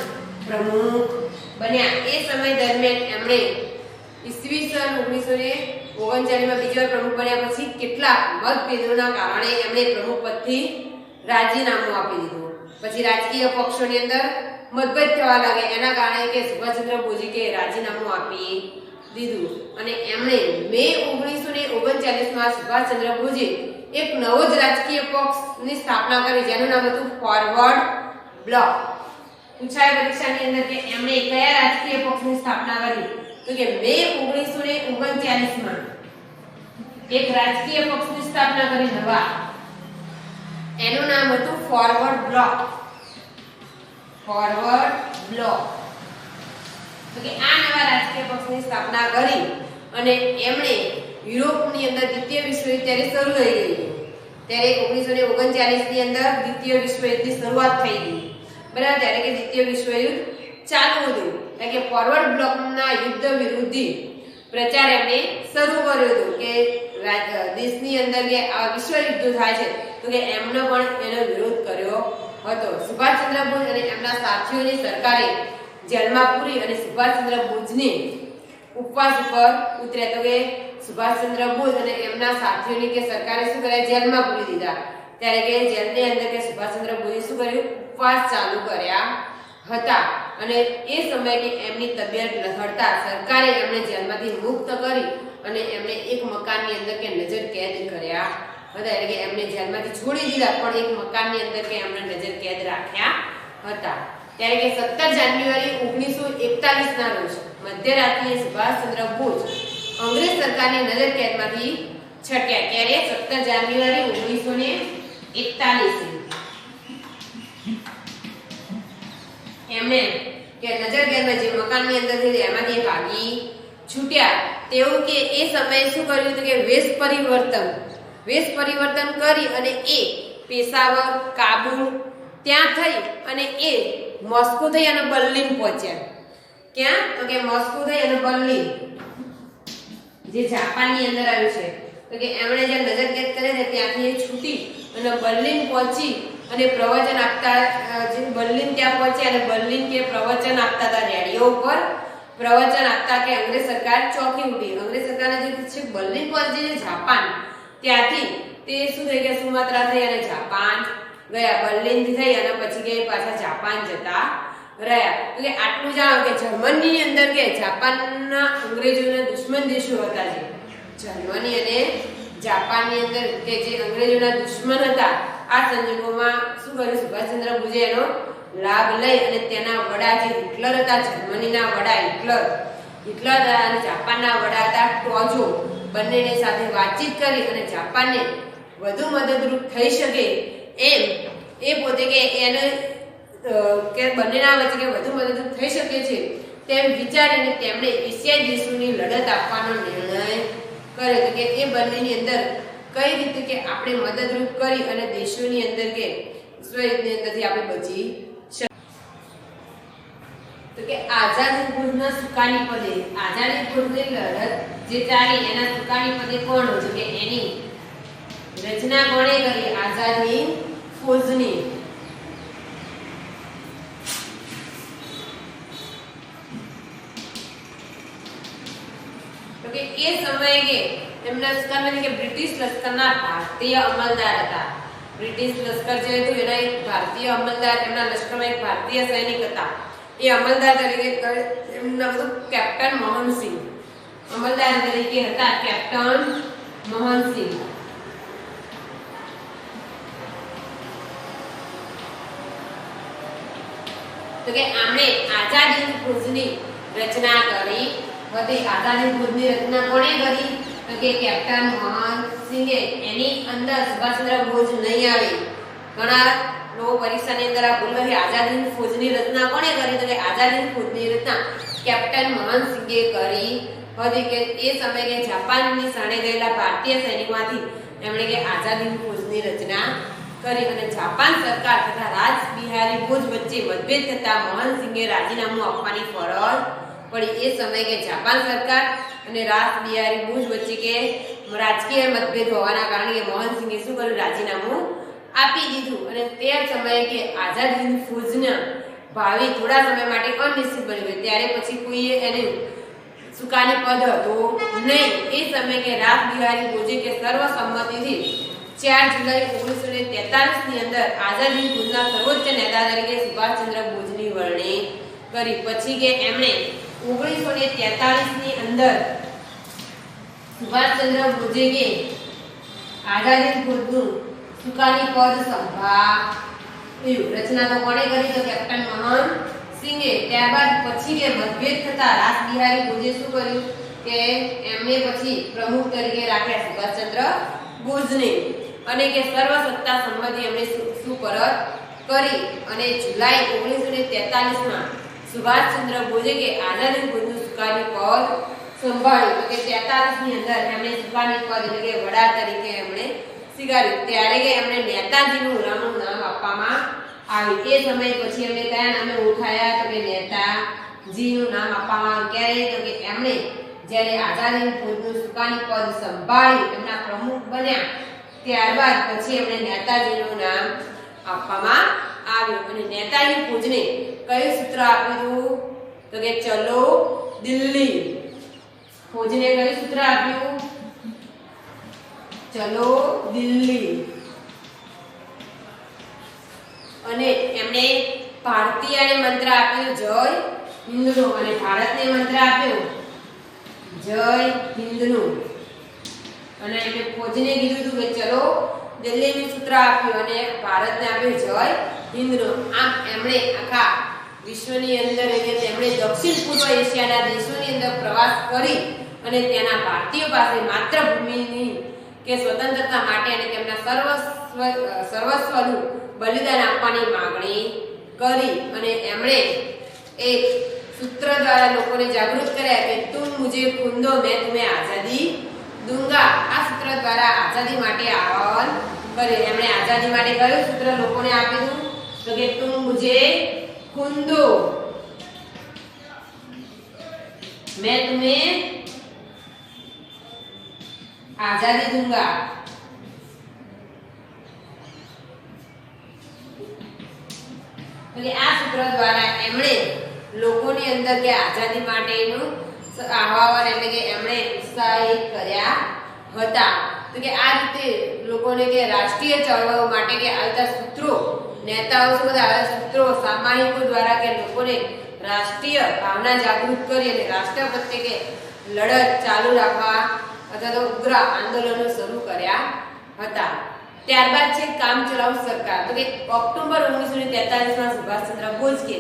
A: પ્રમુખ બન્યા. એ સમય દરમિયાન એમણે ઈસવીસન 1939 માં બીજી વાર પ્રમુખ બન્યા પછી કેટલાક મતભેદોના કારણે એમણે પ્રમુખ પદથી રાજીનામું આપી દીધું. પછી રાજકીય પક્ષોની અંદર મતભેદ થવા લાગે એના કારણે કે સુભાષચંદ્ર બોઝે કે રાજીનામું આપી દીધું અને એમણે મે 1939 માં સુભાષચંદ્ર બોઝે એક નવો જ રાજકીય પક્ષની સ્થાપના કરી જેનું નામ હતું ફોરવર્ડ બ્લોક. પૂછાય પરીક્ષાની અંદર કે એમણે કયા રાજકીય પક્ષની સ્થાપના કરી? તો કે મે 1939 માં એક રાજકીય પક્ષની સ્થાપના કરી નવા. એનું નામ હતું ફોરવર્ડ બ્લોક. Forward block. તો કે આ નવા રાજકીય પક્ષની સ્થાપના કરી અને એમણે યુરોપની અંદર દ્વિતીય વિશ્વયુદ્ધ ત્યારે શરૂ થઈ ગયું. ત્યારે 1939 ની અંદર દ્વિતીય વિશ્વયુદ્ધની શરૂઆત થઈ ગઈ. બરાબર? ત્યારે કે દ્વિતીય વિશ્વયુદ્ધ ચાલુ હતું. એટલે કે ફોરવર્ડ બ્લોકના યુદ્ધ વિરોધી પ્રચાર એમણે શરૂ કર્યો હતો કે દેશની અંદર કે આ વિશ્વયુદ્ધ થાય છે તો કે એમણે પણ એનો વિરોધ કર્યો હતો. સુભાષચંદ્ર બોઝ અને એમના સાથીઓની સરકારે જેલમાં પૂરી અને સુભાષચંદ્ર બોઝને ઉપવાસ ઉપર ઉતર્યા. તો કે સુભાષચંદ્ર બોઝ અને એમના સાથીઓની કે સરકારે શું કર્યા? જેલમાં પૂરી દીધા. ત્યારે કે જેલની અંદર કે સુભાષચંદ્ર બોઝે શું કર્યું? ઉપવાસ ચાલુ કર્યા હતા અને એ સમયે કે એમની તબિયત લથડતા સરકારે એમને જેલમાંથી મુક્ત કરી અને એમને એક મકાનની અંદર કે નજર કેદ કર્યા હતા. એટલે કે એમને જેલમાંથી છોડી દીધા પણ એક મકાનની અંદર કે એમને નજર કેદ રાખ્યા હતા. ત્યારે કે 17 જાન્યુઆરી 1941 ના રોજ મધ્યરાત્રિએ સુભાષચંદ્ર બોઝ અંગ્રેજ સરકારની નજર કેદમાંથી છટક્યા. ત્યારે 17 જાન્યુઆરી 1941 એમણે કે નજર કેદમાં જે મકાનની અંદર છે એમાંથી ભાગી છૂટ્યા. તેવું કે એ સમયે શું કર્યું હતું કે વેશ પરિવર્તન કરી અને એ પેશાવર, કાબુલ ત્યાં થઈ અને એ મોસ્કો થઈ અને બર્લિન પહોંચ્યા. ક્યાં? તો કે મોસ્કો થઈ અને બર્લિન જે જાપાનની અંદર આવ્યું છે. તો કે એમણે જે નજર કેદ કરે છે ત્યાંથી એ છૂટી અને બર્લિન પહોંચી અને પ્રવચન આપતા જે બર્લિન ત્યાં પહોંચ્યા અને બર્લિન કે પ્રવચન આપતા હતા રેડિયો ઉપર પ્રવચન આપતા કે અંગ્રેજ સરકાર ચોંકી ઉઠી. અંગ્રેજ સરકારને જે છે બર્લિન પહોંચી છે જાપાન ત્યાંથી તે શું થઈ ગયા? સુમાત્રા થઈ અને જાપાન ગયા. બર્લિન થઈ અને પછી કે પાછા જાપાન જતા રહ્યા. તો કે આટલું જાણો કે જર્મનીની અંદર કે જાપાનના અંગ્રેજોના દુશ્મન દેશો હતા. જે જર્મની અને જાપાનની અંદર કે જે અંગ્રેજોના દુશ્મન હતા. આ સંજોગોમાં શું કર્યું? સુભાષચંદ્ર બોઝે એનો લાભ લઈ અને તેના વડા જે હિટલર હતા, જર્મનીના વડા હિટલર અને જાપાનના વડા હતા ટોજો, બંનેની સાથે વાતચીત કરી અને જાપાનને વધુ મદદરૂપ થઈ શકે એમ એ પોતે કે એને કે બંનેના વચ્ચે કે વધુ મદદરૂપ થઈ શકે છે તેમ વિચારીને તેમણે એશિયાઈ દેશોની લડત આપવાનો નિર્ણય કર્યો હતો કે એ બંનેની અંદર કઈ રીતે કે આપણે મદદરૂપ કરી અને દેશોની અંદર કે વિશ્વયુદ્ધની અંદરથી આપણે બચી શકીએ. તો કે આઝાદી પૂર્વના સુકાની પદે આઝાદી પૂર્વની લડત જે ચાલી એના સુકાની પદે કોણ હતું કે એની રચના કોણે કરી? આઝાદી ફૌજની. તો કે એ સમયે કે એમના સુકાની કે બ્રિટિશ લશ્કરના ભારતીય અમલદાર હતા. બ્રિટિશ લશ્કર જે હતું એના એક ભારતીય અમલદાર એમના લશ્કરમાં એક ભારતીય સૈનિક હતા. એ અમલદાર તરીકે એમનું નામ હતું કેપ્ટન મોહનસિંહ. અમલદાર તરીકે હતા કેપ્ટન મોહનસિંહ. તો કે આમણે આઝાદી ફૌજની રચના કરી હતી. આઝાદી ફૌજની રચના કોણે કરી? તો કે કેપ્ટન મોહનસિંહે. એની અંદર સુભાષચંદ્ર બોઝ નહીં આવે ઘણા લોકો પરીક્ષાની અંદર આ ભૂલ કરી આઝાદ હિંદ ફૌજની રચના કોણે કરી તો કે આઝાદ હિંદ ફૌજની રચના કેપ્ટન મોહનસિંહે કરી હતી કે એ સમયે કે જાપાનની સામે ગયેલા ભારતીય સૈનિકોમાંથી એમણે કે આઝાદ હિંદ ફૌજની રચના કરી અને જાપાન સરકાર તથા રાજ બિહારી ભોજ વચ્ચે મતભેદ થતા મોહનસિંહે રાજીનામું આપવાની ફરજ પડી। એ સમયે કે જાપાન સરકાર અને રાજ બિહારી ભોજ વચ્ચે કે રાજકીય મતભેદ હોવાના કારણે કે મોહનસિંહે શું કર્યું રાજીનામું આપી દીધું અને તે સમયે કે આઝાદ હિંદ ફૌજના ભાવિ થોડા સમય માટે અનિશ્ચિત બની ગઈ ત્યારે પછી કોઈએ એને સુકાની પદ હતો નહીં। એ સમયે કે રાજ બિહારી ભોજે કે સર્વસંમતિથી 4 જુલાઈ 1943 ની અંદર આઝાદ હિંદ ફૌજના સર્વોચ્ચ નેતા તરીકે સુભાષચંદ્ર બોઝની વરણી કરી। પછી કે એમણે 1943 ની અંદર સુભાષચંદ્ર બોઝે કે આઝાદ હિંદ ફૌજનું સુકાની પદ સંભાળ્યું। રચના તો કોણે કરી તો કેપ્ટન મોહનસિંહે। ત્યારબાદ પછી કે મતભેદ થતા રાજ બિહારી ભોજે શું કર્યું કે એમને પછી પ્રમુખ તરીકે રાખ્યા સુભાષચંદ્ર બોઝને અને કે સર્વસત્તા સંમતિ એમણે સુપરત કરી અને જુલાઈ 1943 માં સુભાષચંદ્ર બોઝે કે આઝાદ હિંદ ફૌજનું સુકાની પદ સંભાળ્યું તો કે 43 ની અંદર એમણે સુકાની પદ એટલે કે વડા તરીકે એમણે સ્વીકાર્યું। ત્યારે કે એમણે નેતાજીનું નામ આપવામાં આવ્યું। એ સમય પછી એમણે કયા નામે ઓળખાયા તો કે નેતાજીનું નામ આપવામાં આવ્યું। ક્યારે તો કે એમણે જ્યારે આઝાદ હિંદ ફૌજનું સુકાની પદ સંભાળ્યું એમના પ્રમુખ બન્યા ત્યારબાદ પછી એમણે નેતાજીનું નામ આપવામાં આવ્યું અને નેતાજી ફૌજને કયું સૂત્ર આપ્યું હતું તો કે ચલો દિલ્હી। ફૌજને કયું સૂત્ર આપ્યું ચલો દિલ્હી અને એમણે ભારતીયને મંત્ર આપ્યો જય હિન્દનો અને ભારતને મંત્ર આપ્યો જય હિન્દનું અને એમણે ફૌજને કીધું હતું કે ચલો દિલ્હીનું સૂત્ર આપ્યું અને ભારતને આપ્યું જય હિન્દનું। આમ એમણે આખા વિશ્વની અંદર એટલે તેમણે દક્ષિણ પૂર્વ એશિયાના દેશોની અંદર પ્રવાસ કરી અને ત્યાંના ભારતીયો પાસે માતૃભૂમિની કે સ્વતંત્રતા માટે અને તેમના સર્વસ્વનું બલિદાન આપવાની માંગણી કરી અને એમણે એક સૂત્ર દ્વારા લોકોને જાગૃત કર્યા કે તુમ મુझे खून दो मैं तुम्हें आजादी दूंगा। આ સૂત્ર દ્વારા આઝાદી માટે આહ્વાન કરે। એમણે આઝાદી માટે કયું સૂત્ર લોકોને આપ્યું તો કે તુમ મુझे खून दो मैं तुम्हें आजादी दूंगा। આ સૂત્ર દ્વારા એમણે લોકોની અંદર કે આઝાદી માટેનું આહ્વાન એટલે કે એમણે ઉત્સાહિત કર્યા હતા। તો કે આ રીતે લોકોને કે રાષ્ટ્રીય ચળવળો માટે કે આવતા સૂત્રો નેતાઓ શું બધા સૂત્રો સામાયિકો દ્વારા કે લોકોને રાષ્ટ્રીય ભાવના જાગૃત કરી અને રાષ્ટ્ર પ્રત્યે કે લડત ચાલુ રાખવા અથવા તો ઉગ્ર આંદોલનો શરૂ કર્યા હતા। ત્યારબાદ છે કામચલાઉ સરકાર તો કે ઓક્ટોબર 1943 માં સુભાષચંદ્ર બોઝ કે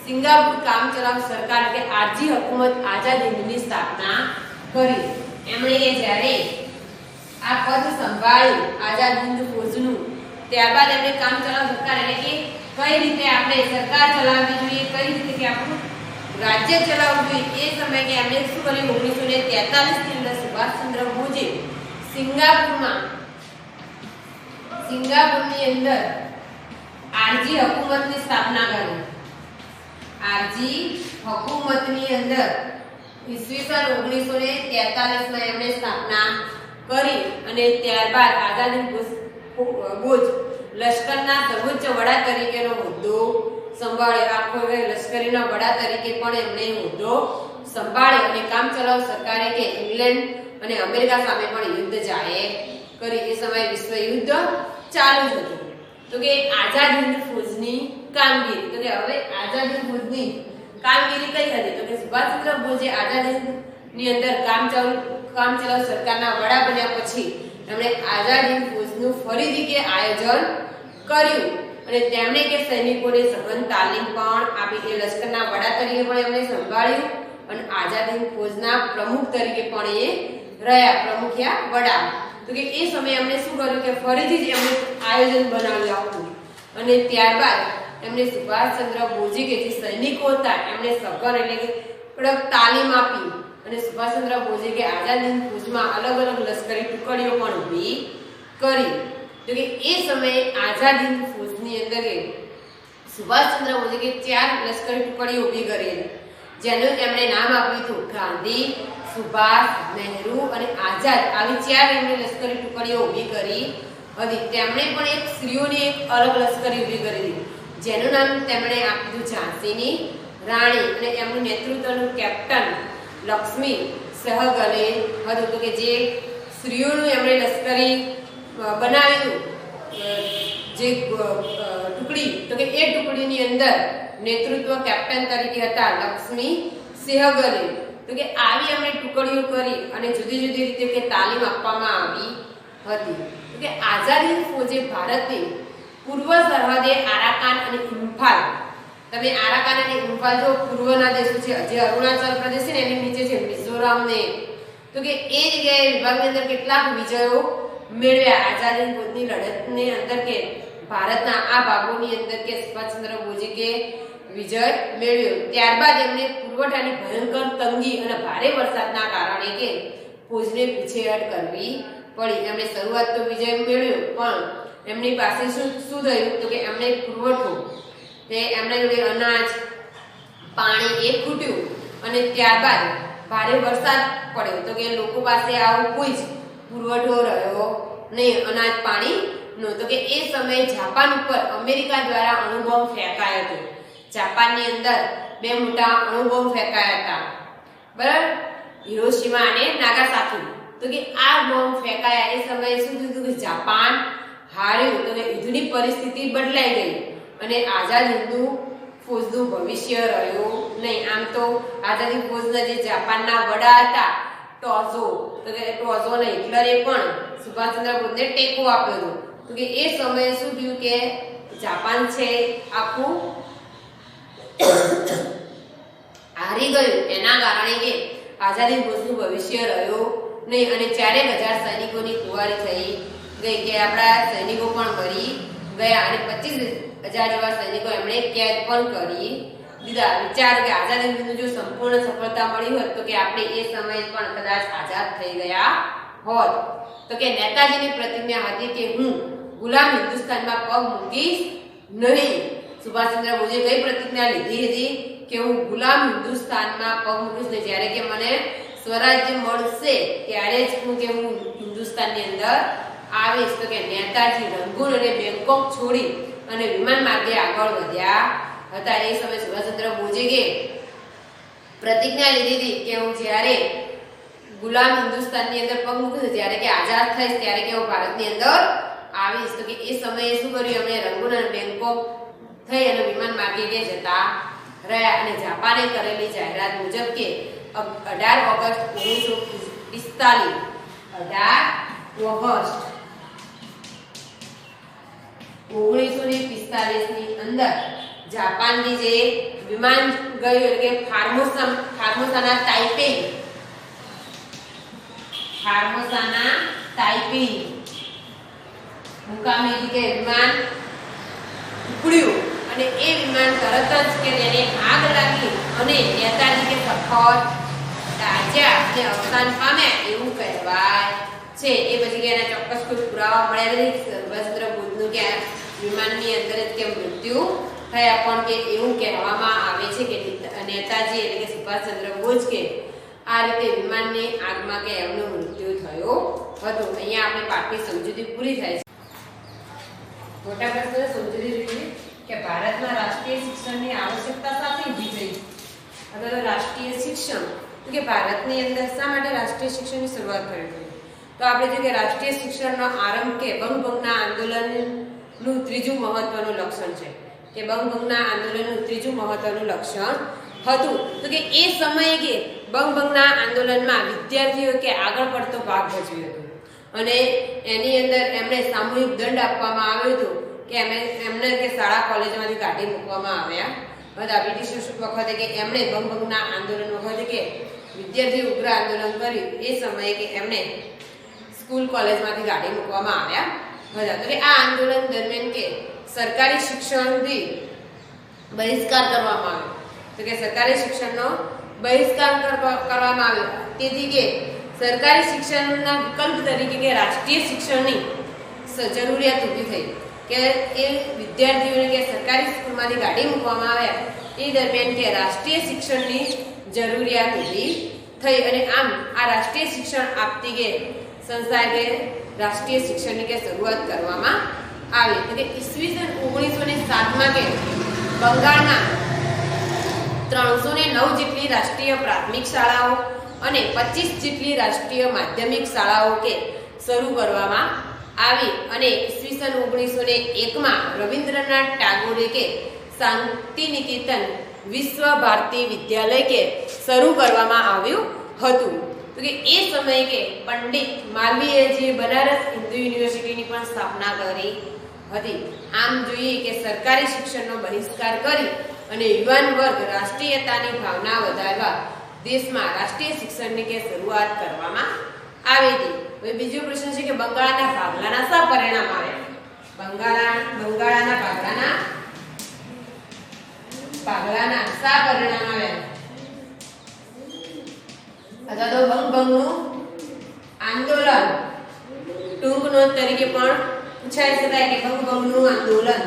A: સિંગાપુર કામચલાઉ સરકાર કે આરજી હુકુમત આઝાદ હિંદની સ્થાપના કરી। એમણે કે જ્યારે આ પદ સંભાળ્યું આઝાદ હિંદ ફૌજનું ત્યારબાદ એમણે કામચલાઉ સરકાર એટલે કે કઈ રીતે આપણે સરકાર ચલાવવી જોઈએ કઈ રીતે કે આપણું રાજ્ય ચલાવવું જોઈએ એ સમયે કે એમણે શું કર્યું 1943 ની અંદર સુભાષચંદ્ર બોઝે સિંગાપુરની અંદર આરજી હુકુમતની સ્થાપના કરી। આરજી હુકુમતની અંદર ઈસવીસન 1943 માં એમણે સ્થાપના કરી અને ત્યારબાદ આઝાદ હિંદ બોઝ લશ્કરના સર્વોચ્ચ વડા તરીકેનો હોદ્દો સંભાળ્યો। આખો લશ્કરીના વડા તરીકે પણ એમણે હોદ્દો સંભાળ્યો અને કામચલાઉ સરકારે કે ઇંગ્લેન્ડ અને અમેરિકા સામે પણ યુદ્ધ જાહેર કરી। એ સમયે વિશ્વ યુદ્ધ ચાલુ જ હતું। તો કે આઝાદ હિંદ ફૌજની કામગીરી તો કે હવે આઝાદ હિંદ ફૌજની કામગીરી કઈ હતી તો કે સુભાષચંદ્ર બોઝે આઝાદ હિંદની અંદર કામચલાઉ સરકારના વડા બન્યા પછી એમણે આઝાદ હિંદ ફૌજનું ફરીથી કે આયોજન કર્યું અને તેમણે કે સૈનિકોને સઘન તાલીમ પણ આપી। એ લશ્કરના વડા તરીકે પણ એમણે સંભાળ્યું અને આઝાદ હિંદ ફૌજના પ્રમુખ તરીકે પણ એ રહ્યા પ્રમુખ યા વડા। તો કે એ સમયે એમણે શું કર્યું કે ફરીથી જ એમણે આયોજન બનાવ્યું આખું અને ત્યારબાદ એમને સુભાષચંદ્ર બોઝે કે જે સૈનિકો હતા એમને સઘન એટલે કે કડક તાલીમ આપી અને સુભાષચંદ્ર બોઝે કે આઝાદ હિંદ ફૌજમાં અલગ અલગ લશ્કરી ટુકડીઓ પણ ઊભી કરી. તો કે એ સમયે આઝાદ હિંદ ફૌજની અંદર કે સુભાષચંદ્ર બોઝે કે 4 લશ્કરી ટુકડીઓ ઊભી કરી જેનું એમણે નામ આપ્યું હતું ગાંધી, સુભાષ, નહેરુ અને આઝાદ. આવી 4 એમણે લશ્કરી ટુકડીઓ ઊભી કરી હતી. તેમણે પણ એક સ્ત્રીઓની એક અલગ લશ્કરી ઊભી કરી જેનું નામ તેમણે આપ્યું ઝાંસીની રાણી અને એમનું નેતૃત્વનું કેપ્ટન લક્ષ્મી સહગલે હતું. તો કે જે સ્ત્રીઓનું એમણે લશ્કરી બનાવેલું જે ટુકડી તો કે એ ટુકડીની અંદર નેતૃત્વ કેપ્ટન તરીકે હતા લક્ષ્મી સહગલે. તો કે આવી એમણે ટુકડીઓ કરી અને જુદી જુદી રીતે કે તાલીમ આપવામાં આવી હતી. તો કે આઝાદ હિંદ ફૌજે ભારતની પૂર્વ સરહદે આરાકાન અને ઇમ્ફાલ, તમે આરાકાન અને ઇમ્ફાલ જો પૂર્વના દેશો છે, જે અરુણાચલ પ્રદેશ છે ને એની નીચે છે મિઝોરમ ને, તો કે એ જગ્યાએ વિભાગની અંદર કેટલાક વિજયો મેળવ્યા. આઝાદ હિંદ ફૌજની લડતની અંદર કે ભારતના આ ભાગોની અંદર કે સુભાષચંદ્ર બોઝે કે વિજય મેળવ્યો. ત્યારબાદ એમને પુરવઠાની ભયંકર તંગી અને ભારે વરસાદના કારણે કે ફૌજને પીછેહટ કરવી પડી. એમણે શરૂઆત તો વિજય મેળવ્યો પણ એમની પાસે શું થયું તો કે એમને પુરવઠો તે એમના જોડે અનાજ, પાણી એ ખૂટ્યું અને ત્યારબાદ ભારે વરસાદ પડ્યો. તો કે લોકો પાસે આવું કોઈ જ પુરવઠો રહ્યો નહીં અનાજ પાણીનો. તો કે એ સમયે જાપાન ઉપર અમેરિકા દ્વારા અણુબોમ્બ ફેંકાયો હતો. જાપાનની અંદર 2 મોટા અણુબોમ્બ ફેંકાયા હતા, બરાબર, હિરોશિમા અને નાગાસાકી. તો કે આ બોમ્બ ફેંકાયા એ સમયે શું થયું કે જાપાન હાર્યું. તો કે યુદ્ધની પરિસ્થિતિ બદલાઈ ગઈ અને આઝાદ હિંદુ ફૌજનું ભવિષ્ય રહ્યું નહીં. આમ તો આઝાદ હિંદ ફૌજના જે જાપાનના વડા હતા ટોઝો, તો કે ટોઝોને હિટલરે પણ સુભાષચંદ્ર બોઝને ટેકો આપ્યો હતો. તો કે એ સમયે શું થયું કે જાપાન છે આખું હારી ગયું. એના કારણે કે આઝાદ હિંદ ફૌજનું ભવિષ્ય રહ્યું નહીં અને 4,000 સૈનિકોની ખુવારી થઈ ગઈ કે આપણા સૈનિકો પણ મરી ગયા અને 25,000 જેવા સૈનિકો એમણે કેદ પણ કરી દીધા. વિચાર કે આઝાદ હિંદનું જો સંપૂર્ણ સફળતા મળી હોત તો કે આપણે એ સમયે પણ કદાચ આઝાદ થઈ ગયા હોત. તો કે નેતાજીની પ્રતિજ્ઞા હતી કે હું ગુલામ હિન્દુસ્તાનમાં પગ મૂકીશ નહીં. સુભાષચંદ્ર બોઝે કઈ પ્રતિજ્ઞા લીધી હતી કે હું ગુલામ હિન્દુસ્તાનમાં પગ મૂકીશ નહીં. જ્યારે કે મને સ્વરાજ્ય મળશે ત્યારે જ હું હિન્દુસ્તાનની અંદર આવીશ. તો કે નેતાજી રંગૂન અને બેંકોક છોડી અને વિમાન માર્ગે આગળ વધ્યા હતા. એ સમયે સુભાષચંદ્ર બોઝે કે પ્રતિજ્ઞા લીધી હતી કે હું જ્યારે ગુલામ હિન્દુસ્તાનની અંદર પગ મૂકીશ, જ્યારે કે આઝાદ થઈશ ત્યારે કે હું ભારતની અંદર આવીશ. તો કે એ સમયે શું કર્યું એમણે રંગૂન અને બેંકોક થઈ અને વિમાન માર્ગે કે જતા રહ્યા અને જાપાને કરેલી જાહેરાત મુજબ કે 18 ઓગસ્ટ 1945 ની અંદર જાપાનની જે વિમાન ગયું એટલે કે ફાર્મોસાના તાઇપેઈ મુકામે કે વિમાન ઉપડ્યું અને એ વિમાન તરત જ કે તેને આગ લાગી અને નેતાજી કે સખત તાજા અને અવસાન પામ્યા એવું કહેવાય છે. એ પછી કે એના ચોક્કસ કોઈ પુરાવા મળ્યા નથી સુભાષચંદ્ર બોઝનું કે વિમાનની અંદર જ કે મૃત્યુ થયા, પણ કે એવું કહેવામાં આવે છે કે નેતાજી એટલે કે સુભાષચંદ્ર બોઝ કે આ રીતે વિમાનની આગમાં કે એમનું મૃત્યુ થયો હતો. અહીંયા આપણે પાઠની સમજૂતી પૂરી થાય છે. મોટા પ્રશ્ન સમજૂતી જોઈએ કે ભારતમાં રાષ્ટ્રીય શિક્ષણની આવશ્યકતા સાથે ઊભી થઈ. હવે રાષ્ટ્રીય શિક્ષણ તો કે ભારતની અંદર શા માટે રાષ્ટ્રીય શિક્ષણની શરૂઆત કરી હતી? તો આપણે જોઈએ કે રાષ્ટ્રીય શિક્ષણનો આરંભ કે બંગભંગના આંદોલનનું ત્રીજું મહત્વનું લક્ષણ છે કે બંગભંગના આંદોલનનું ત્રીજું મહત્વનું લક્ષણ હતું. તો કે એ સમયે કે બંગભંગના આંદોલનમાં વિદ્યાર્થીઓ કે આગળ પડતો ભાગ ભજવ્યો હતો અને એની અંદર એમણે સામૂહિક દંડ આપવામાં આવ્યો હતો કે એમને કે શાળા કોલેજમાંથી કાઢી મૂકવામાં આવ્યા હતા. બ્રિટિશ વખતે કે એમણે બંગભંગના આંદોલન વખતે કે વિદ્યાર્થીઓ ઉગ્ર આંદોલન કર્યું એ સમયે કે એમણે સ્કૂલ કોલેજમાંથી કાઢી મૂકવામાં આવ્યા હતા. તો કે આ આંદોલન દરમિયાન કે સરકારી શિક્ષણથી બહિષ્કાર કરવામાં આવ્યો. તો કે સરકારી શિક્ષણનો બહિષ્કાર કરવામાં આવ્યો. તેથી કે સરકારી શિક્ષણના વિકલ્પ તરીકે કે રાષ્ટ્રીય શિક્ષણની જરૂરિયાત ઊભી થઈ કે એ વિદ્યાર્થીઓને કે સરકારી સ્કૂલમાંથી કાઢી મૂકવામાં આવ્યા. એ દરમિયાન કે રાષ્ટ્રીય શિક્ષણની જરૂરિયાત ઊભી થઈ અને આમ આ રાષ્ટ્રીય શિક્ષણ આપતી કે સંસ્થા કે રાષ્ટ્રીય શિક્ષણની કે શરૂઆત કરવામાં આવી. તો કે ઈસવીસન 1907માં કે બંગાળના 309 જેટલી રાષ્ટ્રીય પ્રાથમિક શાળાઓ અને 25 જેટલી રાષ્ટ્રીય માધ્યમિક શાળાઓ કે શરૂ કરવામાં આવી અને ઈસવીસન 1901માં રવિન્દ્રનાથ ટાગોરે કે શાંતિ નિકેતન વિશ્વ ભારતી વિદ્યાલય કે શરૂ કરવામાં આવ્યું હતું. તો કે એ સમયે કે પંડિત માલવીએ જે બનારસ હિન્દુ યુનિવર્સિટીની પણ સ્થાપના કરી હતી. આમ જોઈએ કે સરકારી શિક્ષણનો બહિષ્કાર કરી અને યુવાન વર્ગ રાષ્ટ્રીયતાની ભાવના વધારવા દેશમાં રાષ્ટ્રીય શિક્ષણની કે શરૂઆત કરવામાં આવી હતી. હવે બીજો પ્રશ્ન છે કે બંગાળના ભાગલાના શા પરિણામ આવ્યા? બંગાળના ભાગલાના શા પરિણામ આવ્યા? અથવા તો બંગભંગનું આંદોલન ટૂંક નોંધ તરીકે પણ પૂછાઈ શકાય કે બંગભંગનું આંદોલન.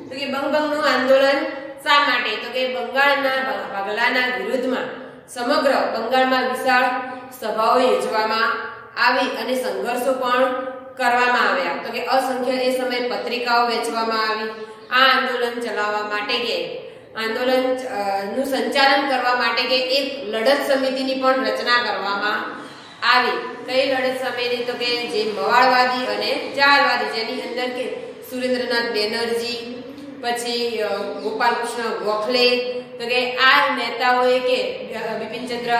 A: તો કે બંગભંગનું આંદોલન શા માટે? તો કે બંગાળના ભાગલાના વિરુદ્ધમાં સમગ્ર બંગાળમાં વિશાળ સભાઓ યોજવામાં આવી અને સંઘર્ષો પણ કરવામાં આવ્યા. તો કે અસંખ્ય એ સમયે પત્રિકાઓ વેચવામાં આવી. આ આંદોલન ચલાવવા માટે કે આંદોલન નું સંચાલન કરવા માટે કે એક લડત સમિતિની પણ રચના કરવામાં આવી. કઈ લડત સમિતિ? તો કે જે મવાળવાદી અને જાહેરવાદી, જેની અંદર કે સુરેન્દ્રનાથ બેનર્જી, પછી ગોપાલકૃષ્ણ ગોખલે, તો કે આ નેતાઓએ કે બિપિનચંદ્ર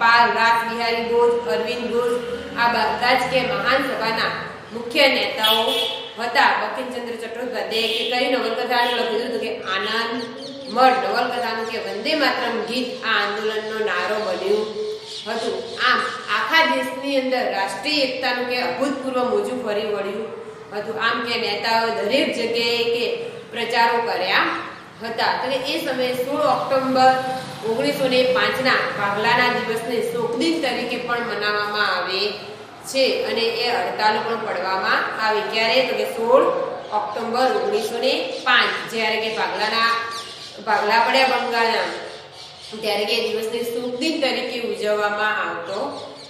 A: પાલ, રાસ બિહારી બોઝ, અરવિંદ ઘોષ, આ બધા જ કે મહાન સભાના મુખ્ય નેતાઓ હતા. બંકિમચંદ્ર ચટ્ટોપાધ્યાય કે કઈ નવલકથાનું લખ્યું હતું કે આનંદ મઠ નવલકથાનું કે વંદે માતરમ ગીત આ આંદોલનનો નારો બન્યું હતું. આમ આખા દેશની અંદર રાષ્ટ્રીય એકતાનું કે અભૂતપૂર્વ મોજું ફરી વળ્યું હતું. આમ કે નેતાઓ દરેક જગ્યાએ કે પ્રચારો કર્યા હતા. તો કે એ સમયે 16 ઓક્ટોબર 1905ના ભાગલાના દિવસને શોક દિન તરીકે પણ મનાવવામાં આવે છે અને એ હડતાલો પણ પડવામાં આવી. ક્યારે? તો કે 16 ઓક્ટોબર 1905 જ્યારે કે ભાગલા પડ્યા બંગાળના, ત્યારે કે દિવસને શોક દિન તરીકે ઉજવવામાં આવતો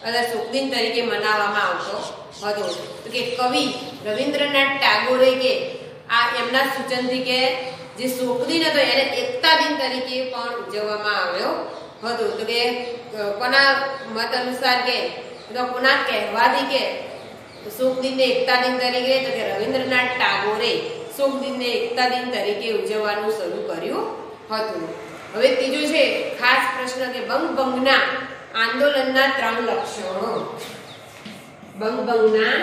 A: અથવા શોક દિન તરીકે મનાવવામાં આવતો હતો. તો કે કવિ રવિન્દ્રનાથ ટાગોરે કે આ એમના સૂચનથી કે જે શોક દિન હતો એને એકતા દિન તરીકે પણ ઉજવવામાં આવ્યો હતો. તો કે કોના મત અનુસાર કે કોના કહેવાથી કે શોક દિનને એકતા દિન તરીકે? તો કે રવિન્દ્રનાથ ટાગોરે શોક દિનને એકતા દિન તરીકે ઉજવવાનું શરૂ કર્યું હતું. હવે ત્રીજો છે ખાસ પ્રશ્ન કે બંગભંગના આંદોલનના 3 લક્ષણો. બંગભંગના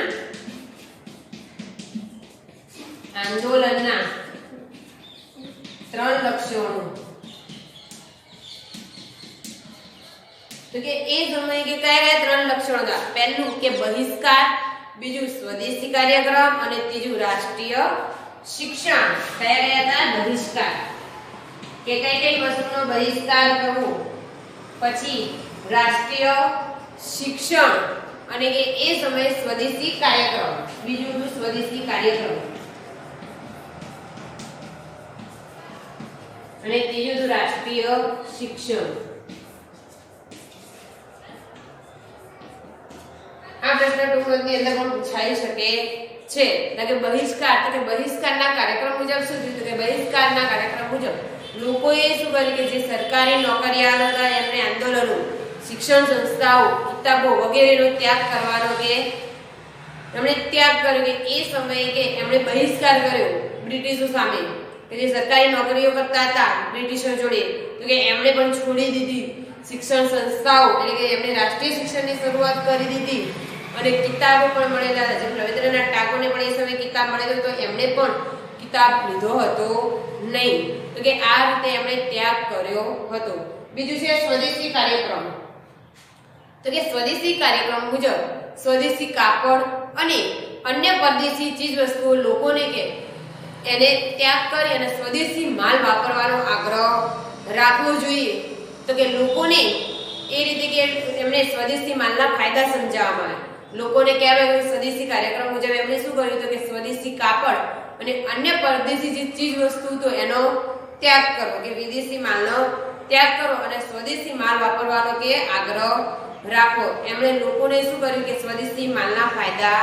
A: આંદોલનના 3 લક્ષણો. તો કે એ સમયે કે કયા 3 લક્ષણો હતા? પહેલું કે બહિષ્કાર, બીજું સ્વદેશી કાર્યક્રમ અને ત્રીજું રાષ્ટ્રીય શિક્ષણ. કયા હતા? બહિષ્કાર કે કઈ વસ્તુનો બહિષ્કાર કરવો, પછી રાષ્ટ્રીય શિક્ષણ અને કે એ સમયે સ્વદેશી કાર્યક્રમ. બીજું હતું સ્વદેશી કાર્યક્રમ અને ત્રીજું હતું રાષ્ટ્રીય શિક્ષણ. આ પ્રશ્ન ટૂંકની અંદર પણ પૂછાઈ શકે છે. કે બહિષ્કાર, તો કે બહિષ્કારના કાર્યક્રમ મુજબ શું થયું? તો કે બહિષ્કારના કાર્યક્રમ મુજબ લોકોએ શું કર્યું કે જે સરકારી નોકરિયાત હતા એમને આંદોલનો, શિક્ષણ સંસ્થાઓ, કિતાબો વગેરેનો ત્યાગ કરવાનો કે એમણે ત્યાગ કર્યો કે એ સમયે કે એમણે બહિષ્કાર કર્યો બ્રિટિશો સામે કે જે સરકારી નોકરીઓ કરતા હતા બ્રિટિશો જોડે. તો કે એમણે પણ છોડી દીધી શિક્ષણ સંસ્થાઓ, એટલે કે એમણે રાષ્ટ્રીય શિક્ષણની શરૂઆત કરી દીધી અને કિતાબો પણ મળેલા હતા. જેમ રવિન્દ્રનાથ ટાગોરને પણ એ સમયે કિતાબ મળેલો તો એમણે પણ કિતાબ લીધો હતો નહીં. તો કે આ રીતે એમણે ત્યાગ કર્યો હતો. બીજું છે સ્વદેશી કાર્યક્રમ. તો કે સ્વદેશી કાર્યક્રમ મુજબ સ્વદેશી કાપડ અને અન્ય પરદેશી ચીજ વસ્તુઓ લોકોને કે એને ત્યાગ કરી અને સ્વદેશી માલ વાપરવાનો આગ્રહ રાખવો જોઈએ. તો કે લોકોને એ રીતે કે એમણે સ્વદેશી માલના ફાયદા સમજાવવામાં આવે. લોકોને કહેવાય સ્વદેશી કાર્યક્રમ મુજબ એમણે શું કર્યું તો કે સ્વદેશી કાપડ અને અન્ય પરદેશી જે ચીજ વસ્તુ તો એનો ત્યાગ કરો, કે વિદેશી માલનો ત્યાગ કરો અને સ્વદેશી માલ વાપરવાનો કે આગ્રહ રાખો. એમણે લોકોને શું કર્યું કે સ્વદેશી માલના ફાયદા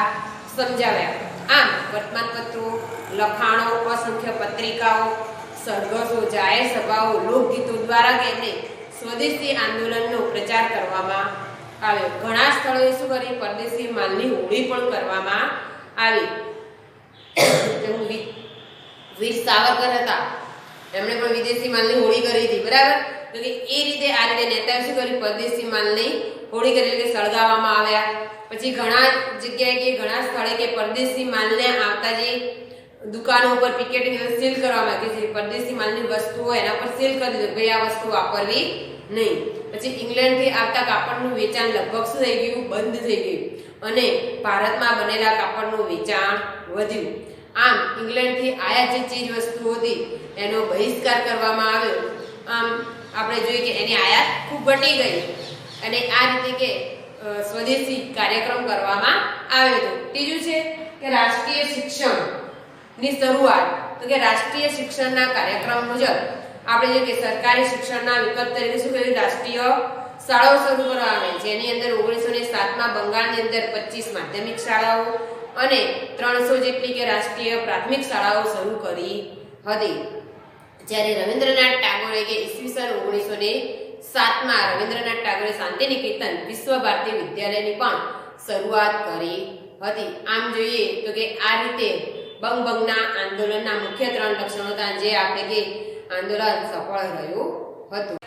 A: સમજાવ્યા. આમ વર્તમાનપત્રો, લખાણો, અસંખ્ય પત્રિકાઓ, સરઘસો, જાહેર સભાઓ, લોકગીતો દ્વારા એમણે સ્વદેશી આંદોલનનો પ્રચાર કરવામાં આવ્યો. ઘણા સ્થળોએ શું કરી પરદેશી માલની હોળી પણ કરવામાં આવી. વીર સાવરકર હતા, એમણે પણ વિદેશી માલની હોળી કરી હતી, બરાબર. તો કે એ રીતે આ રીતે નેતાએ શું કર્યું પરદેશી માલની હોળી કરી એટલે સળગાવવામાં આવ્યા. પછી ઘણા જગ્યાએ કે ઘણા સ્થળે કે પરદેશી માલને આવતા જે દુકાનો ઉપર પિકેટિંગ સીલ કરવામાં આવી છે. પરદેશી માલની વસ્તુઓ એના પર સીલ કરી દીધું, ભાઈ આ વસ્તુ વાપરવી નહીં. પછી ઇંગ્લેન્ડથી આવતા કાપડનું વેચાણ લગભગ શું થઈ ગયું, બંધ થઈ ગયું અને ભારતમાં બનેલા કાપડનું વેચાણ વધ્યું. આમ ઇંગ્લેન્ડથી આયાત જે ચીજ વસ્તુઓ હતી એનો બહિષ્કાર કરવામાં આવ્યો. આમ આપણે જોઈએ કે એની આયાત ખૂબ ઘટી ગઈ અને આ રીતે કે સ્વદેશી કાર્યક્રમ કરવામાં આવ્યો હતો. ત્રીજું છે કે રાષ્ટ્રીય શિક્ષણની શરૂઆત. તો કે રાષ્ટ્રીય શિક્ષણના કાર્યક્રમ મુજબ આપણે જોઈએ કે સરકારી શિક્ષણના વિકલ્પ તરીકે શું કહ્યું રાષ્ટ્રીય શાળાઓ શરૂ કરવામાં આવી, જેની અંદર 1907માં બંગાળની અંદર 25 માધ્યમિક શાળાઓ અને 300 જેટલી કે રાષ્ટ્રીય પ્રાથમિક શાળાઓ શરૂ કરી હતી. જ્યારે રવિન્દ્રનાથ ટાગોરે કે ઈસવીસન 1907માં રવિન્દ્રનાથ ટાગોરે શાંતિનિકેતન વિશ્વ ભારતી વિદ્યાલયની પણ શરૂઆત કરી હતી. આમ જોઈએ તો કે આ રીતે બંગભંગના આંદોલનના મુખ્ય 3 લક્ષણો હતા, જે આપણે કે આંદોલન સફળ રહ્યું હતું.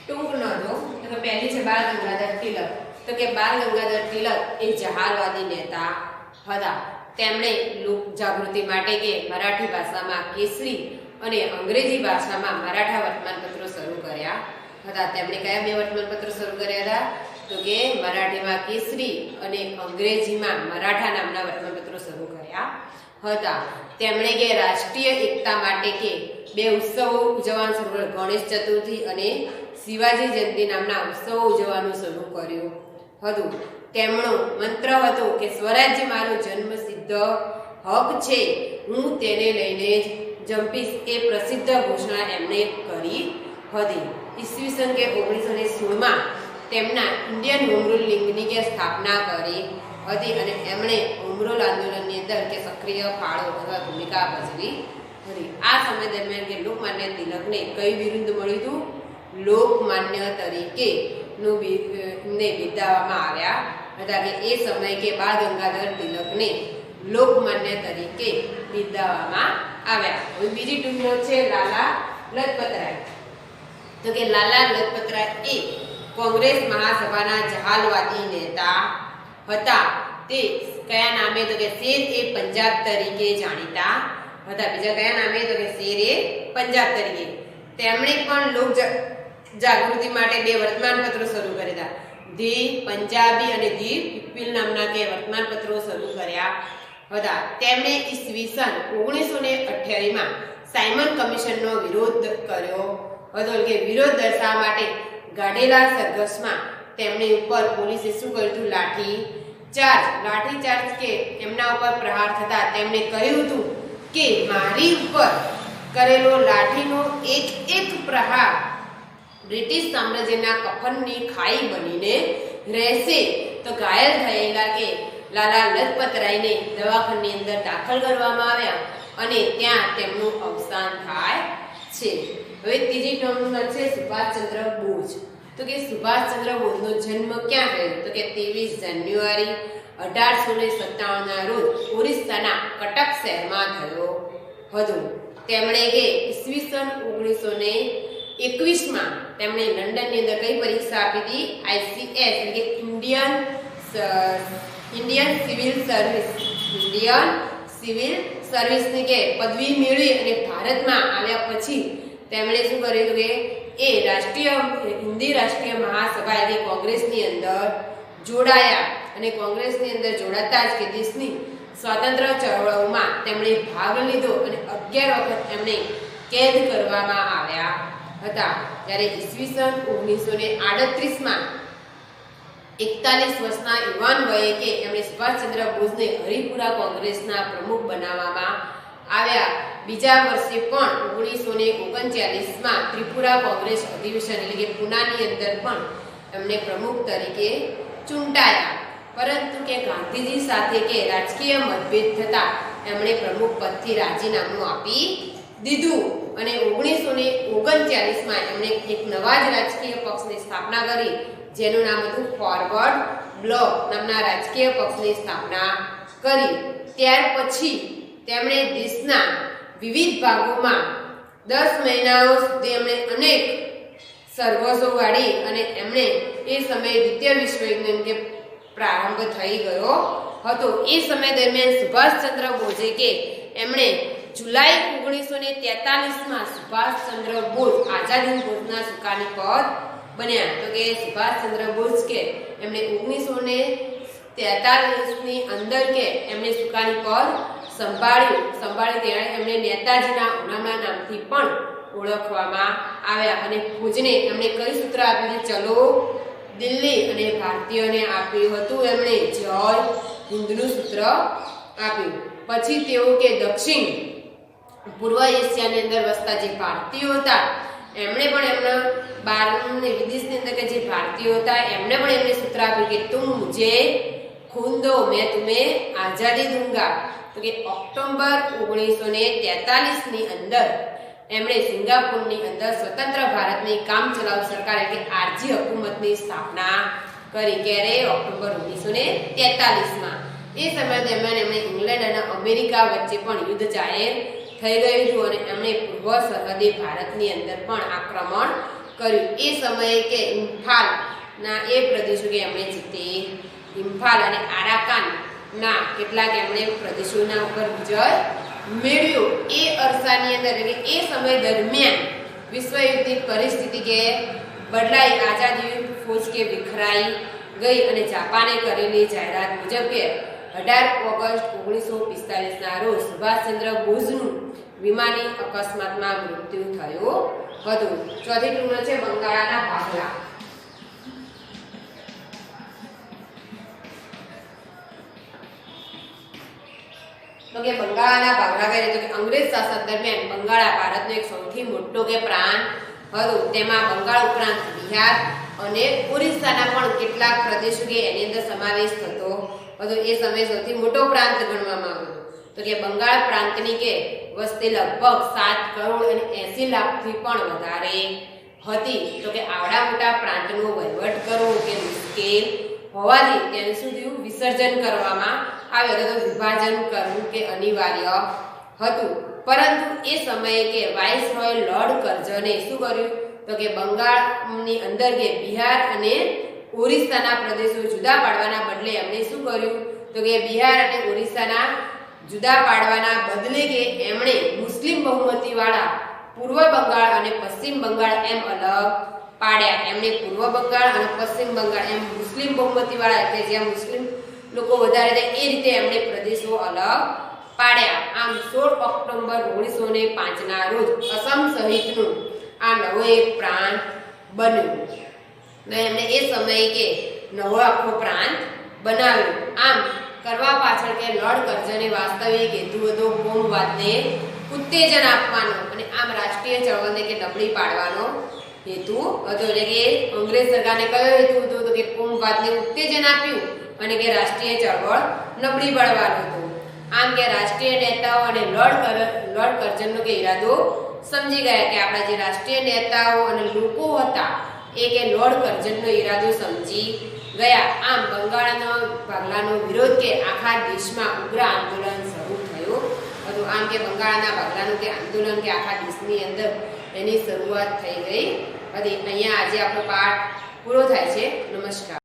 A: ટૂંક નોંધો. તો કે પહેલી છે બાળ ગંગાધર તિલક. તો કે બાળ ગંગાધર તિલક એ જહાલવાદી નેતા હતા. તેમણે લોક જાગૃતિ માટે કે મરાઠી ભાષામાં કેસરી અને અંગ્રેજી ભાષામાં મરાઠા વર્તમાનપત્રો શરૂ કર્યા હતા. તેમણે કયા 2 વર્તમાનપત્રો શરૂ કર્યા હતા? તો કે મરાઠીમાં કેસરી અને અંગ્રેજીમાં મરાઠા નામના વર્તમાનપત્રો શરૂ કર્યા હતા. તેમણે કે રાષ્ટ્રીય એકતા માટે કે 2 ઉત્સવો ઉજવવાનું શરૂ કર્યું, ગણેશ ચતુર્થી અને શિવાજી જયંતિ નામના ઉત્સવો ઉજવવાનું શરૂ કર્યું હતું. તેમનો મંત્ર હતો કે સ્વરાજ્ય મારો જન્મસિદ્ધ હક છે, હું તેને લઈને જ જંપીશ. એ પ્રસિદ્ધ ઘોષણા એમણે કરી હતી. ઈસવીસન કે 1916માં તેમના ઇન્ડિયન હોમ રૂલ લીગની કે સ્થાપના કરી હતી અને એમણે હોમ રૂલ આંદોલનની અંદર કે સક્રિય ફાળો અથવા ભૂમિકા ભજવી હતી. આ સમય દરમિયાન કે લોકમાન્ય તિલકને કઈ બિરુદ મળ્યું હતું? લોકમાન્ય તરીકે નું એમને બિરદાવવામાં આવ્યા હતા. કે એ સમયે કે બાળ ગંગાધર તિલકને લોકમાન્ય તરીકે બિરદાવવામાં આવ્યા. હવે બીજી ટૂંક છે લાલા લજપતરાય. તો કે લાલા લજપતરાય એ કોંગ્રેસ મહાસભાના જહાલવાદી નેતા હતા. તે કયા નામે? તો કે શેર એ પંજાબ તરીકે જાણીતા હતા. બીજા કયા નામે? તો કે શેર એ પંજાબ તરીકે. તેમણે પણ લોક જાગૃતિ માટે 2 વર્તમાનપત્રો શરૂ કર્યા હતા. ધી પંજાબી અને ધી પીપલ નામના કે વર્તમાનપત્રો શરૂ કર્યા હતા. તેમણે ઈસવીસન 1928માં સાયમન કમિશનનો વિરોધ કર્યો હતો. કે વિરોધ દર્શાવવા માટે ગાડેલા સરઘસમાં તેમની ઉપર પોલીસે શું કર્યું હતું? લાઠીચાર્જ કે એમના ઉપર પ્રહાર થતા તેમણે કહ્યું હતું કે મારી ઉપર કરેલો લાઠીનો એક પ્રહાર બ્રિટિશ સામ્રાજ્યના કફનની ખાઈ બનીને રહેશે. તો ઘાયલ થયેલા કે લાલા લજપતરાયને દવાખાનાની અંદર દાખલ કરવામાં આવ્યા અને ત્યાં તેમનું અવસાન થાય છે. હવે ત્રીજી ટર્મ છે સુભાષચંદ્ર બોઝ. તો કે સુભાષચંદ્ર બોઝનો જન્મ ક્યાં થયો? તો કે 23 જાન્યુઆરી 1857 ના રોજ ઓરિસ્સાના કટક શહેરમાં થયો હતો. તેમણે કે ઈસવીસન 1921માં તેમણે લંડનની અંદર કઈ પરીક્ષા આપી હતી? ICS એટલે કે ઇન્ડિયન સિવિલ સર્વિસની કે પદવી મેળવી અને ભારતમાં આવ્યા પછી તેમણે શું કર્યું કે એ હિન્દી રાષ્ટ્રીય મહાસભા એટલે કોંગ્રેસની અંદર જોડાયા અને કોંગ્રેસની અંદર જોડાતા જ કે દેશની સ્વાતંત્ર્ય ચળવળોમાં તેમણે ભાગ લીધો અને 11 વખત એમને કેદ કરવામાં આવ્યા હતા। ત્યારે ઈસવીસન 1938માં 41 વર્ષના યુવાન વયે કે એમણે સુભાષચંદ્ર બોઝને હરિપુરા કોંગ્રેસના પ્રમુખ બનાવવામાં આવ્યા। બીજા વર્ષે પણ 1939માં ત્રિપુરા કોંગ્રેસ અધિવેશન એટલે કે પૂનાની અંદર પણ એમને પ્રમુખ તરીકે ચૂંટાયા, પરંતુ કે ગાંધીજી સાથે કે રાજકીય મતભેદ થતા એમણે પ્રમુખ પદથી રાજીનામું આપી દીધું અને 1939માં એમણે એક નવા જ રાજકીય પક્ષની સ્થાપના કરી, જેનું નામ હતું ફોરવર્ડ બ્લોક નામના રાજકીય પક્ષની સ્થાપના કરી। ત્યાર પછી તેમણે દેશના વિવિધ ભાગોમાં 10 મહિનાઓ સુધી એમણે અનેક સરઘસો વાળી અને એમણે એ સમયે દ્વિતીય વિશ્વયુદ્ધ કે પ્રારંભ થઈ ગયો હતો। એ સમય દરમિયાન સુભાષચંદ્ર બોઝે કે એમણે જુલાઈ 1943માં સુભાષચંદ્ર બોઝ આઝાદ હિંદ ફૌજના સુકાની પદ બન્યા। તો કે સુભાષચંદ્ર બોઝ કે એમણે 1943ની અંદર કે એમણે સુકાની પદ સંભાળી ત્યારે એમણે નેતાજીના ઉનામના નામથી પણ ઓળખવામાં આવ્યા અને ફૌજને એમણે કઈ સૂત્ર આપ્યું છે? ચલો દિલ્હી, અને ભારતીયોને આપ્યું હતું એમણે જય હિન્દનું સૂત્ર આપ્યું। પછી તેઓ કે દક્ષિણ પૂર્વ એશિયાની અંદર વસતા જે ભારતીયો હતા એમણે પણ એમના બહારની વિદેશની અંદર કે જે ભારતીયો હતા એમણે પણ એમને સૂત્ર આપ્યું કે તુમ મુझे खून दो मैं तुम्हें आजादी दूंगा। તો કે ઓક્ટોબર 1943ની અંદર એમણે સિંગાપુરની અંદર સ્વતંત્ર ભારતની કામચલાઉ સરકાર એટલે આરજી હુકુમતની સ્થાપના કરી। ક્યારે? ઓક્ટોબર 1943માં। એ સમય દરમિયાન એમણે ઇંગ્લેન્ડ અને અમેરિકા વચ્ચે પણ યુદ્ધ જાહેર થઈ ગયું હતું અને એમણે પૂર્વ સરહદે ભારતની અંદર પણ આક્રમણ કર્યું। એ સમયે કે ઇમ્ફાલના એ પ્રદેશો કે એમણે જીતે ઇમ્ફાલ અને આરાકાન ના કેટલાક એમણે પ્રદેશોના ઉપર વિજય મેળવ્યો। એ અરસાની અંદર એટલે એ સમય દરમિયાન વિશ્વયુદ્ધની પરિસ્થિતિ કે બદલાઈ, આઝાદ હિંદ ફૌજ કે વિખરાઈ ગઈ અને જાપાને કરેલી જાહેરાત મુજબ કે 18 ઓગસ્ટ 1945ના રોજ સુભાષચંદ્ર બોઝનું વિમાની અકસ્માતમાં મૃત્યુ થયું હતું। ચોથી ટૂંક છે બંગાળના ભાગલા। તો કે બંગાળના ભાગલા કહે તો કે અંગ્રેજ શાસન દરમિયાન બંગાળ ભારતનો એક સૌથી મોટો કે પ્રાંત હતું। તેમાં બંગાળ ઉપરાંત બિહાર અને ઓરિસ્સાના પણ કેટલાક પ્રદેશો કે એની અંદર સમાવેશ થતો હતો। એ સમયે સૌથી મોટો પ્રાંત ગણવામાં આવ્યો। તો કે બંગાળ પ્રાંતની કે વસ્તી લગભગ 7 કરોડ અને 80 લાખથી પણ વધારે હતી। તો કે આવડા મોટા પ્રાંતનો વહીવટ કરવો કે મુશ્કેલ હોવાથી તેને શું થયું? વિસર્જન કરવામાં આવ્યું તો વિભાજન કરવું કે અનિવાર્ય હતું। પરંતુ એ સમયે કે વાઇસરોય લોર્ડ કર્ઝને શું કર્યું? તો કે બંગાળની અંદર કે બિહાર અને ઓરિસ્સાના પ્રદેશો જુદા પાડવાના બદલે એમણે શું કર્યું? તો કે બિહાર અને ઓરિસ્સાના જુદા પાડવાના બદલે કે એમણે મુસ્લિમ બહુમતીવાળા પૂર્વ બંગાળ અને પશ્ચિમ બંગાળ એમ અલગ પાડ્યા। એમણે પૂર્વ બંગાળ અને પશ્ચિમ બંગાળ એમ મુસ્લિમ બહુમતીવાળા એટલે જ્યાં મુસ્લિમ લોકો વધારે થાય એ રીતે એમણે પ્રદેશો અલગ પાડ્યા। આમ 16 ઓક્ટોબર 1905ના રોજ અસમ સહિતનું આ નવો એક પ્રાંત બન્યું ને એમણે એ સમયે કે નવો આખો પ્રાંત બનાવ્યો। આમ કરવા પાછળ કે લોર્ડ કર્ઝને વાસ્તવિક હેતુ હતો કોમવાદને ઉત્તેજન આપવાનો અને આમ રાષ્ટ્રીય ચળવળને કે નબળી પાડવાનો હેતુ હતો। એટલે કે અંગ્રેજ સરકારને કયો હેતુ હતો? તો કે કોમવાદને ઉત્તેજન આપ્યું અને કે રાષ્ટ્રીય ચળવળ નબળી પાડવાનો હતો। આમ કે રાષ્ટ્રીય નેતાઓ અને લોર્ડ કર્ઝનનો કે ઈરાદો સમજી ગયા કે આપણા જે રાષ્ટ્રીય નેતાઓ અને લોકો હતા એ કે લોર્ડ કર્ઝનનો ઈરાદો સમજી ગયા। આમ બંગાળના ભાગલાનો વિરોધ કે આખા દેશમાં ઉગ્ર આંદોલન શરૂ થયું હતું। આમ કે બંગાળના ભાગલાનું કે આંદોલન કે આખા દેશની અંદર એની શરૂઆત થઈ ગઈ હતી। અહીંયા આજે આપણો પાઠ પૂરો થાય છે। નમસ્કાર।